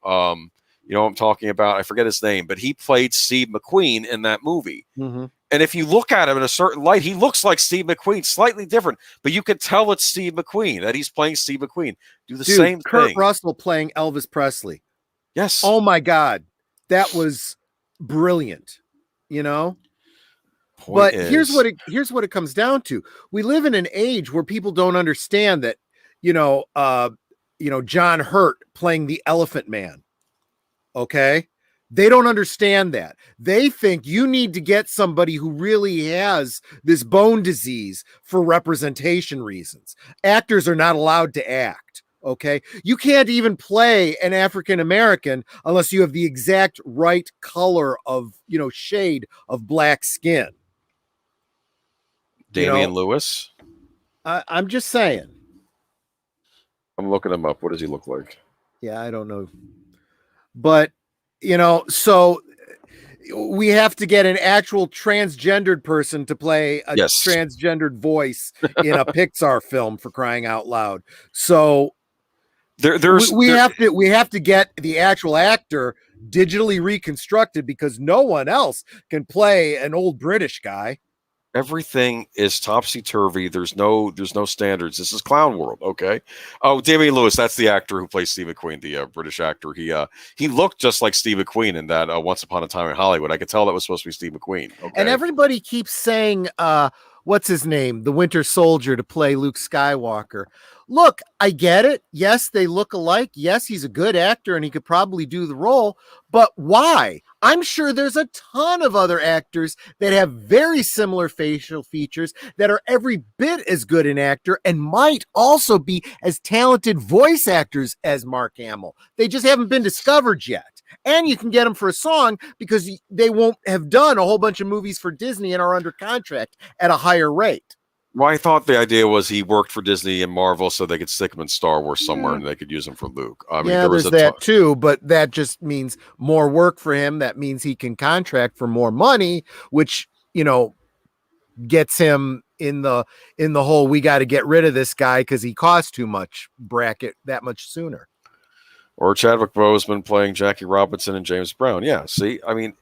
You know what I'm talking about? I forget his name, but he played Steve McQueen in that movie. Mm-hmm. And if you look at him in a certain light, he looks like Steve McQueen, slightly different, but you can tell it's Steve McQueen, that he's playing Steve McQueen. Do the same thing. Kurt Russell playing Elvis Presley. Yes. Oh my God. That was brilliant. But here's what it comes down to. We live in an age where people don't understand that, John Hurt playing the Elephant Man. Okay. They don't understand that. They think you need to get somebody who really has this bone disease for representation reasons. Actors are not allowed to act. Okay. You can't even play an African-American unless you have the exact right color of, shade of black skin. Damian Lewis. I'm just saying. I'm looking him up. What does he look like? Yeah, I don't know. But, so we have to get an actual transgendered person to play a transgendered voice in a Pixar film, for crying out loud. So we have to get the actual actor digitally reconstructed because no one else can play an old British guy. Everything is topsy-turvy. There's no standards. This is clown world. Okay. Oh, Damian Lewis, that's the actor who plays Steve McQueen, the British actor. He looked just like Steve McQueen in that Once Upon a Time in Hollywood. I could tell that was supposed to be Steve McQueen. Okay. And everybody keeps saying, what's his name? The Winter Soldier to play Luke Skywalker. Look, I get it. Yes, they look alike. Yes, he's a good actor and he could probably do the role. But why? I'm sure there's a ton of other actors that have very similar facial features that are every bit as good an actor and might also be as talented voice actors as Mark Hamill. They just haven't been discovered yet. And you can get them for a song because they won't have done a whole bunch of movies for Disney and are under contract at a higher rate. Well, I thought the idea was he worked for Disney and Marvel so they could stick him in Star Wars somewhere and they could use him for Luke. I mean, there's that too, but that just means more work for him. That means he can contract for more money, which, gets him in the whole, we got to get rid of this guy because he costs too much bracket that much sooner. Or Chadwick Boseman playing Jackie Robinson and James Brown. Yeah. See, I mean,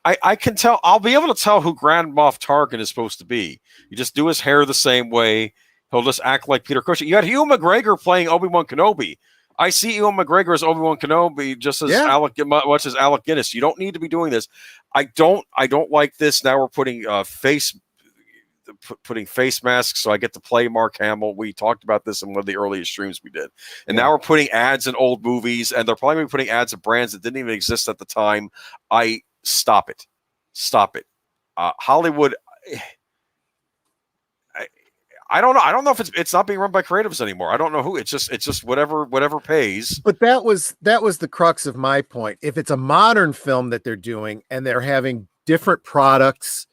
I can tell. I'll be able to tell who Grand Moff Tarkin is supposed to be. You just do his hair the same way. He'll just act like Peter Cushing. You had Ewan McGregor playing Obi-Wan Kenobi. I see Ewan McGregor as Obi-Wan Kenobi just as much as Alec Guinness. You don't need to be doing this. I don't like this. Now we're putting face masks so I get to play Mark Hamill. We talked about this in one of the earliest streams we did. And now we're putting ads in old movies, and they're probably going to be putting ads in brands that didn't even exist at the time. Stop it. Hollywood. I don't know. I don't know if it's not being run by creatives anymore. I don't know who. It's just whatever pays. But that was the crux of my point. If it's a modern film that they're doing and they're having different products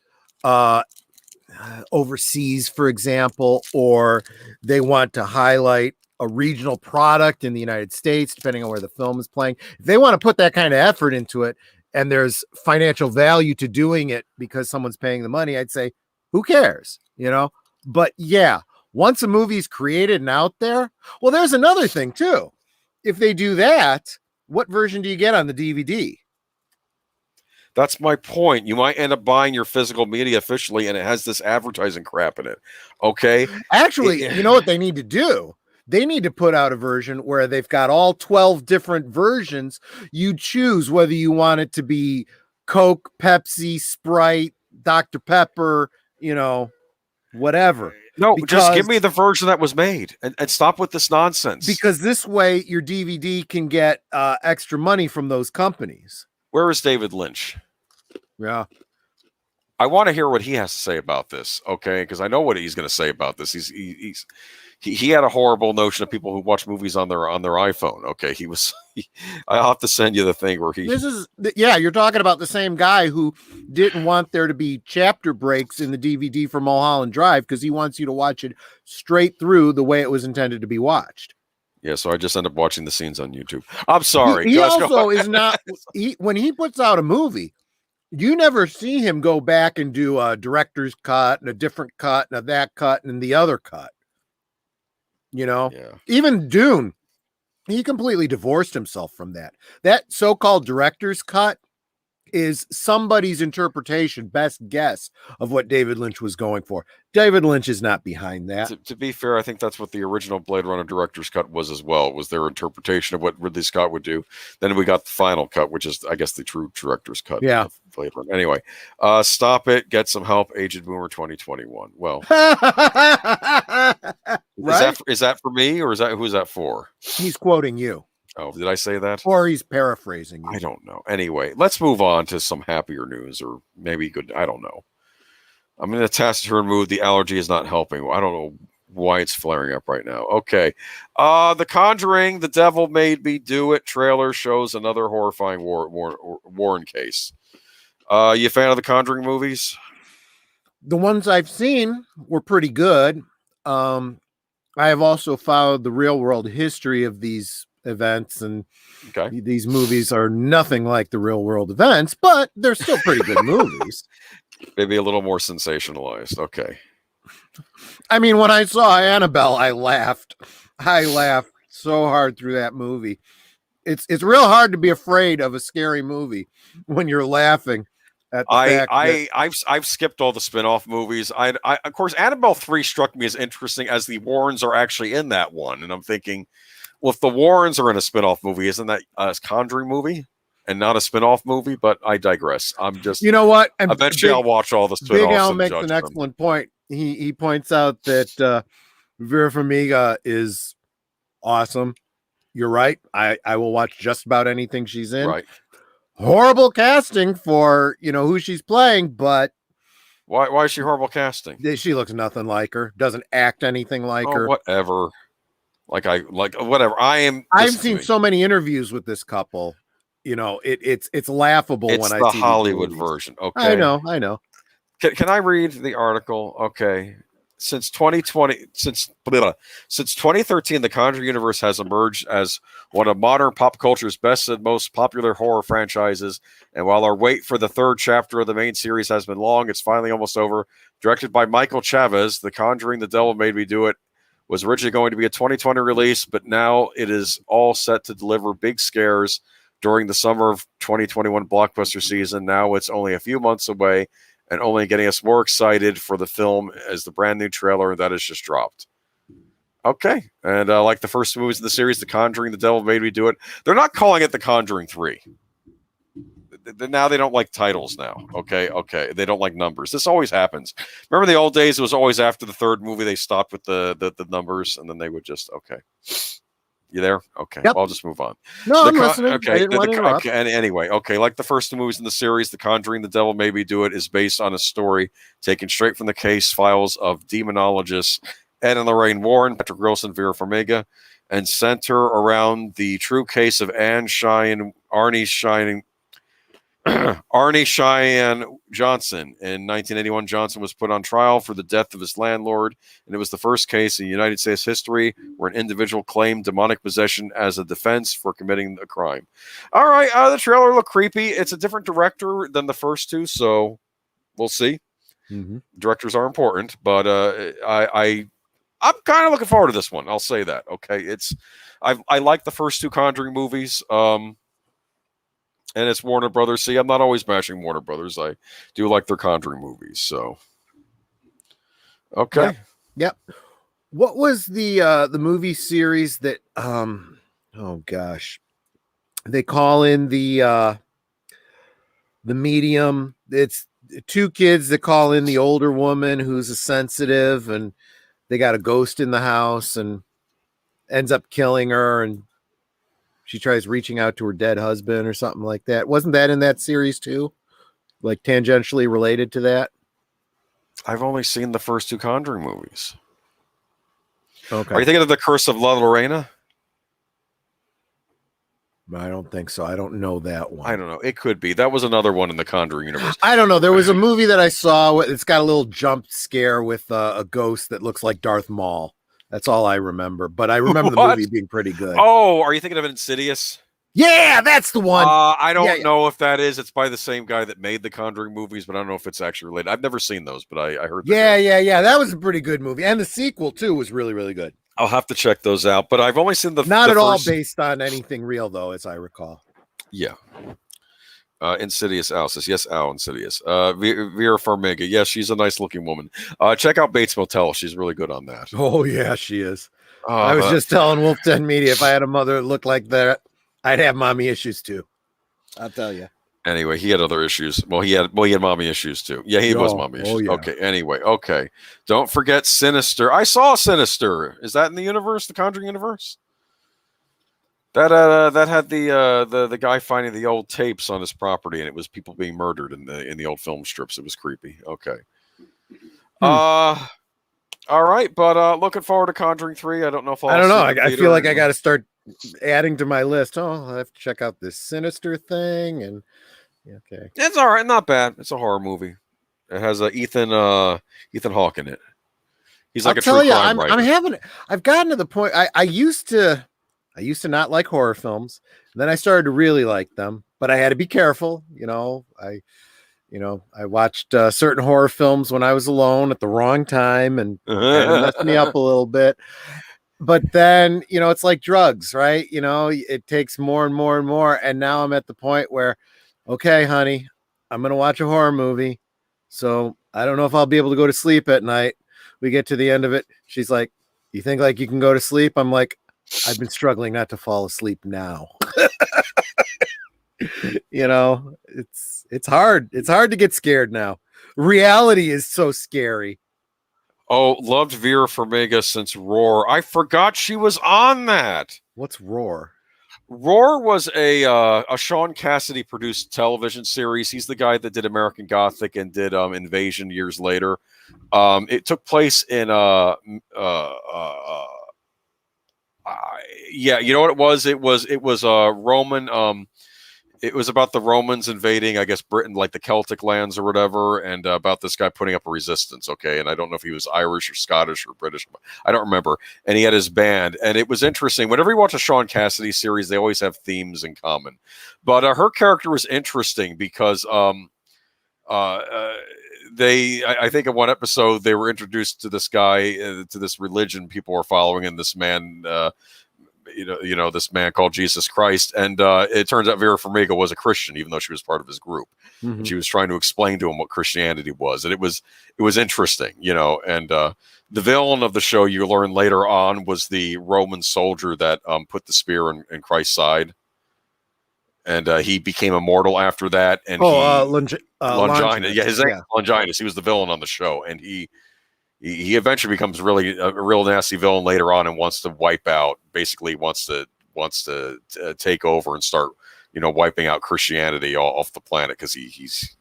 overseas, for example, or they want to highlight a regional product in the United States, depending on where the film is playing, if they want to put that kind of effort into it, and there's financial value to doing it because someone's paying the money, I'd say, who cares? You know, but yeah, once a movie's created and out there, well, there's another thing too. If they do that, what version do you get on the DVD? That's my point. You might end up buying your physical media officially, and it has this advertising crap in it. Okay. Actually, you know what they need to do? They need to put out a version where they've got all 12 different versions. You choose whether you want it to be Coke, Pepsi, Sprite, Dr. Pepper, you know, whatever. No, just give me the version that was made and stop with this nonsense. Because this way your DVD can get extra money from those companies. Where is David Lynch? Yeah. I want to hear what he has to say about this, okay? Because I know what he's going to say about this. He had a horrible notion of people who watch movies on their iPhone. Okay, I'll have to send you the thing where you're talking about the same guy who didn't want there to be chapter breaks in the DVD for Mulholland Drive because he wants you to watch it straight through the way it was intended to be watched. Yeah, so I just end up watching the scenes on YouTube. I'm sorry. He also is not. When he puts out a movie, you never see him go back and do a director's cut and a different cut and that cut and the other cut. You know, even Dune, he completely divorced himself from that. That so-called director's cut is somebody's interpretation, best guess of what David Lynch was going for. David Lynch is not behind that. To be fair, I think that's what the original Blade Runner director's cut was as well. It was their interpretation of what Ridley Scott would do. Then we got the final cut, which is, I guess, the true director's cut. Yeah. Of Blade Runner. Anyway, stop it. Get some help. Aged Boomer 2021. Well, right? Is that for me or who's that for? He's quoting you. Oh, did I say that? Or he's paraphrasing you. I don't know. Anyway, let's move on to some happier news, or maybe good. I don't know. I'm going to test her and move. The allergy is not helping. I don't know why it's flaring up right now. Okay. The Conjuring, The Devil Made Me Do It trailer shows another horrifying Warren case. You a fan of the Conjuring movies? The ones I've seen were pretty good. I have also followed the real world history of these events, and these movies are nothing like the real world events, but they're still pretty good movies. Maybe a little more sensationalized. Okay. I mean, when I saw Annabelle, I laughed so hard through that movie. It's real hard to be afraid of a scary movie when you're laughing at the fact I've skipped all the spin-off movies. I of course Annabelle 3 struck me as interesting as the Warrens are actually in that one, and I'm thinking, well, if the Warrens are in a spin-off movie, isn't that a Conjuring movie and not a spin-off movie? But I digress. I'm just, you know what? And eventually I'll watch all the spin-offs. Big Al makes an excellent point. He points out that Vera Farmiga is awesome. You're right. I will watch just about anything she's in. Right. Horrible casting for who she's playing, but why is she horrible casting? She looks nothing like her. Doesn't act anything like her. Whatever. Whatever. I've seen so many interviews with this couple. It's laughable when I see the Hollywood version. Okay. I know. Can I read the article? Okay. Since 2013, the Conjuring universe has emerged as one of modern pop culture's best and most popular horror franchises. And while our wait for the third chapter of the main series has been long, it's finally almost over. Directed by Michael Chavez, The Conjuring: The Devil Made Me Do It was originally going to be a 2020 release, but now it is all set to deliver big scares during the summer of 2021 blockbuster season. Now it's only a few months away and only getting us more excited for the film as the brand new trailer that has just dropped. Okay. And like the first movies in the series, The Conjuring, The Devil Made Me Do It, they're not calling it The Conjuring 3. Now they don't like titles now. Okay. They don't like numbers. This always happens. Remember the old days? It was always after the third movie they stopped with the numbers, and then they would just You there? Okay. Yep. Well, I'll just move on. No, I'm listening. Okay. Anyway, like the first two movies in the series, The Conjuring: The Devil Made Me Do It is based on a story taken straight from the case files of demonologists Ed and Lorraine Warren, Patrick Wilson, Vera Farmiga, and center around the true case of Arnie Arnie Cheyenne Johnson. In 1981, Johnson was put on trial for the death of his landlord, and it was the first case in United States history where an individual claimed demonic possession as a defense for committing a crime. All right, the trailer looked creepy. It's a different director than the first two, so we'll see. Mm-hmm. Directors are important, but I'm kind of looking forward to this one. I'll say that. Okay, I like the first two Conjuring movies. And it's Warner Brothers. See, I'm not always bashing Warner Brothers. I do like their Conjuring movies. So, okay. Yep. What was the movie series that oh gosh, they call in the medium? It's two kids that call in the older woman who's a sensitive, and they got a ghost in the house and ends up killing her, and she tries reaching out to her dead husband or something like that. Wasn't that in that series too? Like tangentially related to that? I've only seen the first two Conjuring movies. Okay. Are you thinking of The Curse of La Lorena? I don't think so. I don't know that one. I don't know. It could be. That was another one in the Conjuring universe. I don't know. There was a movie that I saw. It's got a little jump scare with a ghost that looks like Darth Maul. That's all I remember. But I remember the movie being pretty good. Oh, are you thinking of Insidious? Yeah, that's the one. I don't know if that is. It's by the same guy that made the Conjuring movies, but I don't know if it's actually related. I've never seen those, but I heard. Yeah. That was a pretty good movie, and the sequel too was really, really good. I'll have to check those out, but I've only seen not at all first... based on anything real, though, as I recall. Yeah. Insidious Alice. Yes, Insidious. Vera Farmiga. Yes, she's a nice looking woman. Check out Bates Motel. She's really good on that. Oh, yeah, she is. I was just telling Wolf Den Media, if I had a mother that looked like that, I'd have mommy issues too. I'll tell you. Anyway, he had other issues. Well, he had mommy issues too. Yeah, he was mommy issues. Yeah. Okay. Anyway, okay. Don't forget Sinister. I saw Sinister. Is that in the universe, the Conjuring universe? That had the guy finding the old tapes on his property, and it was people being murdered in the old film strips. It was creepy. Okay. All right, but looking forward to Conjuring 3. I don't know if I don't know. I feel like I got to start adding to my list. Oh, I have to check out this Sinister thing, and okay, it's all right. Not bad. It's a horror movie. It has Ethan Hawke in it. He's like I've gotten to the point. I used to not like horror films. And then I started to really like them, but I had to be careful. I watched certain horror films when I was alone at the wrong time, and it messed me up a little bit. But then, it's like drugs, right? It takes more and more and more. And now I'm at the point where, okay, honey, I'm going to watch a horror movie. So I don't know if I'll be able to go to sleep at night. We get to the end of it. She's like, you think like you can go to sleep? I'm like, I've been struggling not to fall asleep now. It's hard. It's hard to get scared now. Reality is so scary. Oh, loved Vera Farmiga since Roar. I forgot she was on that. What's Roar? Roar was a Sean Cassidy produced television series. He's the guy that did American Gothic and did Invasion years later. It took place in yeah, you know what it was? It was Roman. It was about the Romans invading, I guess, Britain, like the Celtic lands or whatever, and about this guy putting up a resistance. Okay, and I don't know if he was Irish or Scottish or British. I don't remember. And he had his band, and it was interesting. Whenever you watch a Sean Cassidy series, they always have themes in common. But her character was interesting because I think in one episode they were introduced to this guy, to this religion people were following, and this man. This man called Jesus Christ, and it turns out Vera Farmiga was a Christian, even though she was part of his group. Mm-hmm. And she was trying to explain to him what Christianity was, and it was interesting, And the villain of the show, you learn later on, was the Roman soldier that put the spear in Christ's side, and he became immortal after that. And Longinus. Yeah, his name Longinus. He was the villain on the show, and he eventually becomes really a real nasty villain later on, and wants to wipe out. Basically, wants to take over and start, wiping out Christianity off the planet because he's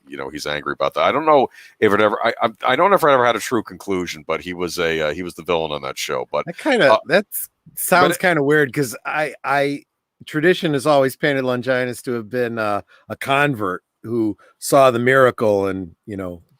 angry about that. I don't know if it ever. I don't know if it ever had a true conclusion, but he was the villain on that show. But that sounds kind of weird because I tradition has always painted Longinus to have been a convert. who saw the miracle and,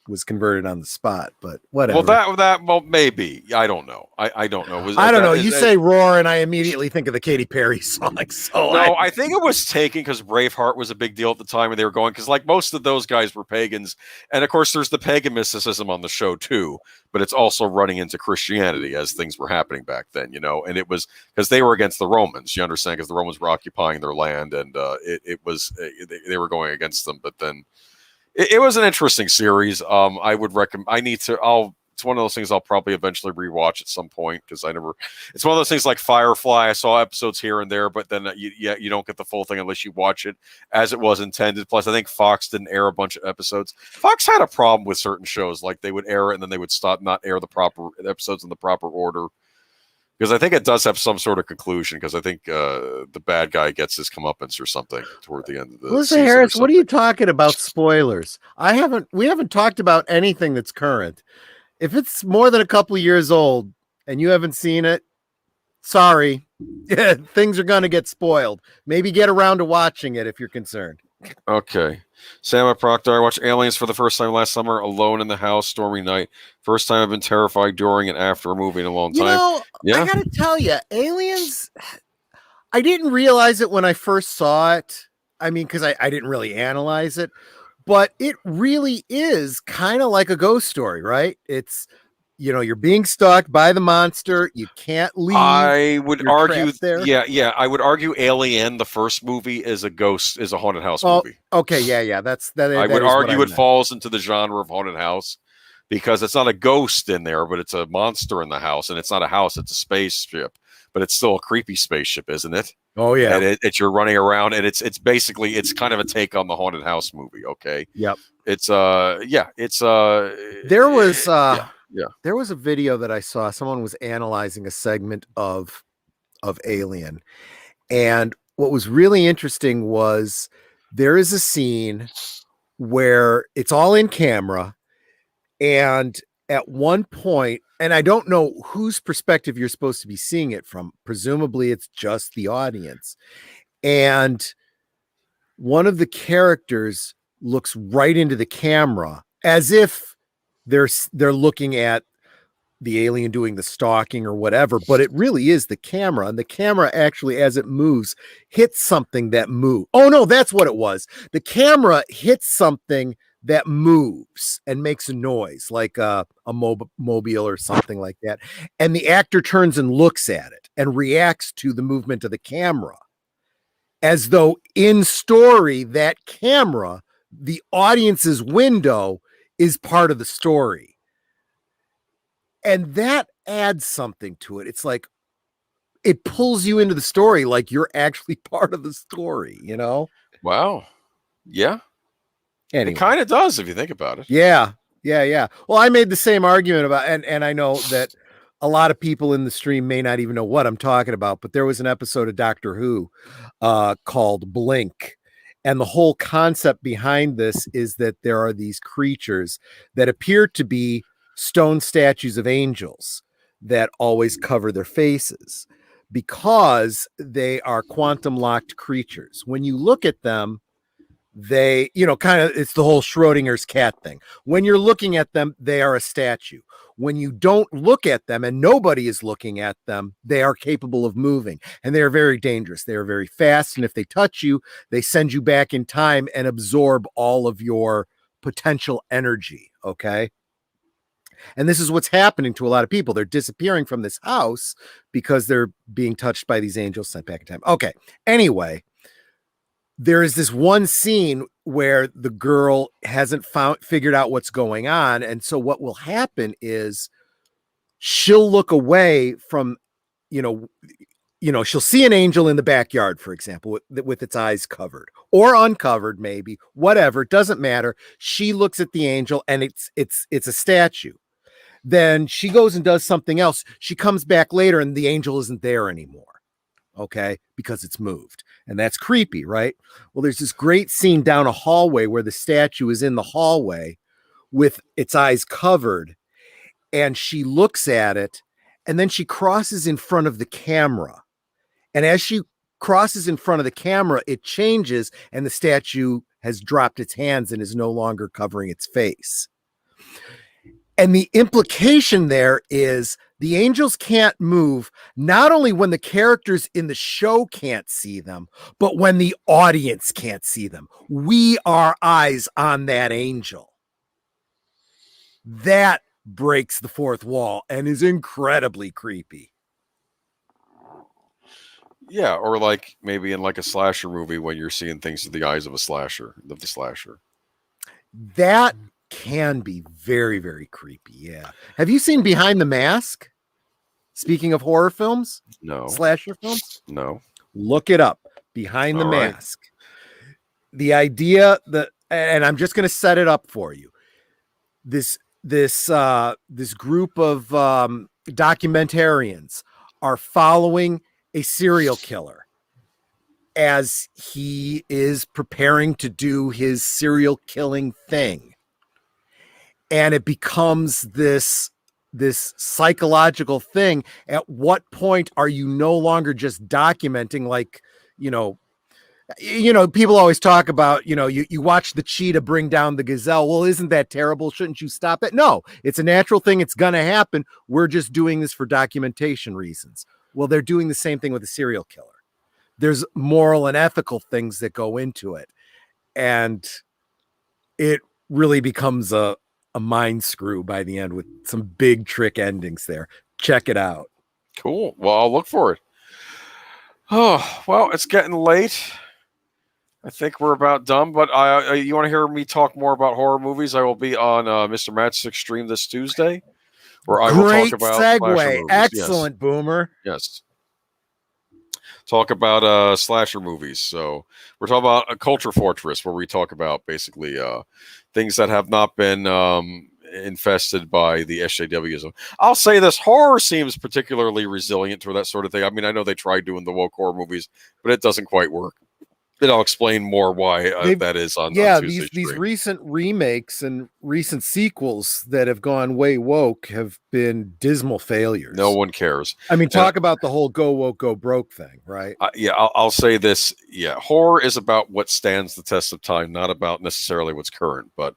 was converted on the spot, but whatever. Well, maybe. I don't know. I don't know. I don't know. You say Roar, and I immediately think of the Katy Perry song. So no, I think it was taken because Braveheart was a big deal at the time, and they were going because like most of those guys were pagans, and of course there's the pagan mysticism on the show too, but it's also running into Christianity as things were happening back then, and it was because they were against the Romans. You understand? Because the Romans were occupying their land, and they were going against them, but then. It was an interesting series. I would recommend. It's one of those things I'll probably eventually rewatch at some point because It's one of those things like Firefly. I saw episodes here and there, but then you don't get the full thing unless you watch it as it was intended. Plus, I think Fox didn't air a bunch of episodes. Fox had a problem with certain shows, like they would air it and then they would not air the proper episodes in the proper order. Because I think it does have some sort of conclusion. Because I think the bad guy gets his comeuppance or something toward the end of the Melissa Harris, what are you talking about? Spoilers. We haven't talked about anything that's current. If it's more than a couple of years old and you haven't seen it, sorry, things are going to get spoiled. Maybe get around to watching it if you're concerned. Okay. Sam Proctor, I watched Aliens for the first time last summer, alone in the house, stormy night. First time I've been terrified during and after a movie in a long time. I gotta tell you, Aliens, I didn't realize it when I first saw it. I mean, because I didn't really analyze it, but it really is kind of like a ghost story, right? It's, you're being stalked by the monster. You can't leave. I would argue there. Yeah. I would argue Alien, the first movie, is a haunted house movie. Okay, yeah. I would argue it falls into the genre of haunted house because it's not a ghost in there, but it's a monster in the house, and it's not a house; it's a spaceship. But it's still a creepy spaceship, isn't it? Oh yeah, and you're running around, and it's basically kind of a take on the haunted house movie. Okay. Yep. It's there was Yeah. There was a video that I saw. Someone was analyzing a segment of Alien. And what was really interesting was there is a scene where it's all in camera. And at one point, and I don't know whose perspective you're supposed to be seeing it from. Presumably it's just the audience. And one of the characters looks right into the camera as if they're looking at the alien doing the stalking or whatever, but it really is the camera, and the camera actually, as it moves, hits something that moves. Oh no, that's what it was. The camera hits something that moves and makes a noise, like a mobile or something like that. And the actor turns and looks at it and reacts to the movement of the camera, as though in story, that camera, the audience's window, is part of the story. And that adds something to it. It's like it pulls you into the story like you're actually part of the story, Wow. Yeah. Anyway. It kind of does if you think about it. Yeah. Well, I made the same argument about, and I know that a lot of people in the stream may not even know what I'm talking about, but there was an episode of Doctor Who called Blink. And the whole concept behind this is that there are these creatures that appear to be stone statues of angels that always cover their faces because they are quantum locked creatures. When you look at them, they, it's the whole Schrodinger's cat thing. When you're looking at them, they are a statue. When you don't look at them and nobody is looking at them, they are capable of moving, and they are very dangerous. They are very fast. And if they touch you, they send you back in time and absorb all of your potential energy. Okay. And this is what's happening to a lot of people. They're disappearing from this house because they're being touched by these angels sent back in time. Okay. Anyway, there is this one scene where the girl hasn't figured out what's going on. And so what will happen is she'll look away from, she'll see an angel in the backyard, for example, with its eyes covered or uncovered, maybe, whatever. It doesn't matter. She looks at the angel and it's a statue. Then she goes and does something else. She comes back later and the angel isn't there anymore. Okay, because it's moved. And that's creepy, right? Well, there's this great scene down a hallway where the statue is in the hallway with its eyes covered, and she looks at it, and then she crosses in front of the camera. And as she crosses in front of the camera, it changes, and the statue has dropped its hands and is no longer covering its face. And the implication there is the angels can't move, not only when the characters in the show can't see them, but when the audience can't see them. We are eyes on that angel. That breaks the fourth wall and is incredibly creepy. Yeah, or like maybe in like a slasher movie when you're seeing things through the eyes of a slasher, of the slasher. That can be very, very creepy. Yeah. Have you seen Behind the Mask? Speaking of horror films, No, slasher films, no. look it up. Behind the All right. Mask. The idea that, and I'm just going to set it up for you. This group of documentarians are following a serial killer as he is preparing to do his serial killing thing. And it becomes this psychological thing. At what point are you no longer just documenting, like, people always talk about, you watch the cheetah bring down the gazelle. Well, isn't that terrible? Shouldn't you stop it? No, it's a natural thing. It's going to happen. We're just doing this for documentation reasons. Well, they're doing the same thing with a serial killer. There's moral and ethical things that go into it. And it really becomes a mind screw by the end with some big trick endings there. Check it out. Cool. Well, I'll look for it. Oh, well, it's getting late. I think we're about done, but you want to hear me talk more about horror movies? I will be on Mr. Matchstick stream this Tuesday, where I will talk about slasher segue. movies. Excellent, Boomer. Yes. Talk about slasher movies. So we're talking about a Culture Fortress, where we talk about basically things that have not been infested by the SJWs. I'll say this: horror seems particularly resilient to that sort of thing. I mean, I know they tried doing the woke horror movies, but it doesn't quite work. And I'll explain more why that is on Tuesday these recent remakes and recent sequels that have gone way woke have been dismal failures. No one cares. I mean, talk about the whole go woke, go broke thing, right? I'll say this. Yeah, horror is about what stands the test of time, not about necessarily what's current. But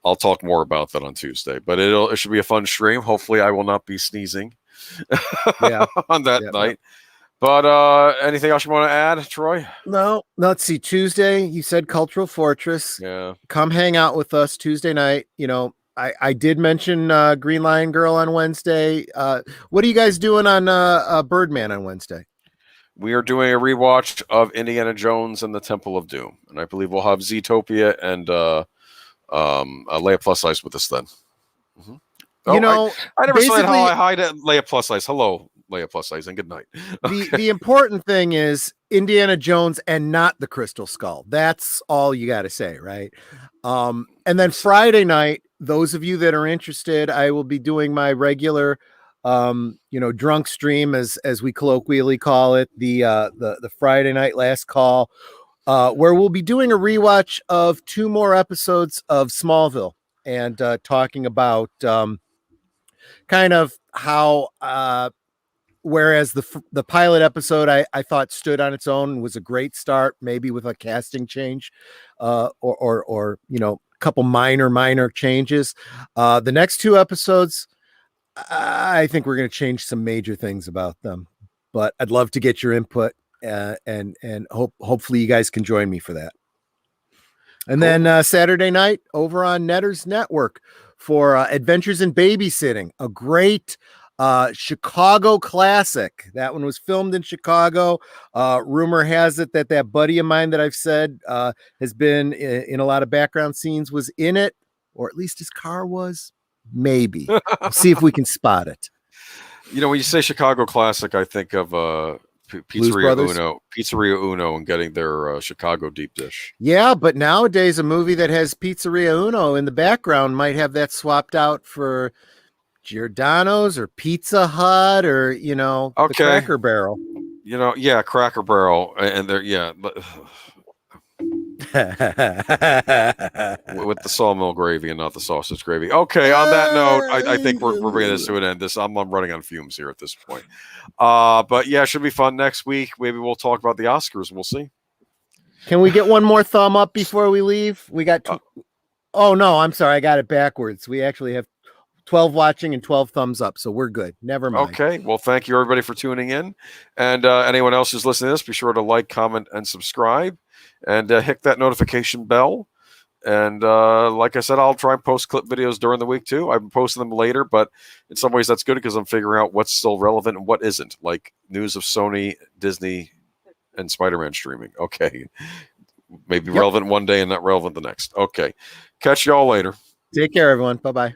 I'll talk more about that on Tuesday. But it should be a fun stream. Hopefully, I will not be sneezing on that night. But anything else you want to add, Troy? No, let's see. Tuesday, you said Cultural Fortress. Yeah. Come hang out with us Tuesday night. I did mention Green Lion Girl on Wednesday. What are you guys doing on Birdman on Wednesday? We are doing a rewatch of Indiana Jones and the Temple of Doom. And I believe we'll have Zootopia and Leia Plus Size with us then. Mm-hmm. I never said how I hide at Leia Plus Size. Hello, Leia Plus Size, and good night. The important thing is Indiana Jones and not the Crystal Skull. That's all you got to say, right? And then Friday night, those of you that are interested, I will be doing my regular, drunk stream, as we colloquially call it, the Friday night last call, where we'll be doing a rewatch of 2 more episodes of Smallville and talking about kind of how whereas the pilot episode I thought stood on its own, was a great start, maybe with a casting change or a couple minor changes. The next 2 episodes, I think we're going to change some major things about them, but I'd love to get your input and hopefully you guys can join me for that. And then Saturday night over on Netter's Network for Adventures in Babysitting, a great Chicago classic. That one was filmed in Chicago. Rumor has it that buddy of mine that I've said has been in a lot of background scenes was in it, or at least his car was. Maybe. We'll see if we can spot it. When you say Chicago classic, I think of Pizzeria Uno and getting their Chicago deep dish. Yeah, but nowadays a movie that has Pizzeria Uno in the background might have that swapped out for Giordano's or Pizza Hut or the Cracker Barrel. Cracker Barrel, and they're with the sawmill gravy and not the sausage gravy. Okay, on that note, I think we're bringing this to an end. I'm running on fumes here at this point. But yeah, it should be fun next week. Maybe we'll talk about the Oscars. We'll see. Can we get one more thumb up before we leave? We got two. Oh no, I'm sorry, I got it backwards. We actually have 12 watching and 12 thumbs up, so we're good. Never mind. Okay. Well, thank you everybody for tuning in, and anyone else who's listening to this, be sure to like, comment, and subscribe, and hit that notification bell. And like I said, I'll try and post clip videos during the week too. I've been posting them later, but in some ways that's good because I'm figuring out what's still relevant and what isn't, like news of Sony, Disney, and Spider-Man streaming. Okay. Maybe relevant one day and not relevant the next. Okay. Catch y'all later. Take care, everyone. Bye-bye.